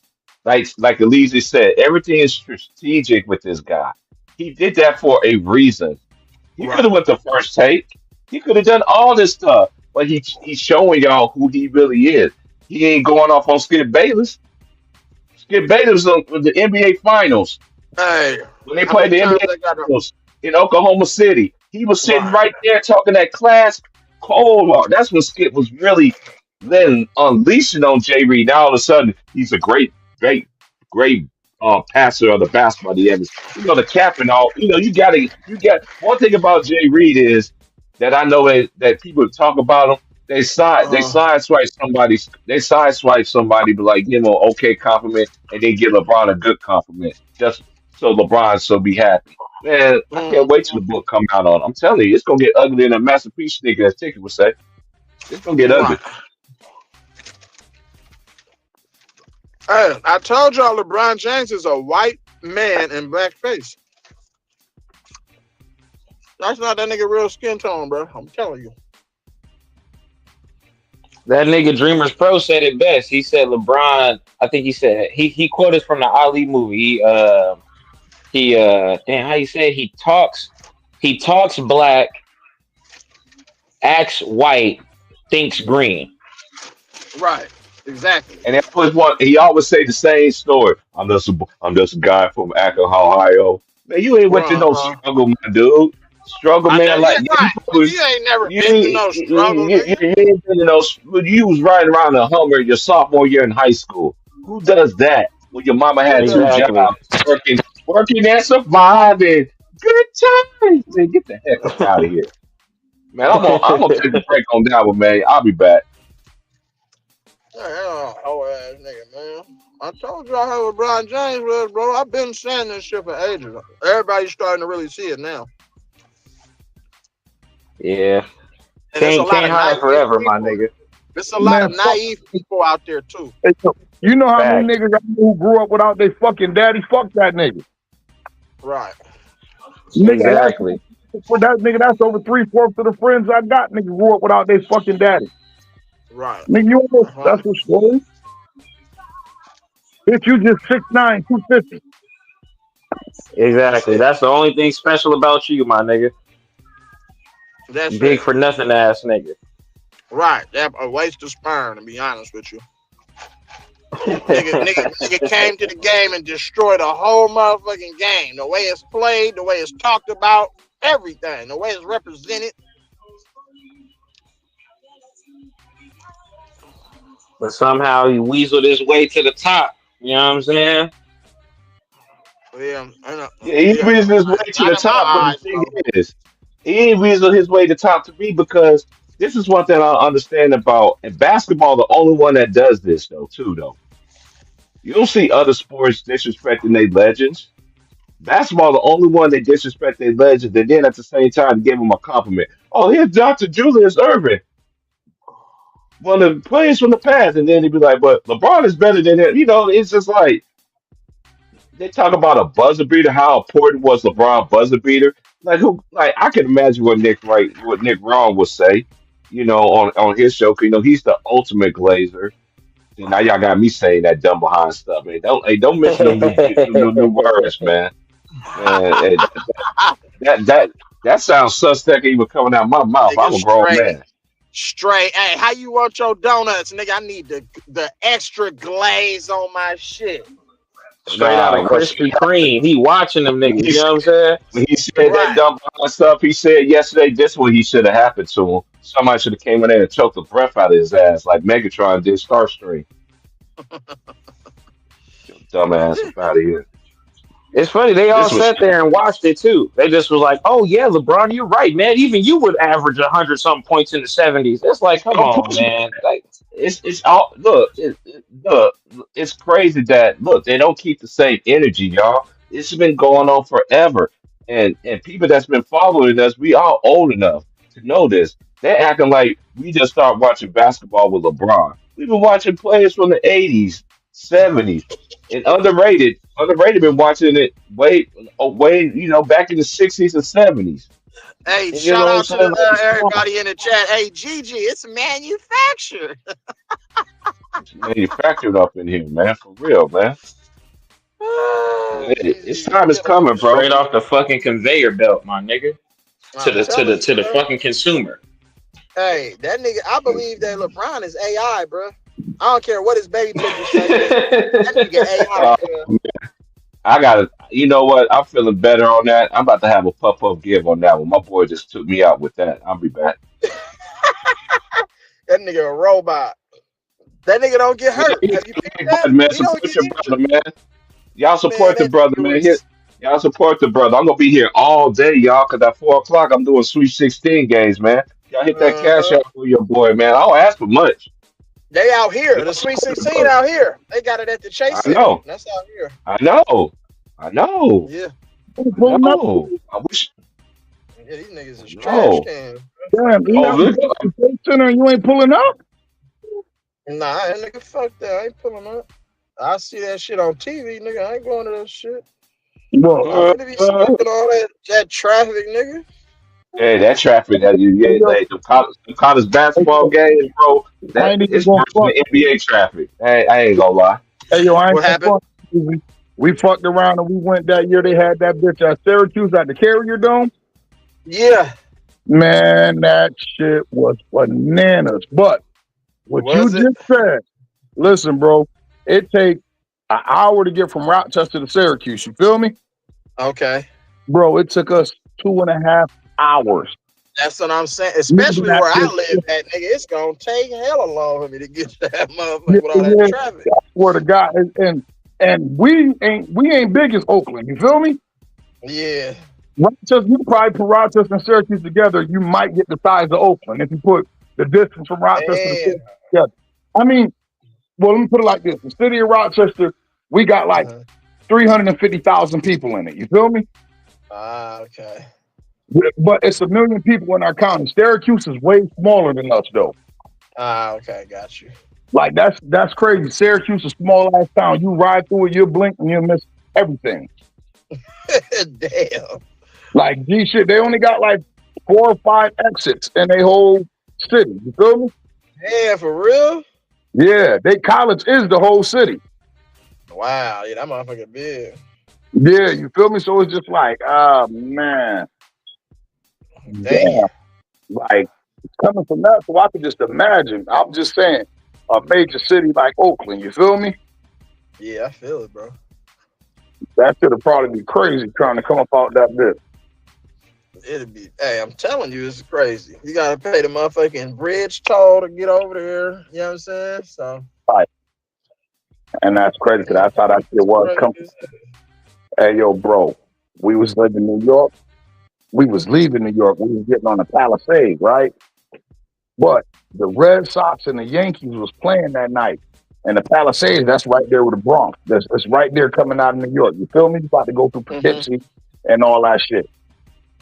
Like Elise said, everything is strategic with this guy. He did that for a reason. He could Right. have went the first take. He could have done all this stuff, but he's showing y'all who he really is. He ain't going off on Skip Bayless. Skip Bayless was the NBA Finals Hey, when they how played many the times NBA they got to Finals in Oklahoma City. He was sitting right. right there talking that class cold hard. That's when Skip was really then unleashing on Jay Reed. Now all of a sudden he's a great passer of the basketball. The Evans, the cap and all. You got one thing about Jay Reed is that I know that people talk about him. Uh, They sideswipe somebody, but like give him an okay compliment, and they give LeBron a good compliment, just so be happy. Man, I can't wait till mhm. the book come out on. I'm telling you, it's gonna get ugly in a masterpiece sneaker, as Ticket would say. It's gonna get Right. ugly. Hey, I told y'all LeBron James is a white man in blackface. That's not that nigga real skin tone, bro. I'm telling you. That nigga Dreamers Pro said it best. He said LeBron, I think he said he quoted from the Ali movie. Damn, how you say it? He talks black, acts white, thinks green. Right. Exactly. And that was one. He always say the same story. I'm just a guy from Akron, Ohio. Man, you ain't went to no Uh-huh. struggle, my dude. Struggle, I know. man. Yeah, Like yeah, right. Nigga, you ain't never you, been to no struggle, nigga. you ain't been to no. You was riding around a Hummer your sophomore year in high school. Who does that when your mama Who had two does? Exactly. jobs, working and surviving? Good times. Man, get the heck up out of here, man. I'm gonna take a break on that one, man. I'll be back. Oh, ass nigga, man. I told y'all how LeBron James was, bro. I've been saying this shit for ages. Everybody's starting to really see it now. Yeah. And there's a lot Can't of hide naive forever, my people. nigga. There's a lot Man, of fuck. naive people out there too. Hey, so, you know how many Facts. niggas I know who grew up without their fucking daddy? Fuck that nigga. Right. Nigga, Exactly. for that nigga, that's over 3/4 of the friends I got. Nigga grew up without their fucking daddy. Right. Nigga, you almost Uh-huh. special story. Bitch, you just 6'9", 250. Exactly. That's the only thing special about you, my nigga. That's Big it. for nothing ass nigga. Right. That a waste of sperm, to be honest with you. Nigga came to the game and destroyed a whole motherfucking game. The way it's played, the way it's talked about, everything, the way it's represented. But somehow he weaseled his way to the top. You know what I'm saying? Yeah, I know. Yeah, he Yeah, weaseled his way to not the in my top, but the eyes, thing bro. is, he ain't weaseled his way to top to me because this is one thing I understand about and basketball. The only one that does this though, too. Though you don't see other sports disrespecting their legends. Basketball, the only one that disrespect their legends, and then at the same time give them a compliment. Oh, here's Dr. Julius Irving, one of the players from the past, and then he'd be like, "But LeBron is better than him." You know, it's just like they talk about a buzzer beater, how important was LeBron buzzer beater? Like who? Like I can imagine what Nick Ron would say, you know, on his show. 'Cause, you know, he's the ultimate Glazer. And now y'all got me saying that dumb behind stuff, man. Don't mention them new words, man. Man, hey, that that that sounds suspect even coming out my mouth. Nigga, I'm a grown man. straight. Hey, how you want your donuts, nigga? I need the extra glaze on my shit. Straight out Nah, of Krispy Kreme. He watching them when niggas. he You know what I'm saying? when he said that Right. dumb behind stuff, he said yesterday this what he should have happened to him. Somebody should have came in there and choked the breath out of his ass like Megatron did Starscream. Your dumb ass up out of here. It's funny. They all This was sat there and watched it too. They just was like, "Oh yeah, LeBron, you're right, man. Even you would average 100 something points in the '70s." It's like, come of on, course, man. Like, it's all look, it's crazy that look they don't keep the same energy, y'all. It's been going on forever, and people that's been following us, we all old enough to know this. They're acting like we just start watching basketball with LeBron. We've been watching players from the '80s, '70s, and underrated been watching it way you know back in the '60s and '70s. Hey, And you shout know what I'm out to saying? Like, come on. everybody in the chat. Hey, Gigi, it's manufactured. It's manufactured up in here, man. For real, man. It's Gigi, time is coming, bro. straight off the fucking conveyor belt, my nigga, to I'm the to the telling you, to the bro. fucking consumer. Hey, that nigga, I believe that LeBron is AI, bro. I don't care what his baby pictures say. That nigga AI, Uh, bro. I gotta, you know what? I'm feeling better on that. I'm about to have a puff up give on that one. My boy just took me out with that. I'll be back. That nigga a robot. That nigga don't get Yeah, hurt. he's Have you a picked big that? bud, man. He don't Support get your injured. brother, man. Y'all Man, support the that brother, nigga man. Here, was y'all support the brother. I'm gonna be here all day, y'all, because at 4 o'clock I'm doing Sweet 16 games, man. Y'all hit that cash uh-huh. out for your boy, man. I don't ask for much. They out here. Y'all The Sweet support the 16 brother. out here. They got it at the Chase I Center. know. That's out here. I know. I know. Yeah. I Pulling up. know. I wish. Yeah, these niggas I is trash know. cans. Damn, you Oh, have to look. go to the Chase Center and you ain't pulling up? Nah, that nigga, fuck that. I ain't pulling up. I see that shit on TV, nigga. I ain't going to that shit. Well, I'm finna be stuck in all that traffic, nigga. Hey, that traffic that you hey, get, yo, like the college hey, basketball yo, games, bro. I That ain't even it's gonna worse than front. the NBA traffic. I ain't gonna lie. Hey, yo, I ain't What gonna happened? front. We fucked around and we went that year. They had that bitch at Syracuse at the Carrier Dome. Yeah. Man, that shit was bananas. But what you Was it? just said, listen, bro, it take an hour to get from Rochester to Syracuse. You feel me? Okay. Bro, it took us 2.5 hours. That's what I'm saying. Leaving Especially that where I bitch. live at, nigga. It's gonna take hella long for me to get to that motherfucker Yeah, with all that yeah, traffic. I swear to God. And we ain't big as Oakland. You feel me? Yeah. Rochester, you probably put Rochester and Syracuse together, you might get the size of Oakland if you put the distance from Rochester to Damn. Syracuse together. I mean, well, let me put it like this: the city of Rochester, we got like 350,000 people in it. You feel me? Okay. But it's 1 million people in our county. Syracuse is way smaller than us, though. Okay, got you. Like that's crazy. Syracuse is a small ass town. You ride through it, you'll blink and you'll miss everything. Damn. Like G shit, they only got like 4 or 5 exits in their whole city. You feel me? Damn, for real? Yeah, they college is the whole city. Wow, yeah, that motherfucker big. Yeah, you feel me? So it's just like, oh man, Damn. yeah, like coming from that. So I could just imagine. I'm just saying, a major city like Oakland. You feel me? Yeah, I feel it, bro. That should have probably be crazy trying to come up out that bit. It'd be. Hey, I'm telling you, it's crazy. You gotta pay the motherfucking bridge toll to get over there. You know what I'm saying? So. Right. And that's crazy because that's how that shit was. Hey, yo, bro, we was living in New York. We was leaving New York. We was getting on the Palisades, right? But the Red Sox and the Yankees was playing that night. And the Palisades, that's right there with the Bronx. That's right there coming out of New York. You feel me? You about to go through Poughkeepsie and all that shit.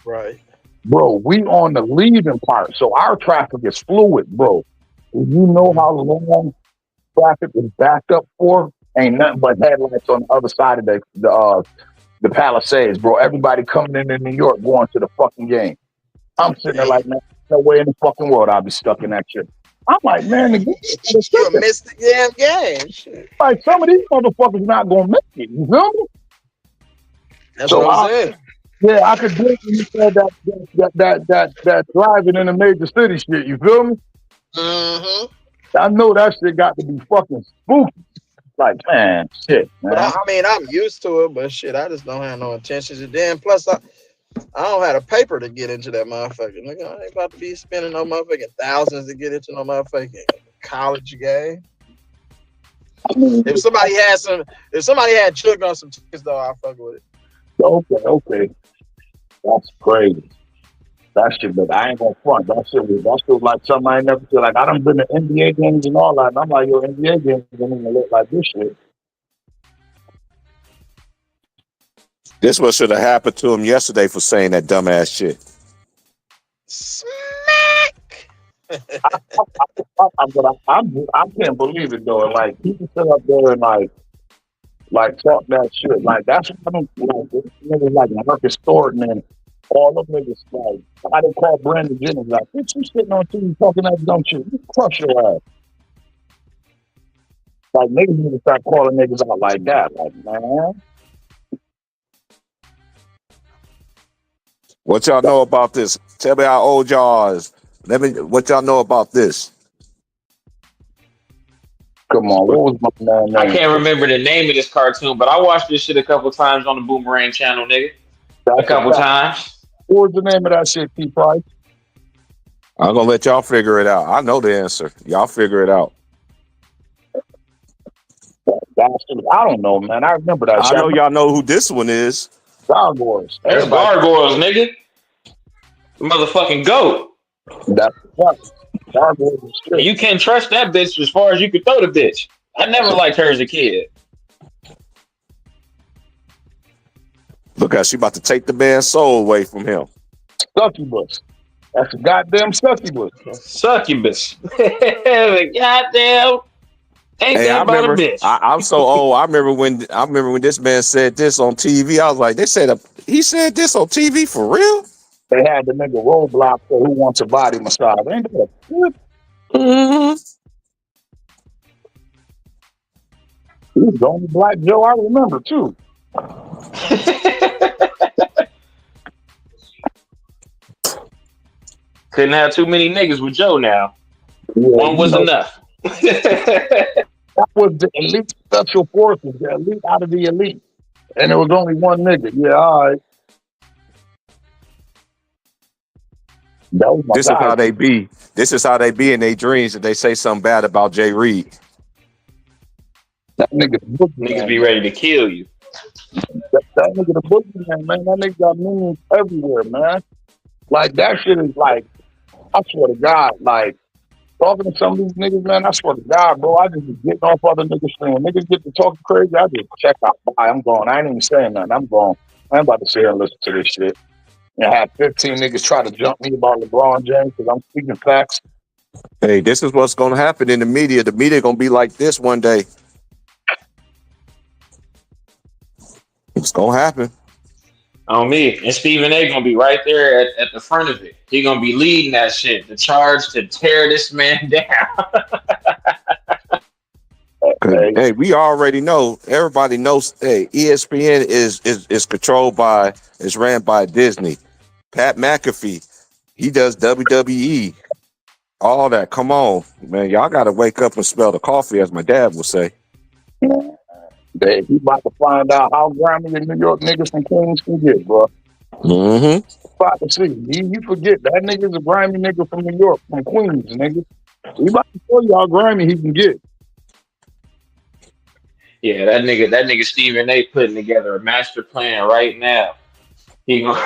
Right. Bro, we on the leaving part. So our traffic is fluid, bro. You know how long traffic is backed up for? Ain't nothing but headlights on the other side of the Palisades, bro. Everybody coming in New York going to the fucking game. I'm sitting there like, man, no way in the fucking world I'll be stuck in that shit. I'm like, man, you missed the damn game. Shit. Like, some of these motherfuckers not gonna make it. You feel me? That's what I'm saying. Yeah, I could do it when you said that driving in a major city shit. You feel me? Mm-hmm. I know that shit got to be fucking spooky. Like, man, shit, man. But I mean, I'm used to it, but shit, I just don't have no intentions. And then, plus, I don't have a paper to get into that motherfucker. Nigga, I ain't about to be spending no motherfucking thousands to get into no motherfucking college game. If somebody had chugged on some tickets, though, I'll fuck with it. Okay. That's crazy. That shit, but I ain't gonna front. That shit was like something I ain't never feel like. I done been to NBA games and all that, and I'm like, yo, NBA games don't even look like this shit. This what should have happened to him yesterday for saying that dumbass shit. Smack. I can't believe it though. Like, people sit up there and like talk that shit. Like, that's what I don't like. This niggas like Marcus Thornton and all them niggas, like, I didn't call Brandon Jennings, like, bitch, you sitting on TV talking that dumb shit. You crush your ass. Like, niggas need to start calling niggas out like that. Like, man. What y'all know about this? Tell me how old y'all is. What y'all know about this? Come on, what was my man name? I can't remember the name of this cartoon, but I watched this shit a couple times on the Boomerang channel, nigga. A couple times. What was the name of that shit, T Price? I'm gonna let y'all figure it out. I know the answer. Y'all figure it out. I don't know, man. I remember that shit. I know y'all know who this one is. Gargoyles. That's Gargoyles, nigga. The motherfucking goat. That's Gargoyles. And you can't trust that bitch as far as you could throw the bitch. I never liked her as a kid. Look how she about to take the man's soul away from him. Succubus. That's a goddamn succubus. Succubus. Goddamn. Ain't that about a bitch? I'm so old. I remember when this man said this on TV. I was like, he said this on TV for real? They had the nigga Roadblock for Who Wants a Body Massage. Ain't that good? Mm-hmm. He was the only black Joe I remember too. Couldn't have too many niggas with Joe now. Yeah, one was enough. That was the elite special forces, the elite out of the elite. And there was only one nigga. Yeah, all right. This is how they be. This is how they be in their dreams if they say something bad about Jay Reed. That niggas be ready to kill you. That nigga the boogeyman, man. That nigga got meanings everywhere, man. Like, that shit is like, I swear to God, like, talking to some of these niggas, man, I swear to God, bro, I just be getting off other niggas' stream. When niggas get to talking crazy, I just check out. Bye, I'm going. I ain't even saying nothing. I'm going. I ain't about to sit here and listen to this shit. And have 15 niggas try to jump me about LeBron James because I'm speaking facts. Hey, this is what's going to happen in the media. The media going to be like this one day. It's going to happen. On me. And Stephen A. going to be right there at the front of it. He going to be leading that shit. The charge to tear this man down. Hey, we already know. Everybody knows. Hey, ESPN is controlled by, is ran by Disney. Pat McAfee, he does WWE. All that. Come on, man. Y'all got to wake up and smell the coffee, as my dad would say. Dave, you about to find out how grimy the New York niggas from Queens can get, bro. Mm-hmm. About to see. You forget that nigga's a grimy nigga from New York, from Queens, nigga. We about to show you how grimy he can get. Yeah, that nigga Stephen A. putting together a master plan right now. He gonna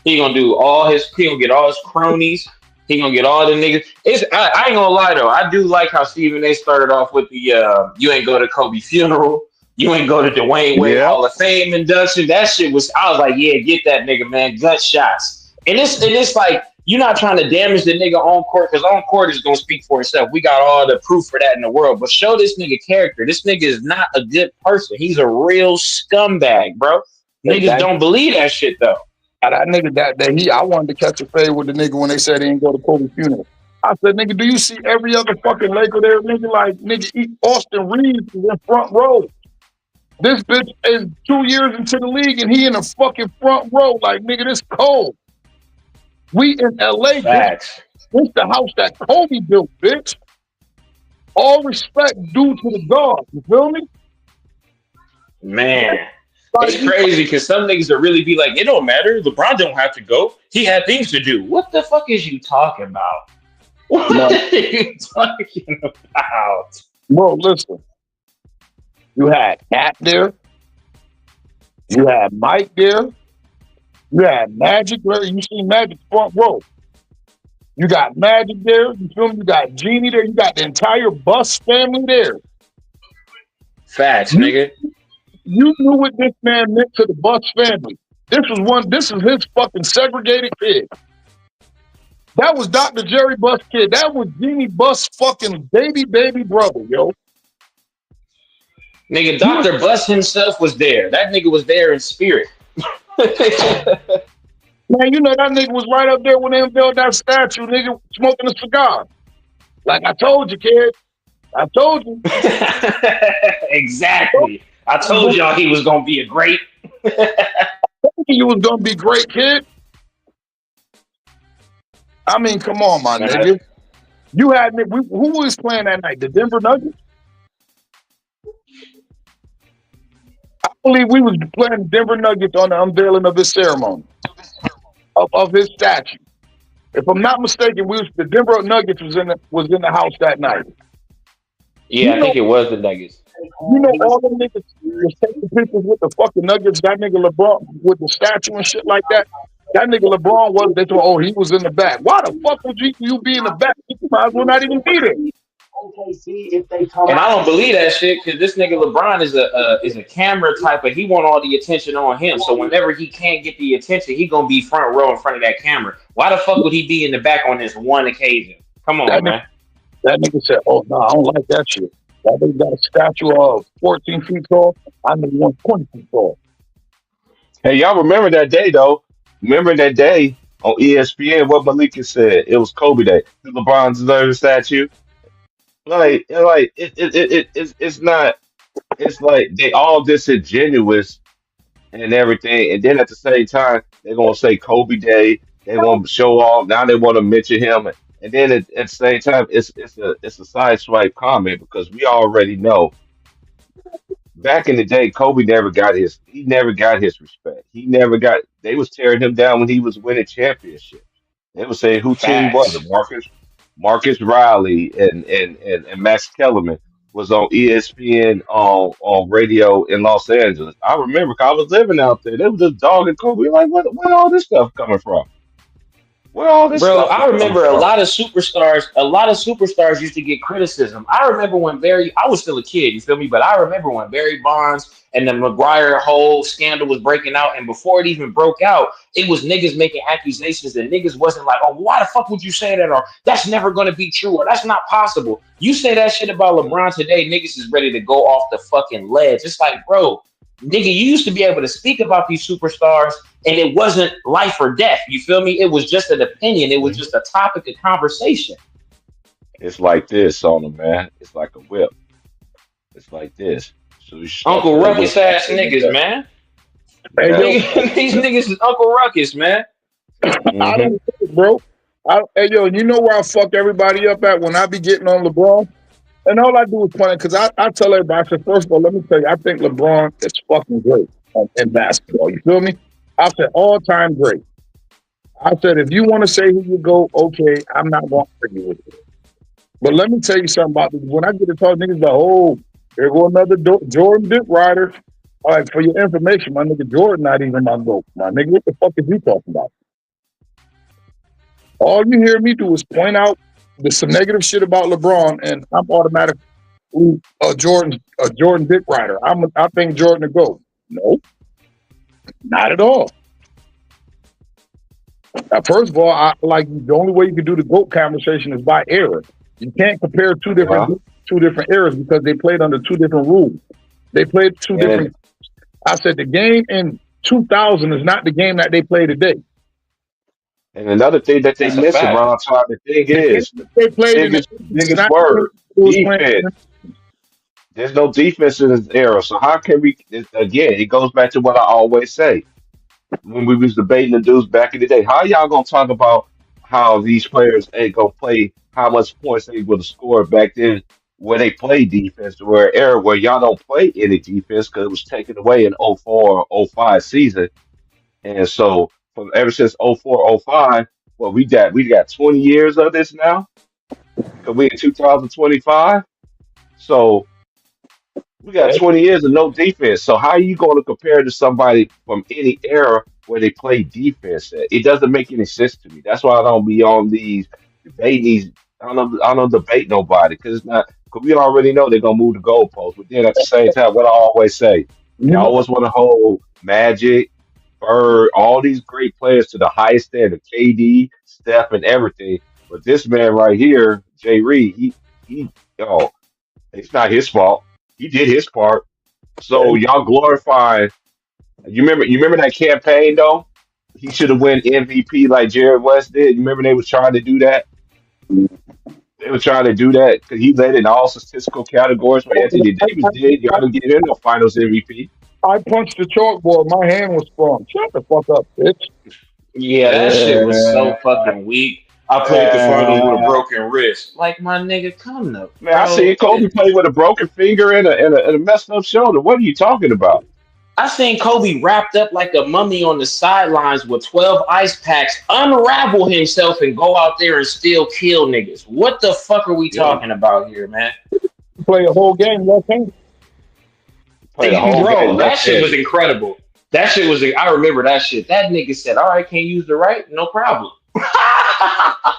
he gonna do all his. He gonna get all his cronies. He gonna get all the niggas. I ain't gonna lie though. I do like how Stephen A. started off with the you ain't go to Kobe funeral. You ain't go to Dwayne Wade Yeah. Hall of Fame induction. That shit was. I was like, yeah, get that nigga, man. Gut shots. And it's like you're not trying to damage the nigga on court because on court is gonna speak for itself. We got all the proof for that in the world. But show this nigga character. This nigga is not a good person. He's a real scumbag, bro. Niggas don't believe that shit though. That nigga I wanted to catch a fade with the nigga when they said he didn't go to Kobe funeral. I said, nigga, do you see every other fucking Laker there, nigga? Like, nigga, Austin Reeves is in front row. This bitch is 2 years into the league and he in the fucking front row. Like, nigga, this cold. We in LA, Facts. this the house that Kobe built, bitch. All respect due to the God. You feel me? Man, Like, it's crazy because some niggas will really be like, it don't matter. LeBron don't have to go. He had things to do. What the fuck is you talking about? What are you talking about? Bro, listen. You had Cat there. You had Mike there. You had Magic there. You see Magic front row. You got Magic there. You feel me? You got Genie there. You got the entire Bus family there. Facts, nigga. You knew what this man meant to the Bus family. This is his fucking segregated kid. That was Dr. Jerry Bus kid. That was Jeannie Bus fucking baby brother, yo. Nigga, Dr. Bus himself was there. That nigga was there in spirit. Man, you know that nigga was right up there when they unveiled that statue, nigga, smoking a cigar. Like I told you, kid. I told you. Exactly. I told y'all he was gonna be a great. You was gonna be great, kid. I mean, come on, my nigga. You had who was playing that night? The Denver Nuggets? I believe we was playing the Denver Nuggets on the unveiling of his ceremony. Of his statue. If I'm not mistaken, the Denver Nuggets was in the house that night. Yeah, I think it was the Nuggets. You know all them niggas was taking pictures with the fucking Nuggets, that nigga LeBron with the statue and shit like that. That nigga LeBron they thought, he was in the back. Why the fuck would you be in the back? You might as well not even be there. And I don't believe that shit because this nigga LeBron is a camera type, but he want all the attention on him. So whenever he can't get the attention, he gonna be front row in front of that camera. Why the fuck would he be in the back on this one occasion? Come on, man. That nigga said, "Oh no, I don't like that shit." That nigga got a statue of 14 feet tall. I nigga 120 feet tall. Hey, y'all remember that day though? Remember that day on ESPN? What Malika said? It was Kobe Day. Did LeBron deserve a statue? It's not. It's like they all disingenuous and everything, and then at the same time they're gonna say Kobe Day. They want to show off. Now they want to mention him, and then at the same time it's a side swipe comment because we already know. Back in the day, Kobe never got his. He never got his respect. He never got. They was tearing him down when he was winning championships. They was saying who team was it? Facts. Marcus Riley and Max Kellerman was on ESPN on radio in Los Angeles. I remember 'cause I was living out there. They was just dogging Kobe. Like, where all this stuff coming from? Where all this Bro, stuff I is coming remember a from? lot of superstars used to get criticism. I remember when I was still a kid, you feel me? But I remember when Barry Bonds and the McGuire whole scandal was breaking out. And before it even broke out, it was niggas making accusations that niggas wasn't like, oh, why the fuck would you say that? Or that's never going to be true. Or that's not possible. You say that shit about LeBron today, niggas is ready to go off the fucking ledge. It's like, bro, nigga, you used to be able to speak about these superstars and it wasn't life or death. You feel me? It was just an opinion. It was just a topic of conversation. It's like this on them, man. It's like a whip. It's like this. So you Uncle Ruckus ass niggas, man. Hey, yo, These niggas is Uncle Ruckus, man. I don't think, bro. Hey, yo, you know where I fuck everybody up at when I be getting on LeBron? And all I do is point it, because I tell everybody, I said, first of all, let me tell you, I think LeBron is fucking great in basketball. You feel me? I said, all-time great. I said, if you want to say who you go, okay, I'm not going to argue with you. But let me tell you something about this. When I get to talk, niggas like, oh, here go another Jordan Dick Rider. All right, for your information, my nigga Jordan not even my GOAT. My nigga, what the fuck is you talking about? All you hear me do is point out some negative shit about LeBron, and I'm automatically a Jordan Dick Rider. I think Jordan a GOAT. No, not at all. Now, first of all, the only way you can do the GOAT conversation is by era. You can't compare two different eras because they played under two different rules. They played two different. I said the game in 2000 is not the game that they play today. And another thing that they miss around time, the thing is, they played biggest word, defense. There's no defense in this era. So how can we, again, it goes back to what I always say. When we was debating the dudes back in the day, how y'all going to talk about how these players ain't going to play, how much points they would have scored back then when they played defense, where an era where y'all don't play any defense because it was taken away in 04 or 05 season. And so from ever since 04, 05, well, we got 20 years of this now. Because we in 2025. So we got 20 years of no defense. So how are you going to compare to somebody from any era where they play defense at? It doesn't make any sense to me. That's why I don't be on these debating. I don't debate nobody because it's not. Because we already know they're gonna move the goalposts. But then at the same time, what I always say, you always want to hold Magic, Bird, all these great players to the highest standard. KD, Steph, and everything. But this man right here, Jay Reed, it's not his fault. He did his part. So y'all glorify. You remember that campaign though? He should have won MVP like Jared West did. You remember they was trying to do that? They were trying to do that because he led in all statistical categories. But Anthony Davis did. Y'all didn't get in the Finals MVP. I punched the chalkboard. My hand was sprung. Shut the fuck up, bitch. Yeah, that shit was so fucking weak. I played the finals with a broken wrist. Like, my nigga, come up. Man, I seen Kobe play with a broken finger and a messed up shoulder. What are you talking about? I seen Kobe wrapped up like a mummy on the sidelines with 12 ice packs, unravel himself and go out there and still kill niggas. What the fuck are we talking about here, man? Play a whole game, left hand. Bro, that shit was incredible. That shit was, I remember that shit. That nigga said, all right, can't use the right? No problem.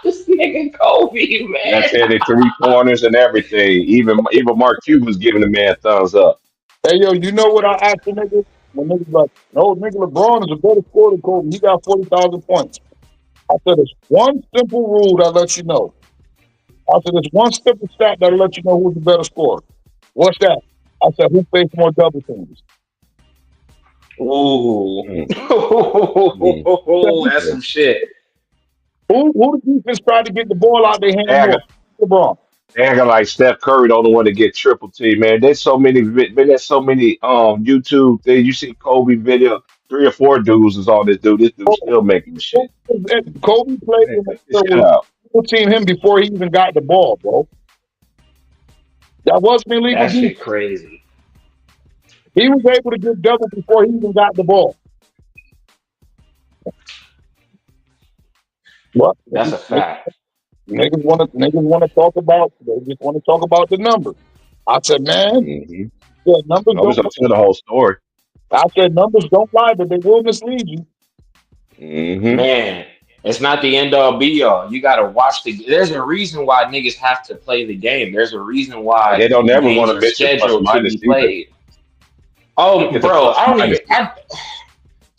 This nigga Kobe, man. That's it, the 3 corners and everything. Even Mark Cuban was giving the man thumbs up. Hey, yo, you know what I asked the nigga? When niggas like, no, nigga, LeBron is a better scorer than Kobe. He got 40,000 points. I said, there's one simple rule that lets you know. I said, there's one simple stat that'll let you know who's the better scorer. What's that? I said, who faced more double teams? Ooh. That's some shit. Who the defense tried to get the ball out their hands more? LeBron. They acting like Steph Curry don't want to get triple team, man. There's so many YouTube things. You see Kobe video, 3 or 4 dudes is all this dude. This dude's still making the shit. Kobe played triple team him before he even got the ball, bro. That wasn't illegal. That shit crazy. He was able to get double before he even got the ball. What? That's a fact. Niggas want to talk about. They just want to talk about the numbers. I said, man, numbers don't tell the whole story. I said numbers don't lie, but they will mislead you. Man, it's not the end all be all. You gotta watch there's a reason why niggas have to play the game. There's a reason why they don't ever want to be scheduled to be played. Oh, bro,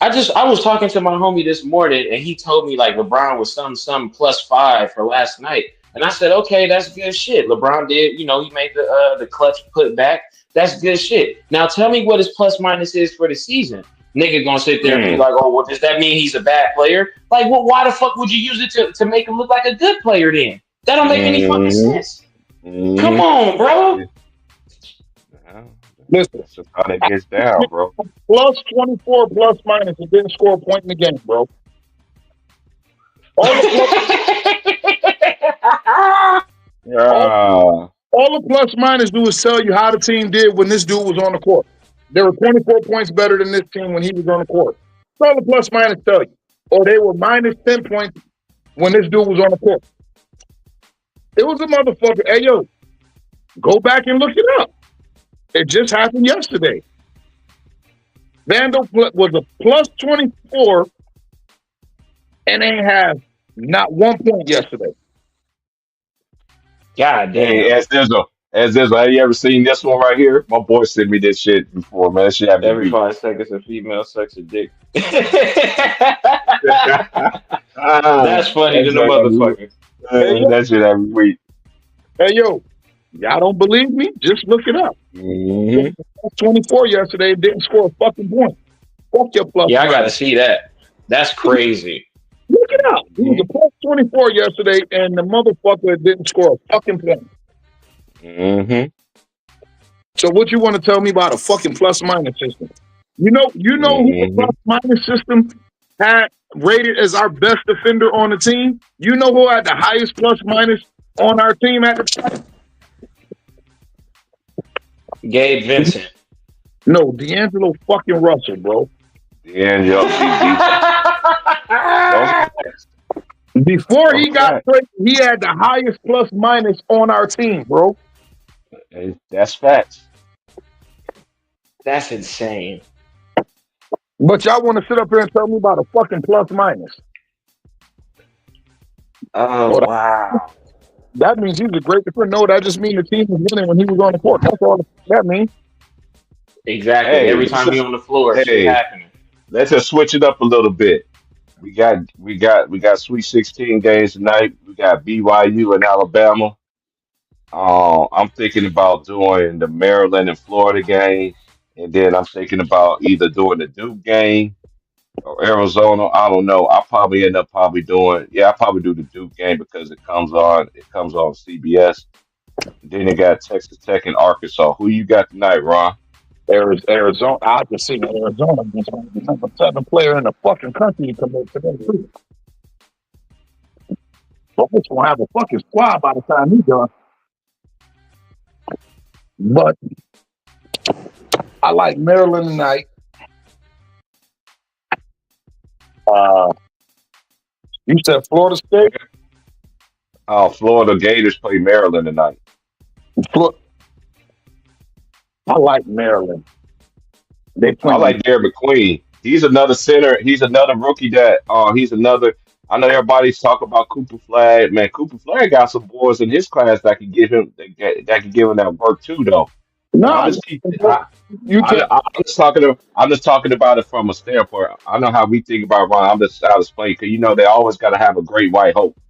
I was talking to my homie this morning, and he told me like LeBron was some +5 for last night, and I said, okay, that's good shit. LeBron did, he made the clutch put back. That's good shit. Now tell me what his plus minus is for the season. Nigga gonna sit there and be like, oh, well, does that mean he's a bad player? Like, well, why the fuck would you use it to make him look like a good player then? That don't make any fucking sense. Come on, bro. Listen, that's just how that gets down, bro. Plus 24 plus minus. He didn't score a point in the game, bro. All the All, Ah, all the plus minus do is tell you how the team did when this dude was on the court. They were 24 points better than this team when he was on the court. That's all the plus minus tell you. Or they were minus 10 points when this dude was on the court. It was a motherfucker. Hey, yo, go back and look it up. It just happened yesterday. Vandal was a plus 24 and they have not 1 point yesterday. God hey, damn. as Dizzle, have you ever seen this one right here? My boy sent me this shit before, man. That shit had me Every weak. 5 seconds, a female sucks a dick. That's funny to That the shit had me weak. motherfucker. Hey, yo, That shit had me weak. hey, yo, y'all don't believe me? Just look it up. Mm-hmm. 24 yesterday, didn't score a fucking point. Fuck your plus Yeah, I gotta minus. see that. That's crazy. Look it up. He was a plus 24 yesterday, and the motherfucker didn't score a fucking point. Mm-hmm. So what you want to tell me about a fucking plus minus system? You know who the plus minus system had rated as our best defender on the team? You know who had the highest plus minus on our team at the time? Gabe Vincent. No, D'Angelo fucking Russell, bro. D'Angelo, Before he got traded, he had the highest plus minus on our team, bro. that's facts. That's insane. But y'all want to sit up here and tell me about a fucking plus minus? Oh, wow. That means he's a great defender. No, that just means the team was winning when he was on the court. That's all that means. Exactly. Hey, Every time he's on the floor, hey, shit happening. Let's just switch it up a little bit. We got Sweet 16 games tonight. We got BYU and Alabama. I'm thinking about doing the Maryland and Florida game, and then I'm thinking about either doing the Duke game or Arizona. I don't know. I'll probably end up doing. Yeah, I'll probably do the Duke game because it comes on CBS. Then they got Texas Tech and Arkansas. Who you got tonight, Ron? Arizona. I just seen Arizona against the number 7 player in the fucking country to commit to them too. But we're gonna have a fucking squad by the time he's done. But I like Maryland tonight. You said Florida State? Florida Gators play Maryland tonight. I like Maryland. I like Derek McQueen. He's another center. He's another rookie that he's another. I know everybody's talking about Cooper Flag. Man, Cooper Flag got some boys in his class that can give him that work too, though. No, I'm just talking about it from a standpoint. I know how we think about Ron. I'm just playing because they always got to have a great white hope.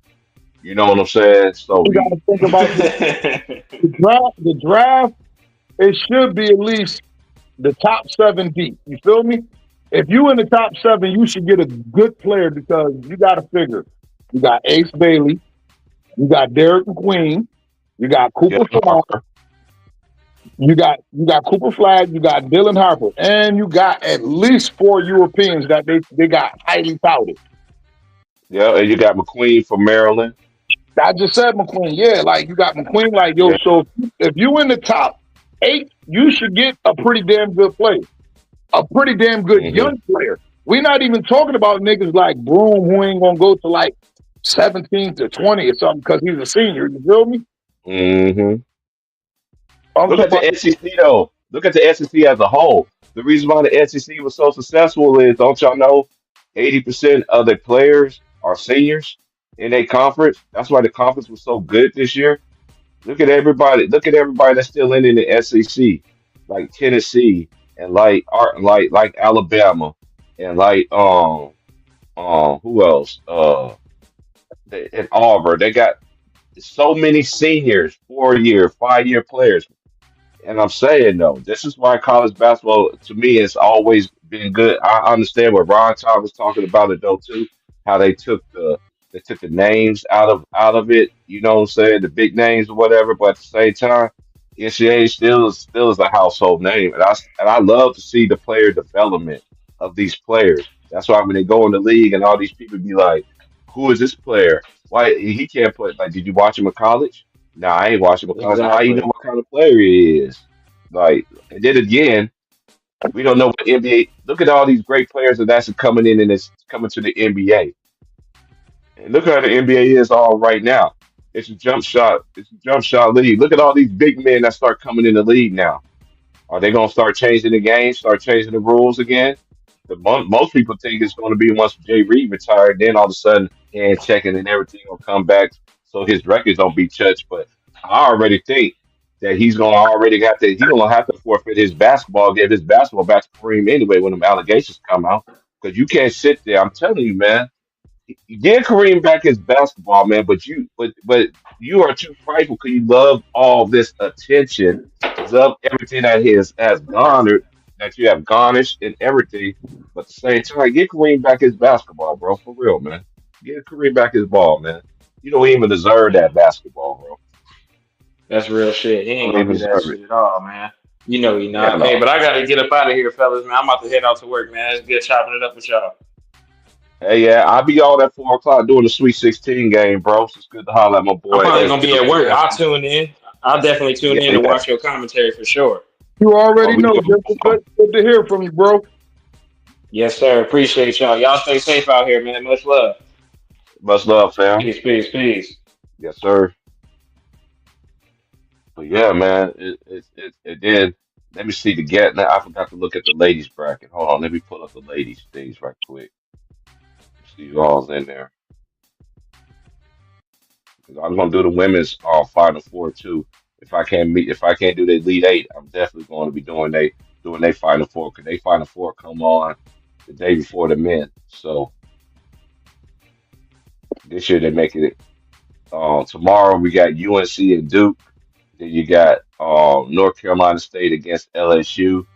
You know what I'm saying? So you got to think about the draft. It should be at least the top 7 deep. You feel me? If you in the top 7, you should get a good player because you got to figure. You got Ace Bailey, you got Derek McQueen, you got Cooper Flag, you got Cooper Flag, you got Dylan Harper, and you got at least 4 Europeans that they got highly touted. Yeah, and you got McQueen from Maryland. I just said McQueen. Yeah, like you got McQueen. Like yo, so if you in the top 8, you should get a pretty damn good player, a pretty damn good young player. We're not even talking about niggas like Broom who ain't gonna go to like 17 to 20 or something because he's a senior. You feel me? Mm-hmm. Look at the SEC though. Look at the SEC as a whole. The reason why the SEC was so successful is, don't y'all know, 80% of the players are seniors in a conference. That's why the conference was so good this year. Look at everybody. Look at everybody that's still in the SEC, like Tennessee and like Alabama and like who else? And Auburn. They got so many seniors, 4-year, 5-year players. And I'm saying though, this is why college basketball to me has always been good. I understand what Ron Todd was talking about it though too, how they took the names out of it. You know what I'm saying, the big names or whatever. But at the same time, NCAA still is a household name, and I love to see the player development of these players. That's why when they go in the league and all these people be like, Who is this player? Why he can't play? Like, did you watch him in college? No, I ain't watching him in college. How you know Exactly. what kind of player he is? Like, and then again, we don't know what NBA. Look at all these great players that's coming in and it's coming to the NBA. And look how the NBA is all right now. It's a jump shot. It's a jump shot league. Look at all these big men that start coming in the league now. Are they going to start changing the game, start changing the rules again? Most people think it's going to be once Jay Reed retired, then all of a sudden hand checking and everything will come back, so his records don't be touched. But I already think that he's going to already got to he's going to have to forfeit his basketball, give his basketball back to Kareem anyway when them allegations come out. Because you can't sit there. I'm telling you, man. Give Kareem back his basketball, man. But you are too prideful because you love all this attention, love everything that has garnered, that you have garnished and everything. But at the same time, give Kareem back his basketball, bro. For real, man. Give Kareem back his ball, man. You don't even deserve that basketball, bro. That's real shit. He You ain't don't gonna even do that deserve it. shit at all, man. You know he Yeah, not. Hey, no. but I gotta get up out of here, fellas, man. I'm about to head out to work, man. It's good chopping it up with y'all. Hey, yeah, I'll be all at 4 o'clock doing the Sweet 16 game, bro. So it's good to holler at my I'm boy probably gonna be SW. at work. I'll tune in. I'll definitely tune Yeah, in and yeah. watch your commentary for sure. You Oh, already we know. doing Just good to hear from you, bro. Yes, sir. Appreciate y'all. Y'all stay safe out here, man. Much love. much love, fam. Peace, peace, peace. Yes, sir. But yeah, man, it did. Let me see the get. Now I forgot to look at the ladies bracket. Hold on, let me pull up the ladies things right quick. See you all's in there. 'Cause I'm gonna do the women's final four too. If I can't do the elite eight, I'm definitely going to be doing they final four because they final four come on the day before the men. So this year they make it. Tomorrow we got UNC and Duke. Then you got North Carolina State against LSU.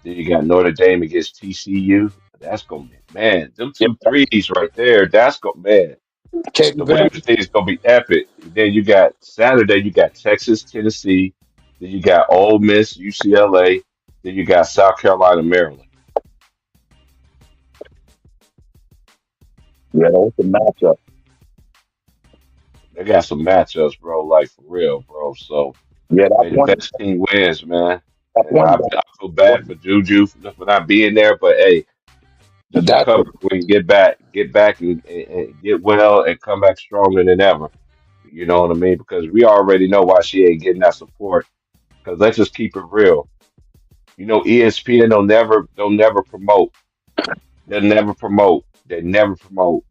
Then you got Notre Dame against TCU. That's gonna be man, them Yep. two threes right there. That's gonna man. Katie The Van. women's thing is gonna be epic. Then you got Saturday. You got Texas, Tennessee. Then you got Ole Miss, UCLA. Then you got South Carolina, Maryland. Yeah, that was a matchup. They got some matchups, bro. Like for real, bro. So Yeah, that hey, the one. best team wins, man. That And one. I feel bad for Juju for not being there, but hey, just That's recover. We can get back and get well and come back stronger than ever. You know what I mean? Because we already know why she ain't getting that support. Because let's just keep it real. You know, ESPN they'll never promote. They'll never promote. They never promote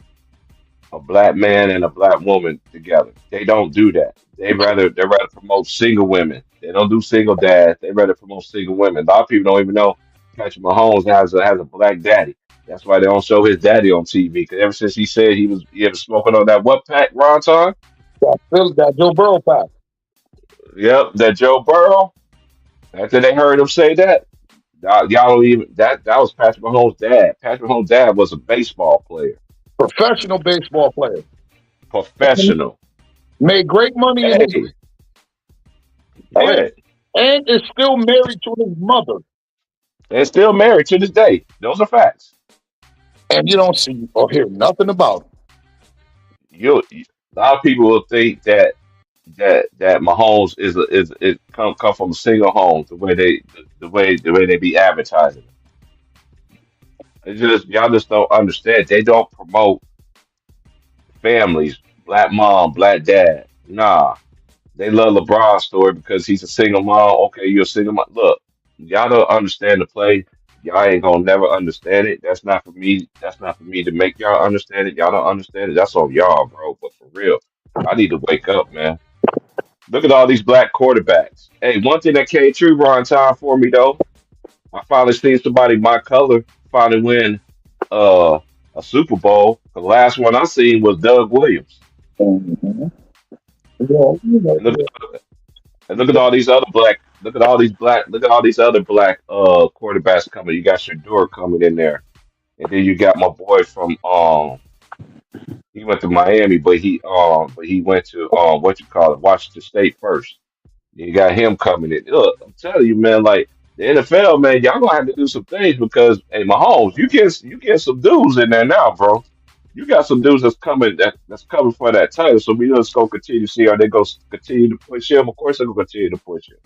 a black man and a black woman together. They don't do that. They rather promote single women. They don't do single dads. They rather promote single women. A lot of people don't even know Patrick Mahomes has a black daddy. That's why they don't show his daddy on TV. Because ever since he said he was smoking on that what pack, Ron Ton? that Joe Burrow pass. Yep, that Joe Burrow. After they heard him say that, y'all don't even that was Patrick Mahomes' dad. Patrick Mahomes' dad was a baseball player, Professional baseball player. professional. Made great money in his Hey, and, yeah, and is still married to his mother. they're still married to this day. Those are facts. And you don't see or hear nothing about him. A lot of people will think that Mahomes is come from a single home. The way they be advertising. It's just y'all just don't understand. They don't promote families, black mom, black dad. Nah, they love LeBron's story because he's a single mom. Okay, you're a single mom. Look, y'all don't understand the play. Y'all ain't gonna never understand it. That's not for me. That's not for me to make y'all understand it. Y'all don't understand it. That's on y'all, bro. But for real, I need to wake up, man. Look at all these black quarterbacks. Hey, one thing that came true, Ron, time for me though. I finally seen somebody my color finally win uh, a Super Bowl. The last one I seen was Doug Williams. Mm-hmm. Yeah, you know, And look at all these other black. Look at all these other black quarterbacks coming. You got Shador coming in there, and then you got my boy from he went to Miami, but he went to what you call it, Washington State first. You got him coming in. Look, I'm telling you, man, like the NFL, man, y'all gonna have to do some things because hey, Mahomes, you get some dudes in there now, bro. you got some dudes that's coming for that title. So we just gonna continue to see are they gonna continue to push him. Of course they're gonna continue to push him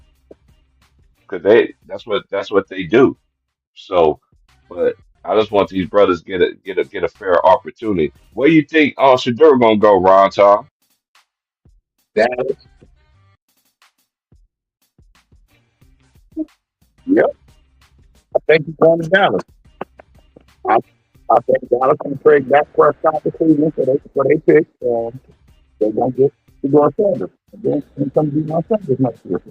because that's what they do. So, but I just want these brothers get a fair opportunity. Where you think Shadur gonna go, Ron Tom? Dallas. Yep. I think he's going to Dallas. I, I think Dallas can trade that Prescott to Cleveland for they pick. They're going to get Deion Sanders. And then here comes Deion Sanders next year.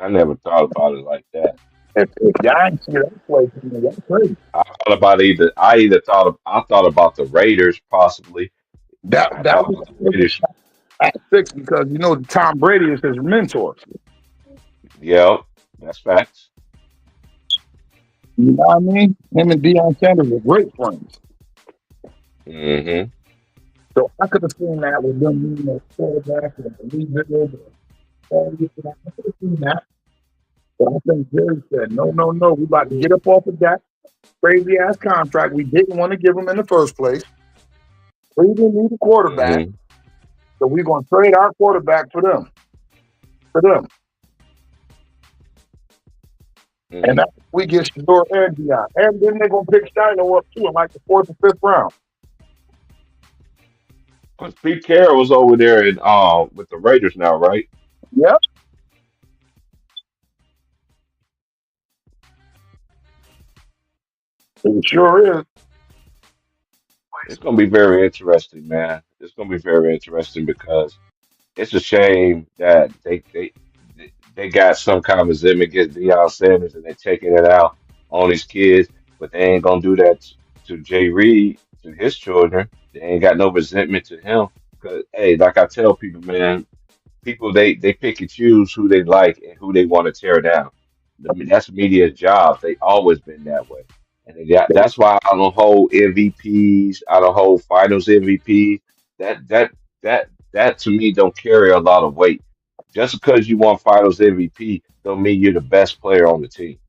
I never thought about it like that. If y'all ain't see that play, that's crazy. I thought about the Raiders possibly. I That thought was about the Raiders. at 6 because Tom Brady is his mentor. Yeah, that's facts. You know what I mean? Him and Deion Sanders were great friends. Mm-hmm. So I could have seen that with them being a quarterback and a leader. I could have seen that. But I think Jerry said, no, we about to get up off of that crazy ass contract we didn't want to give him in the first place. We didn't need a quarterback, Mm-hmm. so we're going to trade our quarterback for them. Mm-hmm. And that's we get Shador and Deion. And then they're going to pick Shiloh up too in like the 4th or 5th round. Because Pete Carroll was over there in with the Raiders now, right? Yep. It sure is. It's gonna be very interesting, man. It's gonna be very interesting because it's a shame that they got some kind of resentment against Deion Sanders and they're taking it out on these kids, but they ain't gonna do that to Jay Reed, to his children. They ain't got no resentment to him. Cause hey, like I tell people, man, people they pick and choose who they like and who they want to tear down. That's media's job. They always been that way, and that's why I don't hold MVPs. I don't hold Finals MVPs. That to me don't carry a lot of weight. Just because you won Finals MVP don't mean you're the best player on the team.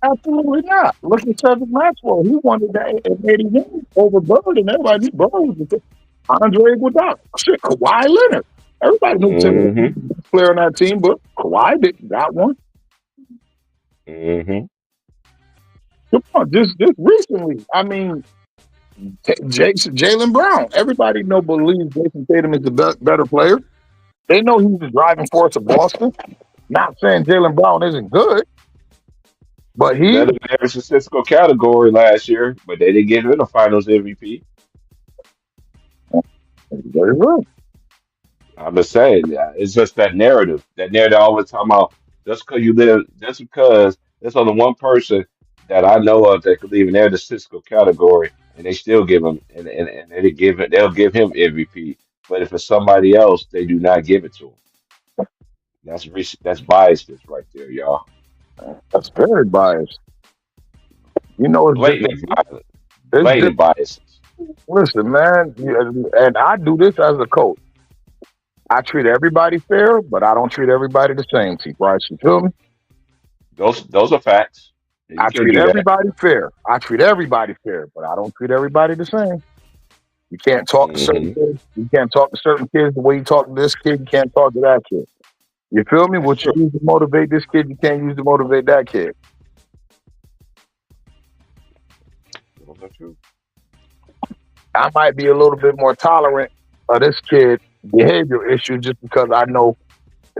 Absolutely not. Look at Cedric Maxwell. He wanted that at 81 over Bird, and everybody knew Bird was the Andre Iguodala. Shit, Kawhi Leonard. Everybody knew Cedric was Mm-hmm. the best player on that team, but Kawhi didn't got one. Mm-hmm. Come on, just recently. I mean, Jalen Brown. Everybody believes Jason Tatum is the better player. They know he's the driving force of Boston. Not saying Jalen Brown isn't good, but he Better than every statistical category last year, but they didn't give him a Finals MVP. very good. I'm just saying, yeah, it's just that narrative. That narrative always talking about just because there's only one person that I know of that could live in their statistical category, and they still give him, and they'll give him MVP. But if it's somebody else, they do not give it to him. That's biased right there, y'all. That's very biased. It's Blatant different. bias. It's Blatant different. biases. Listen, man, and I do this as a coach. I treat everybody fair, but I don't treat everybody the same. See, Bryce, you feel me? Those are facts. You I can't treat do that. everybody fair. but I don't treat everybody the same. You can't talk to certain Mm-hmm. kids. You can't talk to certain kids the way you talk to this kid. You can't talk to that kid. You feel me? That's What you true. use to motivate this kid, you can't use to motivate that kid. Those are true. I might be a little bit more tolerant of this kid behavior issue just because I know,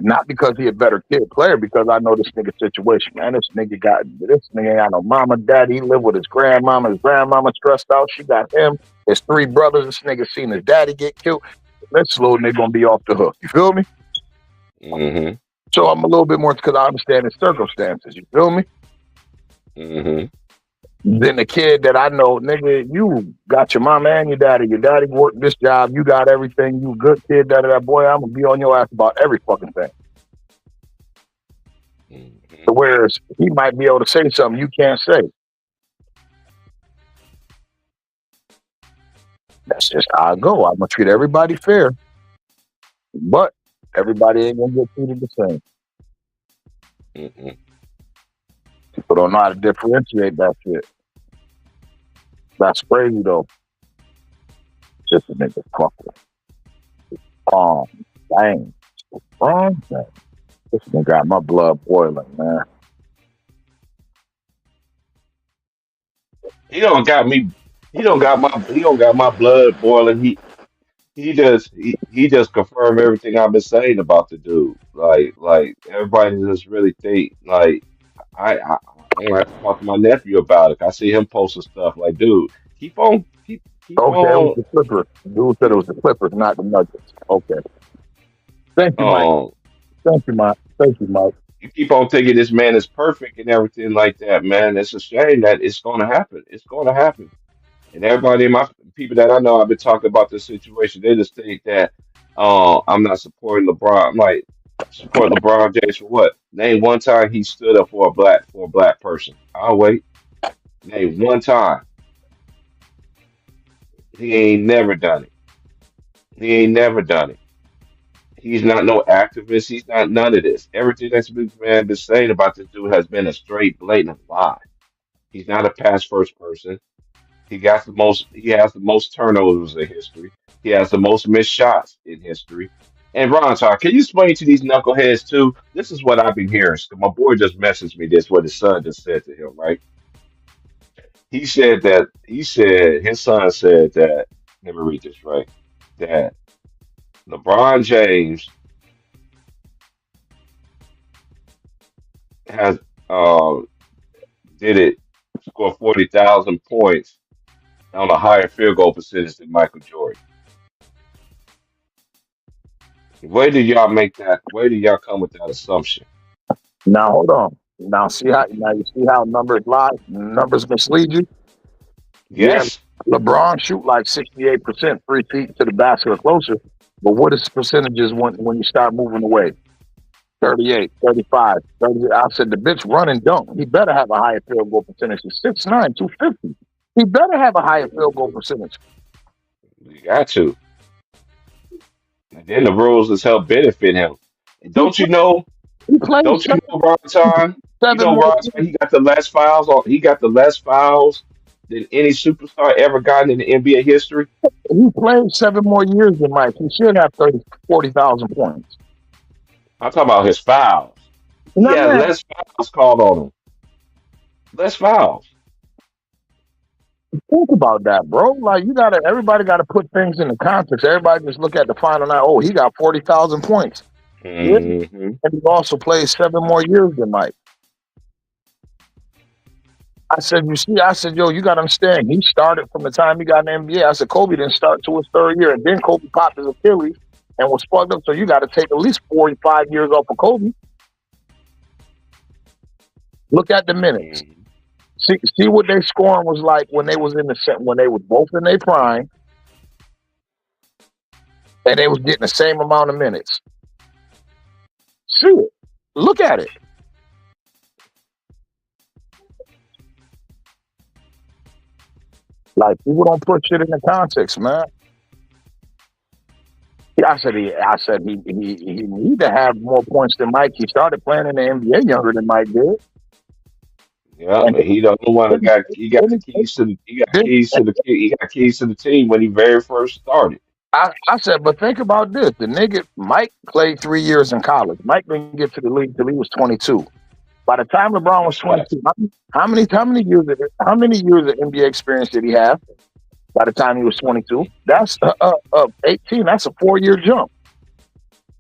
not because he a better kid player, because I know this nigga situation, man. This nigga ain't got no mama, daddy. He live with his grandmama. His grandmama stressed out. She got him. His 3 brothers. This nigga seen his daddy get killed. This little nigga gonna be off the hook. You feel me? Mm-hmm. So I'm a little bit more because I understand his circumstances. You feel me? Mm-hmm. Then the kid that I know, nigga, you got your mama and your daddy. Your daddy worked this job. You got everything. You a good kid. Boy, I'm gonna be on your ass about every fucking thing. Mm-hmm. So whereas he might be able to say something you can't say. That's just how I go. I'm gonna treat everybody fair, but everybody ain't gonna get treated the same. Mm-hmm. People don't know how to differentiate that shit. That's crazy though. Just a nigga fucker. Oh, dang. Wrong thing. This nigga got my blood boiling, man. He don't got me. He don't got my blood boiling. He just confirmed everything I've been saying about the dude. Like everybody just really think like I'm gonna have to talk to my nephew about it. I see him posting stuff like, dude, keep Okay, it was on the Clippers. Dude said it keep was the Clippers, not the Nuggets. Okay. Thank you, Mike. um Thank you, Mike. Thank you, Mike. you keep on thinking this man is perfect and everything like that, man. It's a shame that it's gonna happen. It's gonna happen. And everybody, my people that I know, I've been talking about this situation. They just think that I'm not supporting LeBron. I'm like, support LeBron James for what? Name one time he stood up for a black person. I'll wait. Name one time. He ain't never done it. He ain't never done it. He's not no activist. He's not none of this. Everything that's been saying about this dude has been a straight, blatant lie. He's not a pass first person. He got the most. He has the most turnovers in history. He has the most missed shots in history. And Ron, Todd, can you explain to these knuckleheads too? This is what I've been hearing. My boy just messaged me this. What his son just said to him. Right? He said that. He said his son said that. Let me read this right. That LeBron James has uh, did it score 40,000 points on a higher field goal percentage than Michael Jordan. Where did y'all make that? Where did y'all come with that assumption? Now hold on. Now you see how numbers lie, numbers mislead you. Yeah, Yes. LeBron shoot like 68% 3 feet to the basket or closer. But what is the percentages when you start moving away? 38, 35, 30. I said the bitch run and dunk. He better have a higher field goal percentage. He's 6'9", 250. He better have a higher field goal percentage. You got to. And then the rules has helped benefit him. And He, play, he played don't you know Ron Time? You seven know more Ron Time, he got the less fouls on he got the less fouls than any superstar ever gotten in the NBA history. He played 7 more years than Mike. He should have 30, 40,000 points. I'm talking about his fouls. He No, had man, less fouls called on him. Less fouls. think about that, bro. Like everybody gotta put things in the context. Everybody just look at the final night. Oh, he got 40,000 points. Yeah, Hmm. and he also played 7 more years than Mike. I said, yo, you gotta understand. He started from the time he got in the NBA. I said, Kobe didn't start till his 3rd year, and then Kobe popped his Achilles and was fucked up. So you got to take at least 45 years off of Kobe. Look at the minutes. See what their scoring was like when they was when they was both in their prime, and they was getting the same amount of minutes. See it. Look at it. Like people don't put shit in the context, man. Yeah, I said he need to have more points than Mike. He started playing in the NBA younger than Mike did. Yeah, And but he the one that got he got the keys to the he got keys to the team when he very first started. I said, but think about this: the nigga Mike played 3 years in college. Mike didn't get to the league till he was 22. By the time LeBron was That's facts. 22, how many years of NBA experience did he have? By the time he was 22, that's 18. That's a 4-year jump.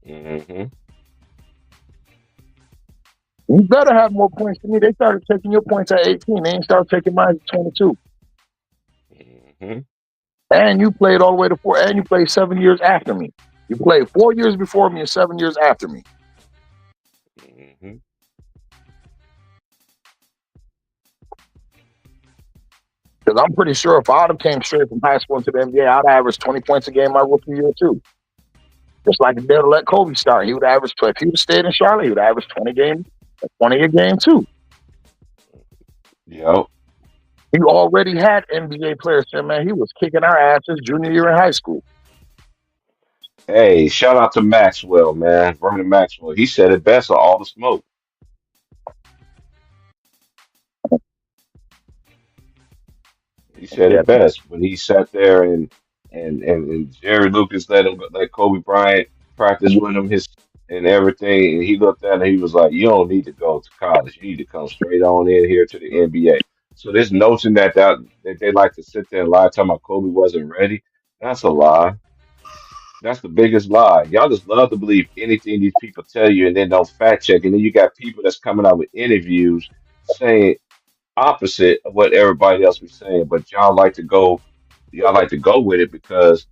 Hmm. You better have more points than me. They started taking your points at 18. They ain't started taking mine at 22. Hmm. And you played all the way to 4. And you played 7 years after me. You played 4 years before me and 7 years after me. Hmm. Because I'm pretty sure if I'd have came straight from high school into the NBA, I'd average 20 points a game my rookie year too. Just like if they'd let Kobe start, he would average. If he would have stayed in Charlotte, he would average 20 a game too. Yep. He already had NBA players saying, man, he was kicking our asses junior year in high school. Hey, shout out to Maxwell, man. Vernon Maxwell. He said it best of all the smoke. He said Yeah. it best when he sat there and Jerry Lucas let Kobe Bryant practice with him his and everything, and he looked at it and he was like, "You don't need to go to college. You need to come straight on in here to the NBA." So this notion that they like to sit there and lie, talking about Kobe wasn't ready, that's a lie. That's the biggest lie. Y'all just love to believe anything these people tell you and then don't fact check. And then you got people that's coming out with interviews saying opposite of what everybody else was saying, but y'all like to go with it because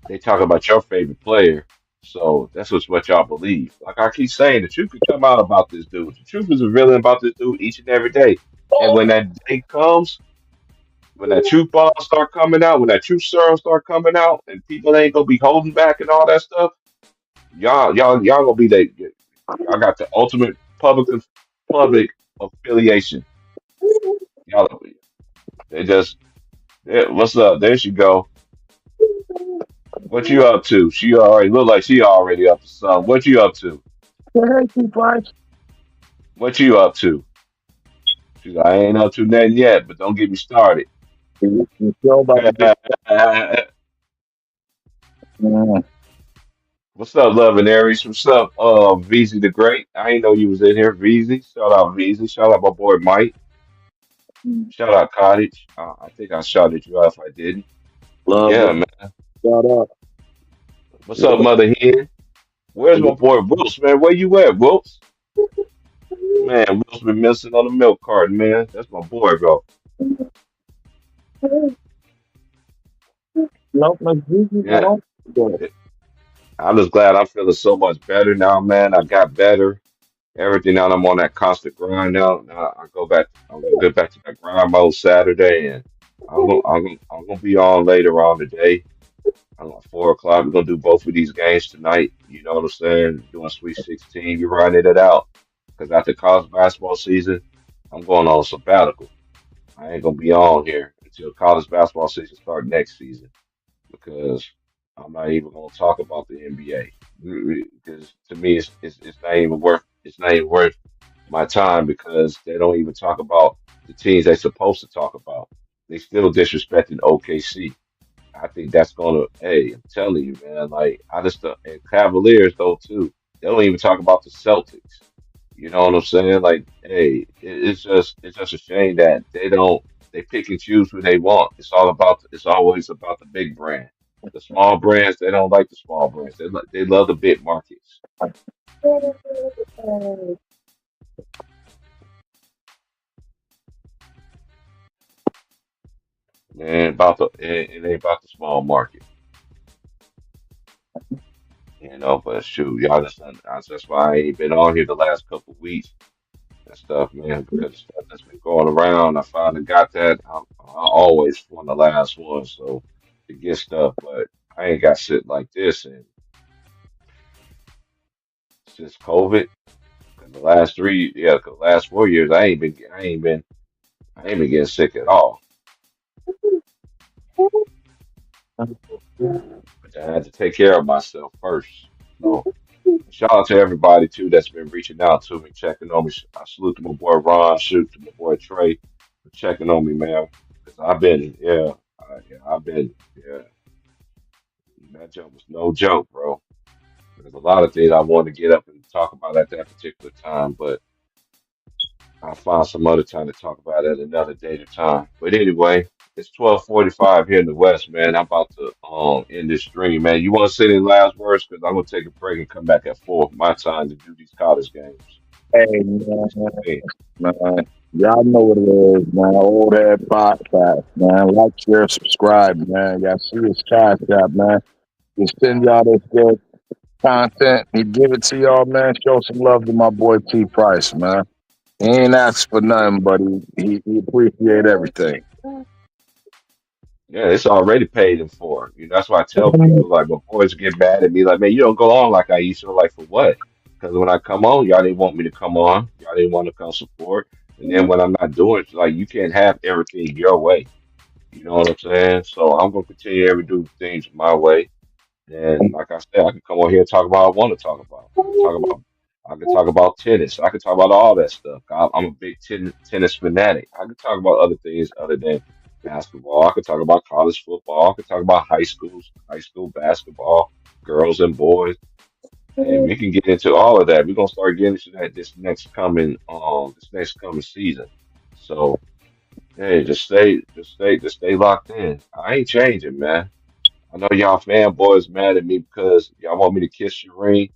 they talk about your favorite player. So that's what y'all believe. Like I keep saying, the truth could come out about this dude. The truth is revealing about this dude each and every day. And when that day comes, when that truth bomb start coming out, when that truth serum start coming out, and people ain't gonna be holding back and all that stuff, y'all gonna be the y'all got the ultimate public affiliation. Y'all, they just yeah, what's up? There she go. What you up to? She already look like she already up to something. What you up to? Hey, T-Price. What you up to? She's like, I ain't up to nothing yet, but don't get me started. You feel about to get What's up, Love and Aries? What's up, VZ the Great? I ain't know you was in here, VZ. Shout out VZ. Shout out my boy Mike. Shout out Cottage. I think I shouted you out if I didn't. But love, yeah, love, man. shout out. What's up, Mother Hen? Where's my boy Wills, man? Where you at, Wills? Man, Will's been missing on the milk carton, man. That's my boy, bro. Nope, my Jesus, I Yeah. don't. Yeah. I'm just glad I'm feeling so much better now, man. I got better. Everything now I'm on that constant grind now. Now I'm gonna get back to that grind mode Saturday and I'm gonna be on later on today. I'm at 4 o'clock. We're gonna do both of these games tonight. You know what I'm saying? Doing Sweet 16, you running it out. Because after college basketball season, I'm going on a sabbatical. I ain't gonna be on here until college basketball season start next season because I'm not even gonna talk about the NBA because to me it's not even worth my time because they don't even talk about the teams they're supposed to talk about. They still disrespecting OKC. I think that's gonna. Hey, I'm telling you, man. Like I just and Cavaliers though too. They don't even talk about the Celtics. You know what I'm saying? Like, hey, it's just a shame that they pick and choose who they want. It's always about the big brand. The small brands they don't like the small brands. They love the big markets. Man, it ain't about the small market. You know, but shoot, y'all that's why I ain't been on here the last couple weeks and stuff, man, because the stuff that's been going around, I finally got that. I always want the last one, so to get stuff, but I ain't got shit like this, and since COVID, 'cause the last 4 years, I ain't been getting sick at all. But I had to take care of myself first. So shout out to everybody too that's been reaching out to me, checking on me. I salute to my boy Ron, shoot to my boy Trey for checking on me, man. Cause yeah, that jump was no joke, bro. There's a lot of things I wanted to get up and talk about at that particular time, but I'll find some other time to talk about it at another date or time. But anyway, it's 12:45 here in the West, man. I'm about to end this stream, man. You want to say any last words? Because I'm gonna take a break and come back at 4 my time to do these college games. Hey, man, 6:15. man. Y'all know what it is, man. Old head podcast, man. Like, share, subscribe, man. Y'all see his cash app, man. We send y'all this good content. He give it to y'all, man. Show some love to my boy T Price, man. He ain't asked for nothing, but he appreciate everything. Yeah, it's already paid in for. You know, that's why I tell people like my boys get mad at me, like, man, you don't go on like I used to. Like for what? Because when I come on, y'all didn't want me to come on. Y'all didn't want to come support. And then when I'm not doing it, like you can't have everything your way. You know what I'm saying? So I'm gonna continue to do things my way. And like I said, I can come on here and talk about what I want to talk about. I can talk about tennis. I can talk about all that stuff. I'm a big tennis fanatic. I can talk about other things other than basketball. I could talk about college football. I could talk about high school basketball, girls and boys. And we can get into all of that. We're gonna start getting into that this next coming season. So hey, just stay locked in. I ain't changing, man. I know y'all fanboys mad at me because y'all want me to kiss your ring.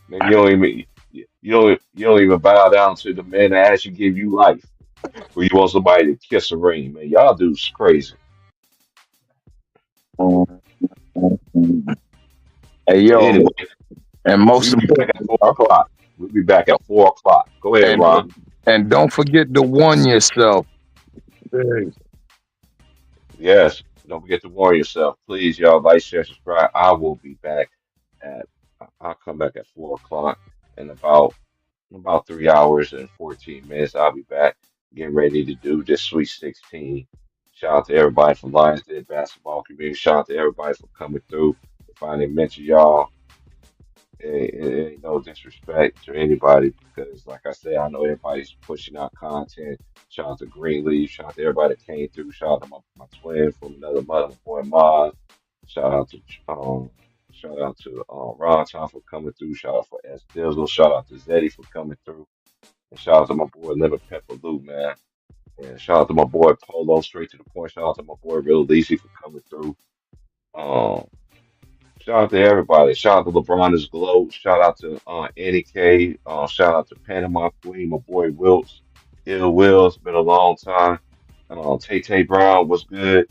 Man, you don't even bow down to the man that actually give you life. Or you want somebody to kiss a ring, man. Y'all dudes crazy. Hey, But yo, anyway, and we'll most be back at important, 4 o'clock. We'll be back at 4 o'clock. Go ahead, and Ron. and don't forget to warn yourself. Hey, Yes, don't forget to warn yourself. Please, y'all, like, share, subscribe. I will be back at I'll come back at 4 o'clock in about 3 hours and 14 minutes. I'll be back getting ready to do this Sweet 16. Shout out to everybody from Lions Den basketball community. Shout out to everybody for coming through. If I didn't mention y'all, it ain't no disrespect to anybody because, like I said, I know everybody's pushing out content. Shout out to Greenleaf. Shout out to everybody that came through. Shout out to my twin from another mother, boy Maz. Shout out to um, shout out to Ron Tom for coming through. Shout out for S Dizzle. Shout out to Zeddy for coming through. And shout out to my boy Lemon Pepper Lou, man. And shout out to my boy Polo, straight to the point. Shout out to my boy Real Leasy for coming through. Um, Shout out to everybody. Shout out to LeBron is Glow. Shout out to Annie K. Shout out to Panama Queen, my boy Wilts. Ill Will, it's been a long time. Tay Tay Brown was good.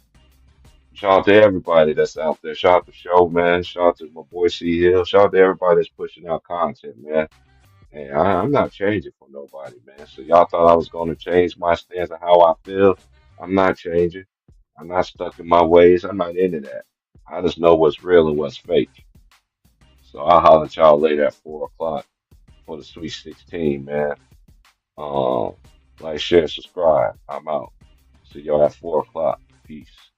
Shout out to everybody that's out there. Shout out to Show, man. Shout out to my boy C Hill. Shout out to everybody that's pushing out content, man. And I'm not changing for nobody, man. So y'all thought I was going to change my stance on how I feel. I'm not changing. I'm not stuck in my ways. I'm not into that. I just know what's real and what's fake. So I'll holler at y'all later at 4 o'clock for the Sweet 16, man. Um, like, share, subscribe. I'm out. See y'all at 4 o'clock. Peace.